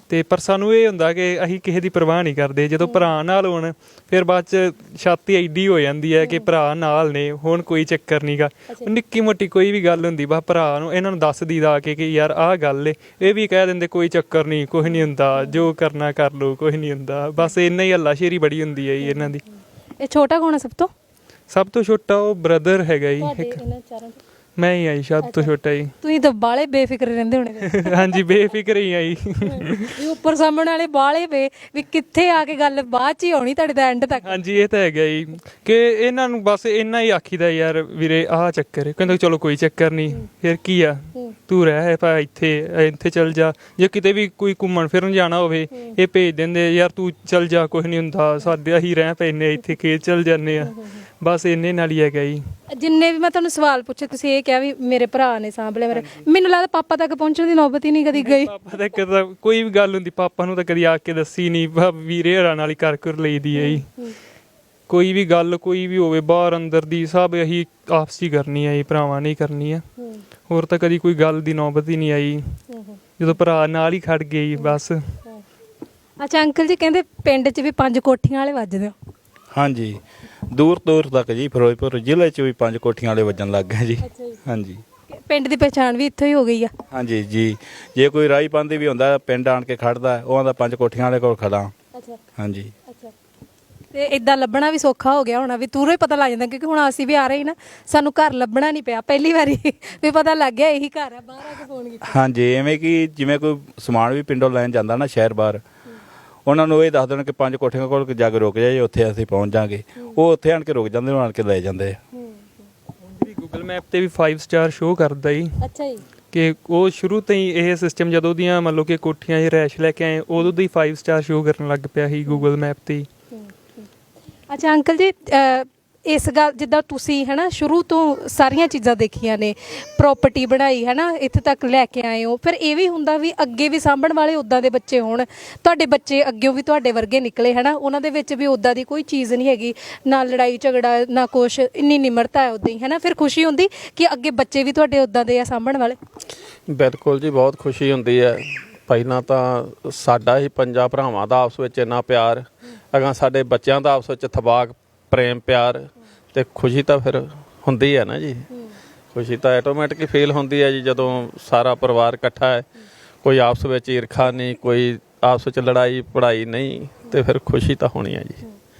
ਤੇ ਪਰ ਸਾਨੂੰ ਇਹ ਹੁੰਦਾ ਕਿ ਅਸੀਂ ਕਿਸੇ ਦੀ ਪਰਵਾਹ ਨਹੀਂ ਕਰਦੇ। ਜਦੋਂ ਭਰਾ ਨਾਲ ਹੋਣ ਫਿਰ ਬਾਅਦ 'ਚ ਛਾਤੀ ਐਡੀ ਹੋ ਜਾਂਦੀ ਹੈ ਕਿ ਭਰਾ ਨਾਲ ਨੇ, ਹੁਣ ਕੋਈ ਚੱਕਰ ਨਹੀਂ ਗਾ। ਨਿੱਕੀ ਮੋਟੀ ਕੋਈ ਵੀ ਗੱਲ ਹੁੰਦੀ ਬਸ ਭਰਾ ਨੂੰ ਇਹਨਾਂ ਨੂੰ ਦੱਸ ਦੀਦਾ ਕਿ ਯਾਰ ਆਹ ਗੱਲ ਏ, ਇਹ ਵੀ ਕਹਿ ਦਿੰਦੇ ਕੋਈ ਚੱਕਰ ਨਹੀਂ, ਕੁਛ ਨਹੀਂ ਹੁੰਦਾ, ਜੋ ਕਰਨਾ ਕਰ ਲਓ, ਕੁਛ ਨਹੀਂ ਹੁੰਦਾ। ਬਸ ਇੰਨਾ ਹੀ ਹੱਲਾਸ਼ੇਰੀ ਬੜੀ ਹੁੰਦੀ ਹੈ ਜੀ ਇਹਨਾਂ ਦੀ। ਇਹ ਛੋਟਾ ਕੌਣ ਹੈ ਸਭ ਤੋਂ ਛੋਟਾ ਉਹ ਬ੍ਰਦਰ ਹੈਗਾ ਜੀ ਇੱਕ, ਮੈਂ ਹੀ ਆਈ ਸਭ ਤੋਂ ਛੋਟਾ ਜੀ। ਤੁਸੀਂ ਤਾਂ ਬਾਲੇ ਬੇਫਿਕਰ ਰਹਿੰਦੇ ਹੋਣੇ। ਹਾਂਜੀ ਬੇਫਿਕਰ ਹੀ ਆਈ। ਵੀ ਉੱਪਰ ਸਾਹਮਣੇ ਵਾਲੇ ਬਾਲੇ ਵੀ ਕਿੱਥੇ ਆ ਕੇ ਗੱਲ ਬਾਅਦ 'ਚ ਹੀ ਆਉਣੀ ਤੁਹਾਡੇ ਦਾ ਐਂਡ ਤੱਕ। ਹਾਂਜੀ ਇਹ ਤਾਂ ਹੈਗਾ ਜੀ ਕਿ ਇਹਨਾਂ ਨੂੰ ਬਸ ਇੰਨਾ ਹੀ ਆਖੀਦਾ ਯਾਰ ਵੀਰੇ ਆਹ ਚੱਕਰ ਹੈ। ਕਹਿੰਦਾ ਚਲੋ ਕੋਈ ਚੱਕਰ ਨਹੀਂ, ਫਿਰ ਕੀ ਆ, ਤੂੰ ਰਹਿ ਪਾ ਇੱਥੇ ਚੱਲ ਜਾ। ਜੇ ਕਿਤੇ ਵੀ ਕੋਈ ਘੁੰਮਣ ਫਿਰਨ ਜਾਣਾ ਹੋਵੇ ਇਹ ਭੇਜ ਦਿੰਦੇ ਯਾਰ ਤੂੰ ਚੱਲ ਜਾ, ਕੁਛ ਨਹੀਂ ਹੁੰਦਾ, ਸਾਡੇ ਅਸੀਂ ਰਹਿ ਪੈਨੇ ਇੱਥੇ, ਖੇਤ ਚੱਲ ਜਾਂਦੇ ਆ। ਬਸ ਇੰਨੇ ਨਾਲ ਹੀ ਹੈਗਾ ਜੀ। ਜਿੰਨੇ ਵੀ ਮੈਂ ਤੁਹਾਨੂੰ ਸਵਾਲ ਪੁੱਛੇ ਤੁਸੀਂ ਇਹ ਕਿਹਾ ਵੀ ਮੇਰੇ ਭਰਾ ਨੇ ਸਾਂਭ ਲਿਆ। ਮੈਨੂੰ ਲੱਗਦਾ ਪਾਪਾ ਤੱਕ ਪਹੁੰਚਣ ਦੀ ਨੌਬਤ ਹੀ ਨਹੀਂ ਕਦੀ ਗਈ। ਪਾਪਾ ਤੱਕ ਤਾਂ ਕੋਈ ਵੀ ਗੱਲ ਹੁੰਦੀ ਪਾਪਾ ਨੂੰ ਤਾਂ ਕਦੀ ਆ ਕੇ ਦੱਸੀ ਨਹੀਂ, ਵੀਰੇ ਹਰਾਂ ਨਾਲ ਹੀ ਕਰ ਲਈਦੀ ਹੈ ਜੀ। ਕੋਈ ਵੀ ਗੱਲ ਕੋਈ ਵੀ ਹੋਵੇ ਬਾਹਰ ਅੰਦਰ ਦੀ ਸਭ ਅਸੀਂ ਆਪਸ ਹੀ ਕਰਨੀ ਹੈ ਜੀ, ਭਰਾਵਾਂ ਨੇ ਹੀ ਕਰਨੀ ਆ। ਹੋਰ ਤਾਂ ਕਦੀ ਕੋਈ ਗੱਲ ਦੀ ਨੌਬਤ ਹੀ ਨਹੀਂ ਆਈ। ਜਦੋਂ ਭਰਾ ਨਾਲ ਹੀ ਖੜ ਗਏ ਜੀ ਬਸ। ਅੱਛਾ ਅੰਕਲ ਜੀ, ਕਹਿੰਦੇ ਪਿੰਡ 'ਚ ਵੀ 5 ਕੋਠੀਆਂ ਵਾਲੇ ਵੱਜਦੇ ਹੋ। ਹਾਂਜੀ, ਦੂਰ ਤੱਕ ਜੀ ਫਿਰੋਜ਼ਪੁਰ ਜ਼ਿਲ੍ਹੇ 'ਚ ਵੀ 5 ਕੋਠੀਆਂ ਵਾਲੇ ਵੱਜਣ ਲੱਗ ਗਏ ਜੀ। ਹਾਂਜੀ, ਪਿੰਡ ਦੀ ਪਛਾਣ ਵੀ ਇੱਥੋਂ ਹੀ ਹੋ ਗਈ ਆ। ਹਾਂਜੀ ਜੀ, ਜੇ ਕੋਈ ਰਾਈ ਪਾਉਂਦੀ ਵੀ ਹੁੰਦਾ ਪਿੰਡ ਆਣ ਕੇ ਖੜਦਾ, ਉਹ ਦਾ 5 ਕੋਠੀਆਂ ਵਾਲੇ ਕੋਲ ਖੜਾ। ਹਾਂਜੀ, ਤੇ ਇਦਾਂ ਲੱਭਣਾ ਵੀ ਸੌਖਾ ਹੋ ਗਿਆ ਹੋਣਾ, ਵੀ ਤੂਰੋਂ ਹੀ ਪਤਾ ਲੱਗ ਜਾਂਦਾ, ਕਿਉਂਕਿ ਹੁਣ ਅਸੀਂ ਵੀ ਆ ਰਹੇ ਨਾ, ਸਾਨੂੰ ਘਰ ਲੱਭਣਾ ਨਹੀਂ ਪਿਆ, ਪਹਿਲੀ ਵਾਰੀ ਵੀ ਪਤਾ ਲੱਗ ਗਿਆ ਇਹੀ ਘਰ ਆ, ਬਾਹਰ ਆ ਕੇ ਫੋਨ ਕੀਤਾ। ਹਾਂਜੀ, ਐਵੇਂ ਕਿ ਜਿਵੇਂ ਕੋਈ ਸਮਾਨ ਵੀ ਪਿੰਡੋਂ ਲੈਣ ਜਾਂਦਾ ਨਾ ਸ਼ਹਿਰ ਬਾਹਰ, ਉਹਨਾਂ ਨੂੰ ਇਹ ਦੱਸ ਦੇਣ ਕਿ 5 ਕੋਠੀਆਂ ਕੋਲ ਜਾ ਕੇ ਰੁਕ ਜਾਏ, ਉੱਥੇ ਅਸੀਂ ਪਹੁੰਚ ਜਾਾਂਗੇ। ਉਹ ਉੱਥੇ ਆਣ ਕੇ ਰੁਕ ਜਾਂਦੇ, ਉਹ ਆਣ ਕੇ ਲੈ ਜਾਂਦੇ ਆ। ਗੂਗਲ ਮੈਪ ਤੇ ਵੀ 5 ਸਟਾਰ ਸ਼ੋਅ ਕਰਦਾ ਜੀ। ਅੱਛਾ ਜੀ। ਕਿ ਉਹ ਸ਼ੁਰੂ ਤੋਂ ਹੀ ਇਹ ਸਿਸਟਮ ਜਦੋਂ ਦੀਆਂ ਮੰਨ ਲਓ ਕਿ ਕੋਠੀਆਂ 'ਚ ਰੈਸ਼ ਲੈ ਕੇ ਆਏ ਉਦੋਂ ਦੀ 5 ਸਟਾਰ ਸ਼ੋਅ ਕਰਨ ਲੱਗ ਪਿਆ ਸੀ ਗੂਗਲ ਮੈਪ ਤੇ ਹੀ। ਅੱਛਾ ਅੰਕਲ ਜੀ, ਇਸ ਗੱਲ ਜਿੱਦਾਂ ਤੁਸੀਂ ਹੈ ਨਾ ਸ਼ੁਰੂ ਤੋਂ ਸਾਰੀਆਂ ਚੀਜ਼ਾਂ ਦੇਖੀਆਂ ਨੇ, ਪ੍ਰੋਪਰਟੀ ਬਣਾਈ ਹੈ ਨਾ, ਇੱਥੇ ਤੱਕ ਲੈ ਕੇ ਆਏ ਹੋ, ਫਿਰ ਇਹ ਵੀ ਹੁੰਦਾ ਵੀ ਅੱਗੇ ਵੀ ਸਾਂਭਣ ਵਾਲੇ ਉੱਦਾਂ ਦੇ ਬੱਚੇ ਹੋਣ। ਤੁਹਾਡੇ ਬੱਚੇ ਅੱਗਿਓਂ ਵੀ ਤੁਹਾਡੇ ਵਰਗੇ ਨਿਕਲੇ ਹੈ ਨਾ, ਉਹਨਾਂ ਦੇ ਵਿੱਚ ਵੀ ਉੱਦਾਂ ਦੀ ਕੋਈ ਚੀਜ਼ ਨਹੀਂ ਹੈਗੀ, ਨਾ ਲੜਾਈ ਝਗੜਾ ਨਾ ਕੁਛ, ਇੰਨੀ ਨਿਮਰਤਾ ਹੈ ਉੱਦਾਂ ਹੀ ਹੈ ਨਾ। ਫਿਰ ਖੁਸ਼ੀ ਹੁੰਦੀ ਕਿ ਅੱਗੇ ਬੱਚੇ ਵੀ ਤੁਹਾਡੇ ਉੱਦਾਂ ਦੇ ਆ ਸਾਂਭਣ ਵਾਲੇ। ਬਿਲਕੁਲ ਜੀ, ਬਹੁਤ ਖੁਸ਼ੀ ਹੁੰਦੀ ਹੈ। ਪਹਿਲਾਂ ਤਾਂ ਸਾਡਾ ਹੀ ਪੰਜਾਂ ਭਰਾਵਾਂ ਦਾ ਆਪਸ ਵਿੱਚ ਇੰਨਾ ਪਿਆਰ, ਅਗਾਂ ਸਾਡੇ ਬੱਚਿਆਂ ਦਾ ਆਪਸ ਵਿੱਚ ਥਬਾਕ ਪ੍ਰੇਮ ਪਿਆਰ ਤੇ ਖੁਸ਼ੀ ਤਾਂ ਫਿਰ ਹੁੰਦੀ ਹੈ ਨਾ ਜੀ। ਖੁਸ਼ੀ ਤਾਂ ਆਟੋਮੈਟਿਕ ਫੀਲ ਹੁੰਦੀ ਹੈ ਜੀ ਜਦੋਂ ਸਾਰਾ ਪਰਿਵਾਰ ਇਕੱਠਾ ਹੈ, ਕੋਈ ਆਪਸ ਵਿੱਚ ਈਰਖਾ ਨਹੀਂ, ਕੋਈ ਆਪਸ ਵਿੱਚ ਲੜਾਈ ਪੜਾਈ ਨਹੀਂ, ਤੇ ਫਿਰ ਖੁਸ਼ੀ ਤਾਂ ਹੋਣੀ ਹੈ ਜੀ।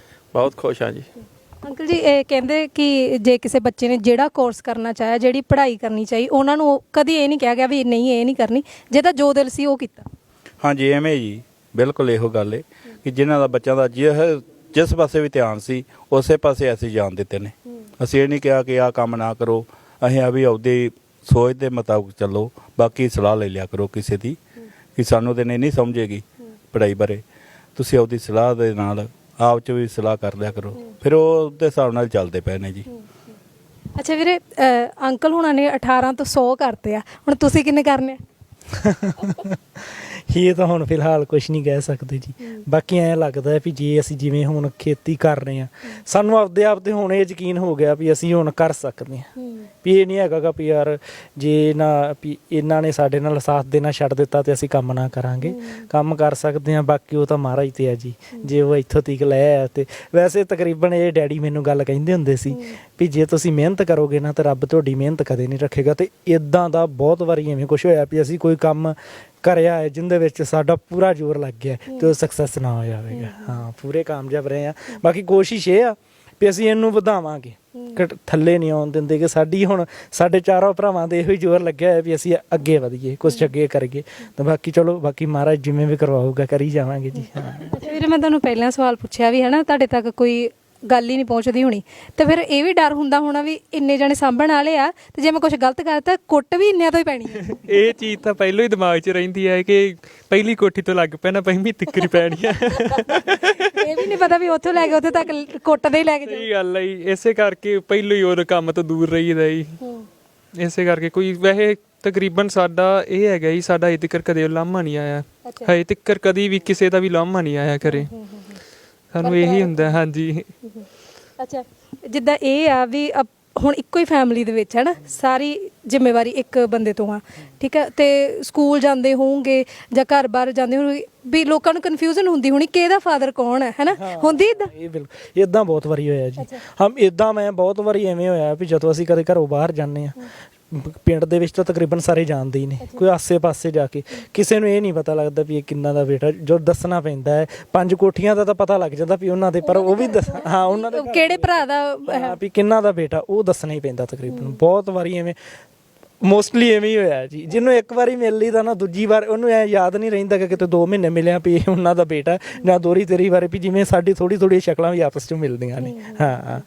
ਬਹੁਤ ਖੁਸ਼ ਹਾਂ ਜੀ। ਅੰਕਲ ਜੀ, ਇਹ ਕਹਿੰਦੇ ਕਿ ਜੇ ਕਿਸੇ ਬੱਚੇ ਨੇ ਜਿਹੜਾ ਕੋਰਸ ਕਰਨਾ ਚਾਹਿਆ, ਜਿਹੜੀ ਪੜ੍ਹਾਈ ਕਰਨੀ ਚਾਹੀ, ਉਹਨਾਂ ਨੂੰ ਕਦੀ ਇਹ ਨਹੀਂ ਕਿਹਾ ਗਿਆ ਵੀ ਨਹੀਂ ਇਹ ਨਹੀਂ ਕਰਨੀ, ਜਿਹਦਾ ਜੋ ਦਿਲ ਸੀ ਉਹ ਕੀਤਾ। ਹਾਂਜੀ ਐਵੇਂ ਜੀ, ਬਿਲਕੁਲ ਇਹੋ ਗੱਲ ਹੈ ਕਿ ਜਿਨ੍ਹਾਂ ਦਾ ਬੱਚਿਆਂ ਦਾ ਜਿਸ ਪਾਸੇ ਵੀ ਧਿਆਨ ਸੀ ਉਸੇ ਪਾਸੇ ਅਸੀਂ ਜਾਣ ਦਿੱਤੇ ਨੇ। ਅਸੀਂ ਇਹ ਨਹੀਂ ਕਿਹਾ ਕਿ ਆਹ ਕੰਮ ਨਾ ਕਰੋ, ਅਸੀਂ ਆ ਵੀ ਆਪਦੀ ਸੋਚ ਦੇ ਮੁਤਾਬਕ ਚੱਲੋ, ਬਾਕੀ ਸਲਾਹ ਲੈ ਲਿਆ ਕਰੋ ਕਿਸੇ ਦੀ ਕਿ ਸਾਨੂੰ ਤਾਂ ਨਹੀਂ ਸਮਝੇਗੀ ਪੜ੍ਹਾਈ ਬਾਰੇ, ਤੁਸੀਂ ਆਪਦੀ ਸਲਾਹ ਦੇ ਨਾਲ ਆਪ 'ਚ ਵੀ ਸਲਾਹ ਕਰ ਲਿਆ ਕਰੋ, ਫਿਰ ਉਹ ਉਹਦੇ ਹਿਸਾਬ ਨਾਲ ਚੱਲਦੇ ਪਏ ਨੇ ਜੀ। ਅੱਛਾ ਵੀਰੇ, ਅੰਕਲ ਹੁਣਾਂ ਨੇ 18 ਤੋਂ 100 ਕਰਤੇ ਆ, ਹੁਣ ਤੁਸੀਂ ਕਿੰਨੇ ਕਰਨੇ ਆ? ਇਹ ਤਾਂ ਹੁਣ ਫਿਲਹਾਲ ਕੁਝ ਨਹੀਂ ਕਹਿ ਸਕਦੇ ਜੀ। ਬਾਕੀ ਐਂ ਲੱਗਦਾ ਵੀ ਜੇ ਅਸੀਂ ਜਿਵੇਂ ਹੁਣ ਖੇਤੀ ਕਰ ਰਹੇ ਹਾਂ, ਸਾਨੂੰ ਆਪਦੇ ਆਪ ਤੇ ਹੁਣ ਇਹ ਯਕੀਨ ਹੋ ਗਿਆ ਵੀ ਅਸੀਂ ਹੁਣ ਕਰ ਸਕਦੇ ਹਾਂ, ਵੀ ਇਹ ਨਹੀਂ ਹੈਗਾ ਗਾ ਵੀ ਯਾਰ ਜੇ ਨਾ ਵੀ ਇਹਨਾਂ ਨੇ ਸਾਡੇ ਨਾਲ ਸਾਥ ਦੇਣਾ ਛੱਡ ਦਿੱਤਾ ਤੇ ਅਸੀਂ ਕੰਮ ਨਾ ਕਰਾਂਗੇ, ਕੰਮ ਕਰ ਸਕਦੇ ਹਾਂ। ਬਾਕੀ ਉਹ ਤਾਂ ਮਹਾਰਾਜ ਤੇ ਹੈ ਜੀ, ਜੇ ਉਹ ਇੱਥੋਂ ਤੀਕ ਲੈ ਆਇਆ। ਤੇ ਵੈਸੇ ਤਕਰੀਬਨ ਇਹ ਡੈਡੀ ਮੈਨੂੰ ਗੱਲ ਕਹਿੰਦੇ ਹੁੰਦੇ ਸੀ ਵੀ ਜੇ ਤੁਸੀਂ ਮਿਹਨਤ ਕਰੋਗੇ ਨਾ ਤਾਂ ਰੱਬ ਤੁਹਾਡੀ ਮਿਹਨਤ ਕਦੇ ਨਹੀਂ ਰੱਖੇਗਾ। ਤੇ ਇਦਾਂ ਦਾ ਬਹੁਤ ਵਾਰੀ ਐਵੇਂ ਕੁਛ ਹੋਇਆ ਵੀ ਅਸੀਂ ਕੋਈ ਕੰਮ ਕਰਿਆ ਹੈ ਜਿਹਦੇ ਵਿੱਚ ਸਾਡਾ ਪੂਰਾ ਜ਼ੋਰ ਲੱਗ ਗਿਆ ਤੇ ਉਹ ਸਕਸੈਸ ਨਾ ਹੋ ਜਾਵੇਗਾ। ਹਾਂ, ਪੂਰੇ ਕਾਮਯਾਬ ਰਹੇ ਆ। ਬਾਕੀ ਕੋਸ਼ਿਸ਼ ਇਹ ਆ ਵੀ ਅਸੀਂ ਇਹਨੂੰ ਵਧਾਵਾਂਗੇ, ਥੱਲੇ ਨਹੀਂ ਆਉਣ ਦਿੰਦੇ। ਕਿ ਸਾਡੀ ਹੁਣ ਸਾਡੇ ਚਾਰੋਂ ਭਰਾਵਾਂ ਦੇ ਇਹੋ ਹੀ ਜ਼ੋਰ ਲੱਗਿਆ ਹੈ ਵੀ ਅਸੀਂ ਅੱਗੇ ਵਧੀਏ, ਕੁਛ ਅੱਗੇ ਕਰੀਏ। ਤਾਂ ਬਾਕੀ ਚਲੋ, ਬਾਕੀ ਮਹਾਰਾਜ ਜਿਵੇਂ ਵੀ ਕਰਵਾਊਗਾ ਕਰੀ ਜਾਵਾਂਗੇ ਜੀ। ਹਾਂ ਵੀਰੇ, ਮੈਂ ਤੁਹਾਨੂੰ ਪਹਿਲਾਂ ਸਵਾਲ ਪੁੱਛਿਆ ਵੀ ਹੈ ਨਾ, ਤੁਹਾਡੇ ਤੱਕ ਕੋਈ ਗੱਲ ਹੀ ਨਹੀਂ ਪਹੁੰਚਦੀ ਹੋਣੀ, ਤੇ ਫਿਰ ਇਹ ਵੀ ਡਰ ਹੁੰਦਾ ਹੋਣਾ ਵੀ ਇੰਨੇ ਜਣੇ ਸਾਂਭਣ ਵਾਲੇ ਆ, ਤੇ ਜੇ ਮੈਂ ਕੁਝ ਗਲਤ ਕਰਤਾ ਕੁੱਟ ਵੀ ਇੰਨਿਆਂ ਤੋਂ ਹੀ ਪੈਣੀ ਹੈ। ਇਹ ਚੀਜ਼ ਤਾਂ ਪਹਿਲਾਂ ਹੀ ਦਿਮਾਗ 'ਚ ਰਹਿੰਦੀ ਹੈ ਕਿ ਪਹਿਲੀ ਕੋਠੀ ਤੋਂ ਲੱਗ ਪੈਣਾ, ਪੰਜਵੀਂ ਤਿੱਕਰੀ ਪੈਣੀ ਹੈ। ਇਹ ਵੀ ਨਹੀਂ ਪਤਾ ਵੀ ਉੱਥੋਂ ਲੈ ਕੇ ਉੱਥੇ ਤੱਕ ਕੁੱਟਦੇ ਹੀ ਲੈ ਕੇ ਸਹੀ ਗੱਲ ਹੈ ਜੀ। ਇਸੇ ਕਰਕੇ ਪਹਿਲਾਂ ਹੀ ਉਹ ਕੰਮ ਤੋਂ ਦੂਰ ਰਹੀਦਾ ਜੀ। ਇਸੇ ਕਰਕੇ ਕੋਈ ਵੈਸੇ ਤਕਰੀਬਨ ਸਾਡਾ ਇਹ ਹੈਗਾ ਜੀ, ਸਾਡਾ ਹਜੇ ਤੱਕ ਕਦੇ ਲਾਮਾ ਨਹੀਂ ਆਇਆ, ਹਜੇ ਤੱਕ ਕਦੀ ਵੀ ਕਿਸੇ ਦਾ ਵੀ ਲਾਮਾ ਨਹੀਂ ਆਇਆ ਘਰੇ, ਸਾਨੂੰ ਇਹੀ ਹੁੰਦਾ। ਹਾਂਜੀ। ਅੱਛਾ, ਜਿੱਦਾਂ ਇਹ ਆ ਵੀ ਹੁਣ ਇੱਕੋ ਹੀ ਫੈਮਿਲੀ ਦੇ ਵਿੱਚ ਹੈ ਨਾ, ਸਾਰੀ ਜ਼ਿੰਮੇਵਾਰੀ ਇੱਕ ਬੰਦੇ ਤੋਂ ਆ, ਠੀਕ ਹੈ, ਤੇ ਸਕੂਲ ਜਾਂਦੇ ਹੋਣਗੇ ਜਾਂ ਘਰ ਬਾਹਰ ਜਾਂਦੇ ਹੋਣਗੇ ਵੀ ਲੋਕਾਂ ਨੂੰ ਕਨਫਿਊਜ਼ਨ ਹੁੰਦੀ ਹੋਣੀ ਕਿ ਇਹਦਾ ਫਾਦਰ ਕੌਣ ਹੈ ਨਾ, ਹੁੰਦੀ ਇਦਾਂ? ਇਹ ਬਿਲਕੁਲ ਇਦਾਂ ਬਹੁਤ ਵਾਰੀ ਹੋਇਆ ਜੀ। ਹਾਂ, ਇਦਾਂ ਮੈਂ ਬਹੁਤ ਵਾਰੀ ਐਵੇਂ ਹੋਇਆ ਵੀ ਜਦੋਂ ਅਸੀਂ ਕਦੇ ਘਰੋਂ ਬਾਹਰ ਜਾਂਦੇ ਹਾਂ, ਪਿੰਡ ਦੇ ਵਿੱਚ ਤਾਂ ਤਕਰੀਬਨ ਸਾਰੇ ਜਾਣਦੇ ਹੀ ਨੇ, ਕੋਈ ਆਸੇ-ਪਾਸੇ ਜਾ ਕੇ ਕਿਸੇ ਨੂੰ ਇਹ ਨਹੀਂ ਪਤਾ ਲੱਗਦਾ ਵੀ ਇਹ ਕਿੰਨਾ ਦਾ ਬੇਟਾ, ਜੋ ਦੱਸਣਾ ਪੈਂਦਾ ਹੈ। 5 ਕੋਠੀਆਂ ਦਾ ਤਾਂ ਪਤਾ ਲੱਗ ਜਾਂਦਾ ਵੀ ਉਹਨਾਂ ਦੇ, ਪਰ ਉਹ ਵੀ ਹਾਂ ਉਹਨਾਂ ਦੇ ਕਿਹੜੇ ਭਰਾ ਦਾ ਵੀ ਕਿੰਨਾ ਦਾ ਬੇਟਾ ਉਹ ਦੱਸਣਾ ਹੀ ਪੈਂਦਾ ਤਕਰੀਬਨ। ਬਹੁਤ ਵਾਰੀ ਐਵੇਂ, ਮੋਸਟਲੀ ਐਵੇਂ ਹੀ ਹੋਇਆ ਜੀ। ਜਿਹਨੂੰ ਇੱਕ ਵਾਰੀ ਮਿਲ ਲਈ ਤਾਂ ਨਾ ਦੂਜੀ ਵਾਰ ਉਹਨੂੰ ਐ ਯਾਦ ਨਹੀਂ ਰਹਿੰਦਾ ਕਿ ਕਿਤੇ 2 ਮਹੀਨੇ ਮਿਲਿਆ ਵੀ ਇਹ ਉਹਨਾਂ ਦਾ ਬੇਟਾ, ਜਾਂ ਦੋਹਰੀ ਤੇਰੀ ਵਾਰੀ ਵੀ ਜਿਵੇਂ ਸਾਡੀ ਥੋੜੀ ਸ਼ਕਲਾਂ ਵੀ ਆਪਸ 'ਚ ਮਿਲਦੀਆਂ ਨੇ। ਹਾਂ,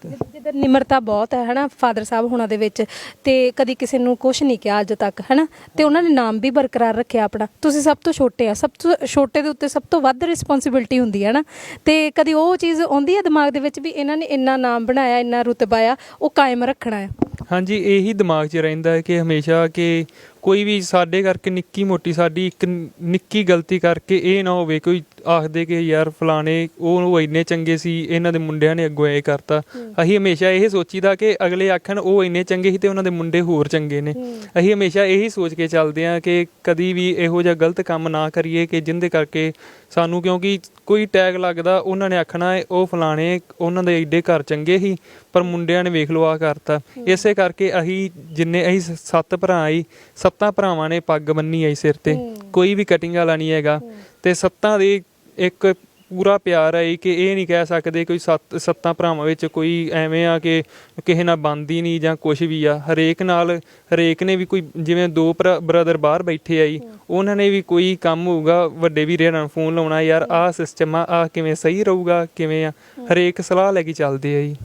ਜਿੱਦਾਂ ਨਿਮਰਤਾ ਬਹੁਤ ਹੈ ਹਨਾ ਫਾਦਰ ਸਾਹਿਬ ਹੁਣਾਂ ਦੇ ਵਿੱਚ, ਤੇ ਕਦੀ ਕਿਸੇ ਨੂੰ ਕੁਝ ਨਹੀਂ ਕਿਹਾ ਅੱਜ ਤੱਕ ਹਨਾ, ਤੇ ਉਹਨਾਂ ਨੇ ਨਾਮ ਵੀ ਬਰਕਰਾਰ ਰੱਖਿਆ ਆਪਣਾ। ਤੁਸੀਂ ਸਭ ਤੋਂ ਛੋਟੇ ਆ, ਸਭ ਤੋਂ ਛੋਟੇ ਦੇ ਉੱਤੇ ਸਭ ਤੋਂ ਵੱਧ ਰਿਸਪੌਂਸਿਬਿਲਟੀ ਹੁੰਦੀ ਹੈ ਨਾ, ਤੇ ਕਦੀ ਉਹ ਚੀਜ਼ ਆਉਂਦੀ ਹੈ ਦਿਮਾਗ ਦੇ ਵਿੱਚ ਵੀ ਇਹਨਾਂ ਨੇ ਇੰਨਾ ਨਾਮ ਬਣਾਇਆ, ਇੰਨਾ ਰੁਤਬਾ ਆ, ਉਹ ਕਾਇਮ ਰੱਖਣਾ ਹੈ? ਹਾਂਜੀ, ਇਹੀ ਦਿਮਾਗ 'ਚ ਰਹਿੰਦਾ ਹੈ ਕਿ ਹਮੇਸ਼ਾ ਕਿ ਕੋਈ ਵੀ ਸਾਡੇ ਕਰਕੇ ਨਿੱਕੀ ਮੋਟੀ ਸਾਡੀ ਇੱਕ ਨਿੱਕੀ ਗਲਤੀ ਕਰਕੇ ਇਹ ਨਾ ਹੋਵੇ ਕੋਈ ਆਖਦੇ ਕਿ ਯਾਰ ਫਲਾਣੇ ਉਹ ਇੰਨੇ ਚੰਗੇ ਸੀ, ਇਹਨਾਂ ਦੇ ਮੁੰਡਿਆਂ ਨੇ ਅੱਗੋਂ ਇਹ ਕਰਤਾ। ਅਸੀਂ ਹਮੇਸ਼ਾ ਇਹ ਸੋਚੀਦਾ ਕਿ ਅਗਲੇ ਆਖਣ ਉਹ ਇੰਨੇ ਚੰਗੇ ਸੀ ਤੇ ਉਹਨਾਂ ਦੇ ਮੁੰਡੇ ਹੋਰ ਚੰਗੇ ਨੇ। ਅਸੀਂ ਹਮੇਸ਼ਾ ਇਹੀ ਸੋਚ ਕੇ ਚੱਲਦੇ ਹਾਂ ਕਿ ਕਦੀ ਵੀ ਇਹੋ ਜਿਹਾ ਗਲਤ ਕੰਮ ਨਾ ਕਰੀਏ ਕਿ ਜਿਹਦੇ ਕਰਕੇ ਸਾਨੂੰ, ਕਿਉਂਕਿ ਕੋਈ ਟੈਗ ਲੱਗਦਾ ਉਹਨਾਂ ਨੇ ਆਖਣਾ ਉਹ ਫਲਾਣੇ ਉਹਨਾਂ ਦੇ ਏਡੇ ਘਰ ਚੰਗੇ ਸੀ ਪਰ ਮੁੰਡਿਆਂ ਨੇ ਵੇਖ ਲਓ ਆਹ ਕਰਤਾ। ਇਸੇ ਕਰਕੇ ਅਸੀਂ ਜਿੰਨੇ ਅਸੀਂ 7 ਭਰਾ ਆਈ, 7 ਭਰਾਵਾਂ ਨੇ ਪੱਗ ਬੰਨੀ ਆਈ ਸਿਰ ਤੇ, ਕੋਈ ਵੀ ਕਟਿੰਗ ਵਾਲਾ ਨਹੀਂ ਹੈਗਾ, ਤੇ 7 ਦੇ ਇੱਕ ਪੂਰਾ ਪਿਆਰ ਹੈ ਕਿ ਇਹ ਨਹੀਂ ਕਹਿ ਸਕਦੇ ਕੋਈ 7 ਭਰਾਵਾਂ ਵਿੱਚ ਕੋਈ ਐਵੇਂ ਆ ਕਿ ਕਿਸੇ ਨਾਲ ਬਣਦੀ ਨਹੀਂ ਜਾਂ ਕੁਛ ਵੀ ਆ। ਹਰੇਕ ਨਾਲ ਹਰੇਕ ਨੇ ਵੀ ਕੋਈ, ਜਿਵੇਂ 2 ਬ੍ਰਦਰ ਬਾਹਰ ਬੈਠੇ ਆਈ, ਉਹਨਾਂ ਨੇ ਵੀ ਕੋਈ ਕੰਮ ਹੋਊਗਾ ਵੱਡੇ ਵੀਰੇ ਨਾਲ ਫੋਨ ਲਾਉਣਾ, ਯਾਰ ਆਹ ਸਿਸਟਮ ਆ ਕਿਵੇਂ ਸਹੀ ਰਹੂਗਾ, ਕਿਵੇਂ ਆ, ਹਰੇਕ ਸਲਾਹ ਲੈ ਕੇ ਚੱਲਦੇ ਆ ਜੀ।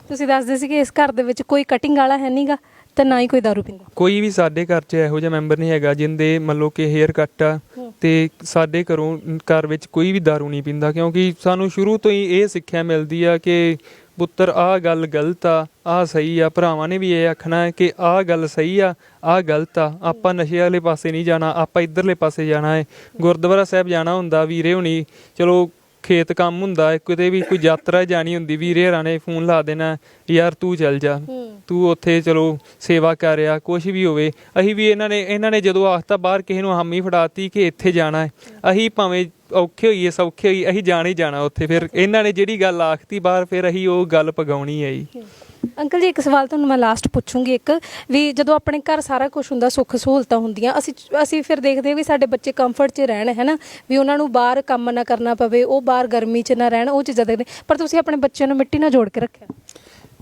ਤੁਸੀਂ ਦੱਸਦੇ ਸੀ ਕਿ ਇਸ ਘਰ ਦੇ ਵਿੱਚ ਕੋਈ ਕਟਿੰਗ ਵਾਲਾ ਹੈ ਨਹੀਂਗਾ, ਤੇ ਨਾ ਹੀ ਕੋਈ ਦਾਰੂ ਪੀਂਦਾ। ਕੋਈ ਵੀ ਸਾਡੇ ਘਰ 'ਚ ਇਹੋ ਜਿਹਾ ਮੈਂਬਰ ਨਹੀਂ ਹੈਗਾ ਜਿੰਦੇ ਮੰਨ ਲਓ ਕਿ ਹੇਅਰ ਕੱਟ ਆ ਤੇ ਸਾਡੇ ਘਰ ਵਿੱਚ ਕੋਈ ਵੀ ਦਾਰੂ ਨਹੀਂ ਪੀਂਦਾ, ਕਿਉਂਕਿ ਸਾਨੂੰ ਸ਼ੁਰੂ ਤੋਂ ਹੀ ਇਹ ਸਿੱਖਿਆ ਮਿਲਦੀ ਆ ਕਿ ਪੁੱਤਰ ਆਹ ਗੱਲ ਗਲਤ ਆ, ਆਹ ਸਹੀ ਆ। ਭਰਾਵਾਂ ਨੇ ਵੀ ਇਹ ਆਖਣਾ ਹੈ ਕਿ ਆਹ ਗੱਲ ਸਹੀ ਆ, ਆਹ ਗਲਤ ਆ। ਆਪਾਂ ਨਸ਼ੇ ਵਾਲੇ ਪਾਸੇ ਨਹੀਂ ਜਾਣਾ, ਆਪਾਂ ਇੱਧਰਲੇ ਪਾਸੇ ਜਾਣਾ ਹੈ। ਗੁਰਦੁਆਰਾ ਸਾਹਿਬ ਜਾਣਾ ਹੁੰਦਾ, ਵੀਰੇ ਹੁਣੀ ਚਲੋ ਖੇਤ ਕੰਮ ਹੁੰਦਾ ਹੈ, ਕਿਤੇ ਵੀ ਕੋਈ ਯਾਤਰਾ ਜਾਣੀ ਹੁੰਦੀ, ਵੀਰੇ ਹਰਾਂ ਨੇ ਫੋਨ ਲਾ ਦੇਣਾ, ਯਾਰ ਤੂੰ ਚੱਲ ਜਾ, ਤੂੰ ਉੱਥੇ ਚਲੋ ਸੇਵਾ ਕਰ ਆ, ਕੁਛ ਵੀ ਹੋਵੇ। ਅਸੀਂ ਵੀ ਇਹਨਾਂ ਨੇ ਜਦੋਂ ਆਖਤਾ ਬਾਹਰ ਕਿਸੇ ਨੂੰ ਹਾਮੀ ਫੜਾਤੀ ਕਿ ਇੱਥੇ ਜਾਣਾ ਹੈ, ਅਸੀਂ ਭਾਵੇਂ ਔਖੇ ਹੋਈਏ ਸੌਖੇ ਹੋਈਏ ਅਸੀਂ ਜਾਣਾ ਹੀ ਜਾਣਾ ਉੱਥੇ। ਫਿਰ ਇਹਨਾਂ ਨੇ ਜਿਹੜੀ ਗੱਲ ਆਖਤੀ ਬਾਹਰ, ਫਿਰ ਅਸੀਂ ਉਹ ਗੱਲ ਪਗਾਉਣੀ ਹੈ ਜੀ। ਅੰਕਲ ਜੀ ਇੱਕ ਸਵਾਲ ਤੁਹਾਨੂੰ ਮੈਂ ਲਾਸਟ ਪੁੱਛੂੰਗੀ, ਇੱਕ ਵੀ ਜਦੋਂ ਆਪਣੇ ਘਰ ਸਾਰਾ ਕੁਝ ਹੁੰਦਾ, ਸੁੱਖ ਸਹੂਲਤਾਂ ਹੁੰਦੀਆਂ, ਅਸੀਂ ਫਿਰ ਦੇਖਦੇ ਹਾਂ ਵੀ ਸਾਡੇ ਬੱਚੇ ਕੰਫਰਟ 'ਚ ਰਹਿਣ, ਹੈ ਨਾ, ਵੀ ਉਹਨਾਂ ਨੂੰ ਬਾਹਰ ਕੰਮ ਨਾ ਕਰਨਾ ਪਵੇ, ਉਹ ਬਾਹਰ ਗਰਮੀ 'ਚ ਨਾ ਰਹਿਣ, ਉਹ ਚੀਜ਼ਾਂ ਦੇਖਦੇ। ਪਰ ਤੁਸੀਂ ਆਪਣੇ ਬੱਚਿਆਂ ਨੂੰ ਮਿੱਟੀ ਨਾਲ ਜੋੜ ਕੇ ਰੱਖਿਆ।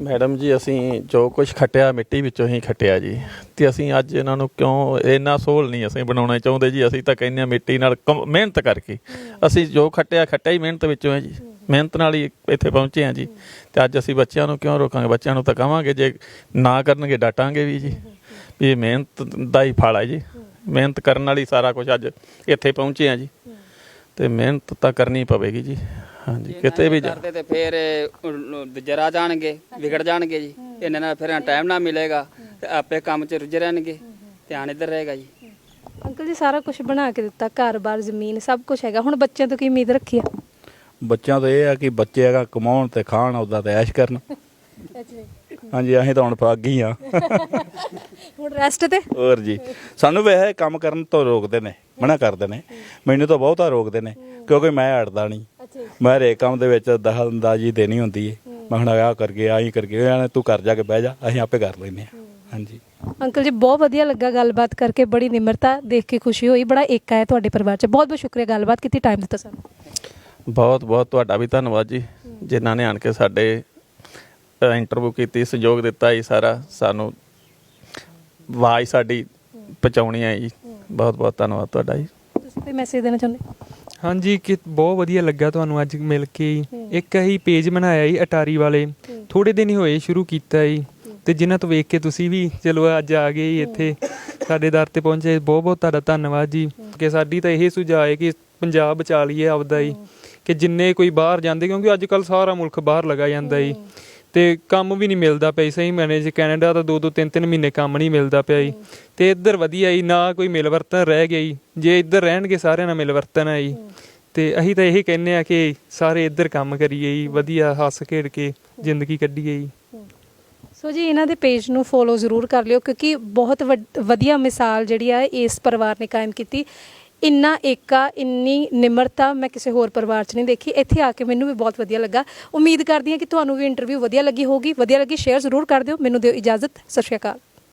ਮੈਡਮ ਜੀ ਅਸੀਂ ਜੋ ਕੁਝ ਖੱਟਿਆ ਮਿੱਟੀ ਵਿੱਚੋਂ ਹੀ ਖੱਟਿਆ ਜੀ, ਤੇ ਅਸੀਂ ਅੱਜ ਇਹਨਾਂ ਨੂੰ ਕਿਉਂ ਇੰਨਾ ਸੋਹਲ ਨਹੀਂ ਅਸੀਂ ਬਣਾਉਣਾ ਚਾਹੁੰਦੇ ਜੀ। ਅਸੀਂ ਤਾਂ ਕਹਿੰਦੇ ਹਾਂ ਮਿੱਟੀ ਨਾਲ ਮਿਹਨਤ ਕਰਕੇ ਅਸੀਂ ਜੋ ਖੱਟਿਆ ਹੀ ਮਿਹਨਤ ਵਿੱਚੋਂ ਹੈ ਜੀ, ਮਿਹਨਤ ਨਾਲ ਹੀ ਇੱਥੇ ਪਹੁੰਚੇ ਹਾਂ ਜੀ। ਤੇ ਅੱਜ ਅਸੀਂ ਬੱਚਿਆਂ ਨੂੰ ਕਿਉਂ ਰੋਕਾਂਗੇ? ਬੱਚਿਆਂ ਨੂੰ ਤਾਂ ਕਹਾਂਗੇ, ਜੇ ਨਾ ਕਰਨਗੇ ਡਾਂਟਾਂਗੇ ਵੀ ਜੀ, ਵੀ ਇਹ ਮਿਹਨਤ ਦਾ ਹੀ ਫਲ ਹੈ ਜੀ। ਮਿਹਨਤ ਕਰਨ ਨਾਲ ਹੀ ਸਾਰਾ ਕੁਝ ਅੱਜ ਇੱਥੇ ਪਹੁੰਚੇ ਹਾਂ ਜੀ, ਤੇ ਮਿਹਨਤ ਤਾਂ ਕਰਨੀ ਪਵੇਗੀ ਜੀ। ਹਾਂਜੀ, ਕਿਤੇ ਵੀ ਕਰਦੇ ਤੇ ਫਿਰ ਜਰਾ ਜਾਣਗੇ, ਵਿਗੜ ਜਾਣਗੇ ਜੀ। ਇਹਨਾਂ ਨਾਲ ਫਿਰ ਟਾਈਮ ਨਾ ਮਿਲੇਗਾ ਤੇ ਆਪੇ ਕੰਮ 'ਚ ਰੁੱਝੇ ਰਹਿਣਗੇ, ਧਿਆਨ ਇੱਧਰ ਰਹੇਗਾ ਜੀ। ਅੰਕਲ ਜੀ ਸਾਰਾ ਕੁਝ ਬਣਾ ਕੇ ਦਿੱਤਾ, ਘਰ-ਬਾਰ, ਜ਼ਮੀਨ, ਸਭ ਕੁਝ ਹੈਗਾ, ਹੁਣ ਬੱਚਿਆਂ ਤੋਂ ਕੀ ਉਮੀਦ ਰੱਖੀ ਆ? ਬੱਚਿਆਂ ਤੋਂ ਇਹ ਆ ਕਿ ਬੱਚੇ ਹੈਗਾ ਕਮਾਉਣ ਤੇ ਖਾਣ, ਉਹਦਾ ਤੇ ਐਸ਼ ਕਰਨ। ਹਾਂਜੀ, ਅਸੀਂ ਤਾਂ ਹੁਣ ਪੱਗ ਹੀ ਆ। ਹੁਣ ਰੈਸਟ ਤੇ ਹੋਰ ਜੀ, ਸਾਨੂੰ ਵੈਸੇ ਕੰਮ ਕਰਨ ਤੋਂ ਰੋਕਦੇ ਨੇ, ਮਨਾ ਕਰਦੇ ਨੇ। ਮੈਨੂੰ ਤਾਂ ਬਹੁਤਾ ਰੋਕਦੇ ਨੇ, ਕਿਉਂਕਿ ਮੈਂ ਅੜਦਾ ਨਹੀਂ। ਮੈਂ ਹਰੇਕ ਕੰਮ ਦੇ ਵਿੱਚ ਦਖਲ ਅੰਦਾਜ਼ੀ ਦੇਣੀ ਹੁੰਦੀ ਹੈ। ਮੈਂ ਹੁਣ ਆਹ ਕਰਕੇ ਆਹੀ ਕਰਕੇ, ਤੂੰ ਘਰ ਜਾ ਕੇ ਬਹਿ ਜਾ, ਅਸੀਂ ਆਪੇ ਕਰ ਲੈਂਦੇ ਹਾਂ। ਹਾਂਜੀ ਅੰਕਲ ਜੀ ਬਹੁਤ ਵਧੀਆ ਲੱਗਾ ਗੱਲਬਾਤ ਕਰਕੇ, ਬੜੀ ਨਿਮਰਤਾ ਦੇਖ ਕੇ ਖੁਸ਼ੀ ਹੋਈ, ਬੜਾ ਏਕਾ ਹੈ ਤੁਹਾਡੇ ਪਰਿਵਾਰ 'ਚ। ਬਹੁਤ ਬਹੁਤ ਸ਼ੁਕਰੀਆ ਗੱਲਬਾਤ ਕੀਤੀ, ਟਾਈਮ ਦਿੱਤਾ ਸਾਨੂੰ। ਬਹੁਤ ਬਹੁਤ ਤੁਹਾਡਾ ਵੀ ਧੰਨਵਾਦ ਜੀ, ਜਿਨ੍ਹਾਂ ਨੇ ਆਣ ਕੇ ਸਾਡੇ ਇੰਟਰਵਿਊ ਕੀਤੀ, ਸਹਿਯੋਗ ਦਿੱਤਾ ਜੀ, ਸਾਰਾ ਸਾਨੂੰ ਆਵਾਜ਼ ਸਾਡੀ ਪਹੁੰਚਾਉਣੀ ਹੈ ਜੀ। ਬਹੁਤ ਬਹੁਤ ਧੰਨਵਾਦ ਤੁਹਾਡਾ ਜੀ। ਤੁਸੀਂ ਕੋਈ ਮੈਸੇਜ ਦੇਣਾ ਚਾਹੁੰਦੇ? ਹਾਂਜੀ, ਕਿ ਬਹੁਤ ਵਧੀਆ ਲੱਗਾ ਤੁਹਾਨੂੰ ਅੱਜ ਮਿਲ ਕੇ। ਇੱਕ ਅਸੀਂ ਪੇਜ ਬਣਾਇਆ ਜੀ ਅਟਾਰੀ ਵਾਲੇ, ਥੋੜੇ ਦਿਨ ਹੀ ਹੋਏ ਸ਼ੁਰੂ ਕੀਤਾ ਜੀ, ਤੇ ਜਿਨ੍ਹਾਂ ਤੋਂ ਵੇਖ ਕੇ ਤੁਸੀਂ ਵੀ ਚਲੋ ਅੱਜ ਆ ਗਏ ਜੀ ਇੱਥੇ ਸਾਡੇ ਦਰ ਤੇ ਪਹੁੰਚੇ। ਬਹੁਤ ਬਹੁਤ ਤੁਹਾਡਾ ਧੰਨਵਾਦ ਜੀ। ਕਿ ਸਾਡੀ ਤਾਂ ਇਹ ਸੁਝਾਅ ਹੈ ਕਿ ਪੰਜਾਬ ਬਚਾ ਲਈਏ ਆਪਦਾ ਜੀ, ਕਿ ਜਿੰਨੇ ਕੋਈ ਬਾਹਰ ਜਾਂਦੇ, ਕਿਉਂਕਿ ਅੱਜ ਕੱਲ੍ਹ ਸਾਰਾ ਮੁਲਕ ਬਾਹਰ ਲਗਾ ਜਾਂਦਾ ਜੀ, ਤੇ ਕੰਮ ਵੀ ਨਹੀਂ ਮਿਲਦਾ ਪਿਆ ਸਹੀ ਮੈਨੇ। ਜੇ ਕੈਨੇਡਾ ਤਾਂ 2-2 3-3 ਮਹੀਨੇ ਕੰਮ ਨਹੀਂ ਮਿਲਦਾ ਪਿਆ ਜੀ, ਤੇ ਇੱਧਰ ਵਧੀਆ ਜੀ, ਨਾ ਕੋਈ ਮਿਲਵਰਤਨ ਰਹਿ ਗਿਆ ਜੀ। ਜੇ ਇੱਧਰ ਰਹਿਣਗੇ ਸਾਰਿਆਂ ਨਾਲ ਮਿਲਵਰਤਨ ਹੈ ਜੀ, ਤੇ ਅਸੀਂ ਤਾਂ ਇਹੀ ਕਹਿੰਦੇ ਆ ਕਿ ਸਾਰੇ ਇੱਧਰ ਕੰਮ ਕਰੀਏ ਜੀ, ਵਧੀਆ ਹੱਸ ਖੇਡ ਕੇ ਜ਼ਿੰਦਗੀ ਕੱਢੀਏ ਜੀ। ਸੋ ਜੀ ਇਹਨਾਂ ਦੇ ਪੇਜ ਨੂੰ ਫੋਲੋ ਜ਼ਰੂਰ ਕਰ ਲਿਓ, ਕਿਉਂਕਿ ਬਹੁਤ ਵਧੀਆ ਮਿਸਾਲ ਜਿਹੜੀ ਆ ਇਸ ਪਰਿਵਾਰ ਨੇ ਕਾਇਮ ਕੀਤੀ। ਇੰਨਾ ਏਕਾ, ਇੰਨੀ ਨਿਮਰਤਾ ਮੈਂ ਕਿਸੇ ਹੋਰ ਪਰਿਵਾਰ 'ਚ ਨਹੀਂ ਦੇਖੀ। ਇੱਥੇ ਆ ਕੇ ਮੈਨੂੰ ਵੀ ਬਹੁਤ ਵਧੀਆ ਲੱਗਾ। ਉਮੀਦ ਕਰਦੀ ਹਾਂ ਕਿ ਤੁਹਾਨੂੰ ਵੀ ਇੰਟਰਵਿਊ ਵਧੀਆ ਲੱਗੀ ਹੋਊਗੀ। ਵਧੀਆ ਲੱਗੀ ਸ਼ੇਅਰ ਜ਼ਰੂਰ ਕਰ ਦਿਓ। ਮੈਨੂੰ ਦਿਓ ਇਜਾਜ਼ਤ। ਸਤਿ ਸ਼੍ਰੀ ਅਕਾਲ।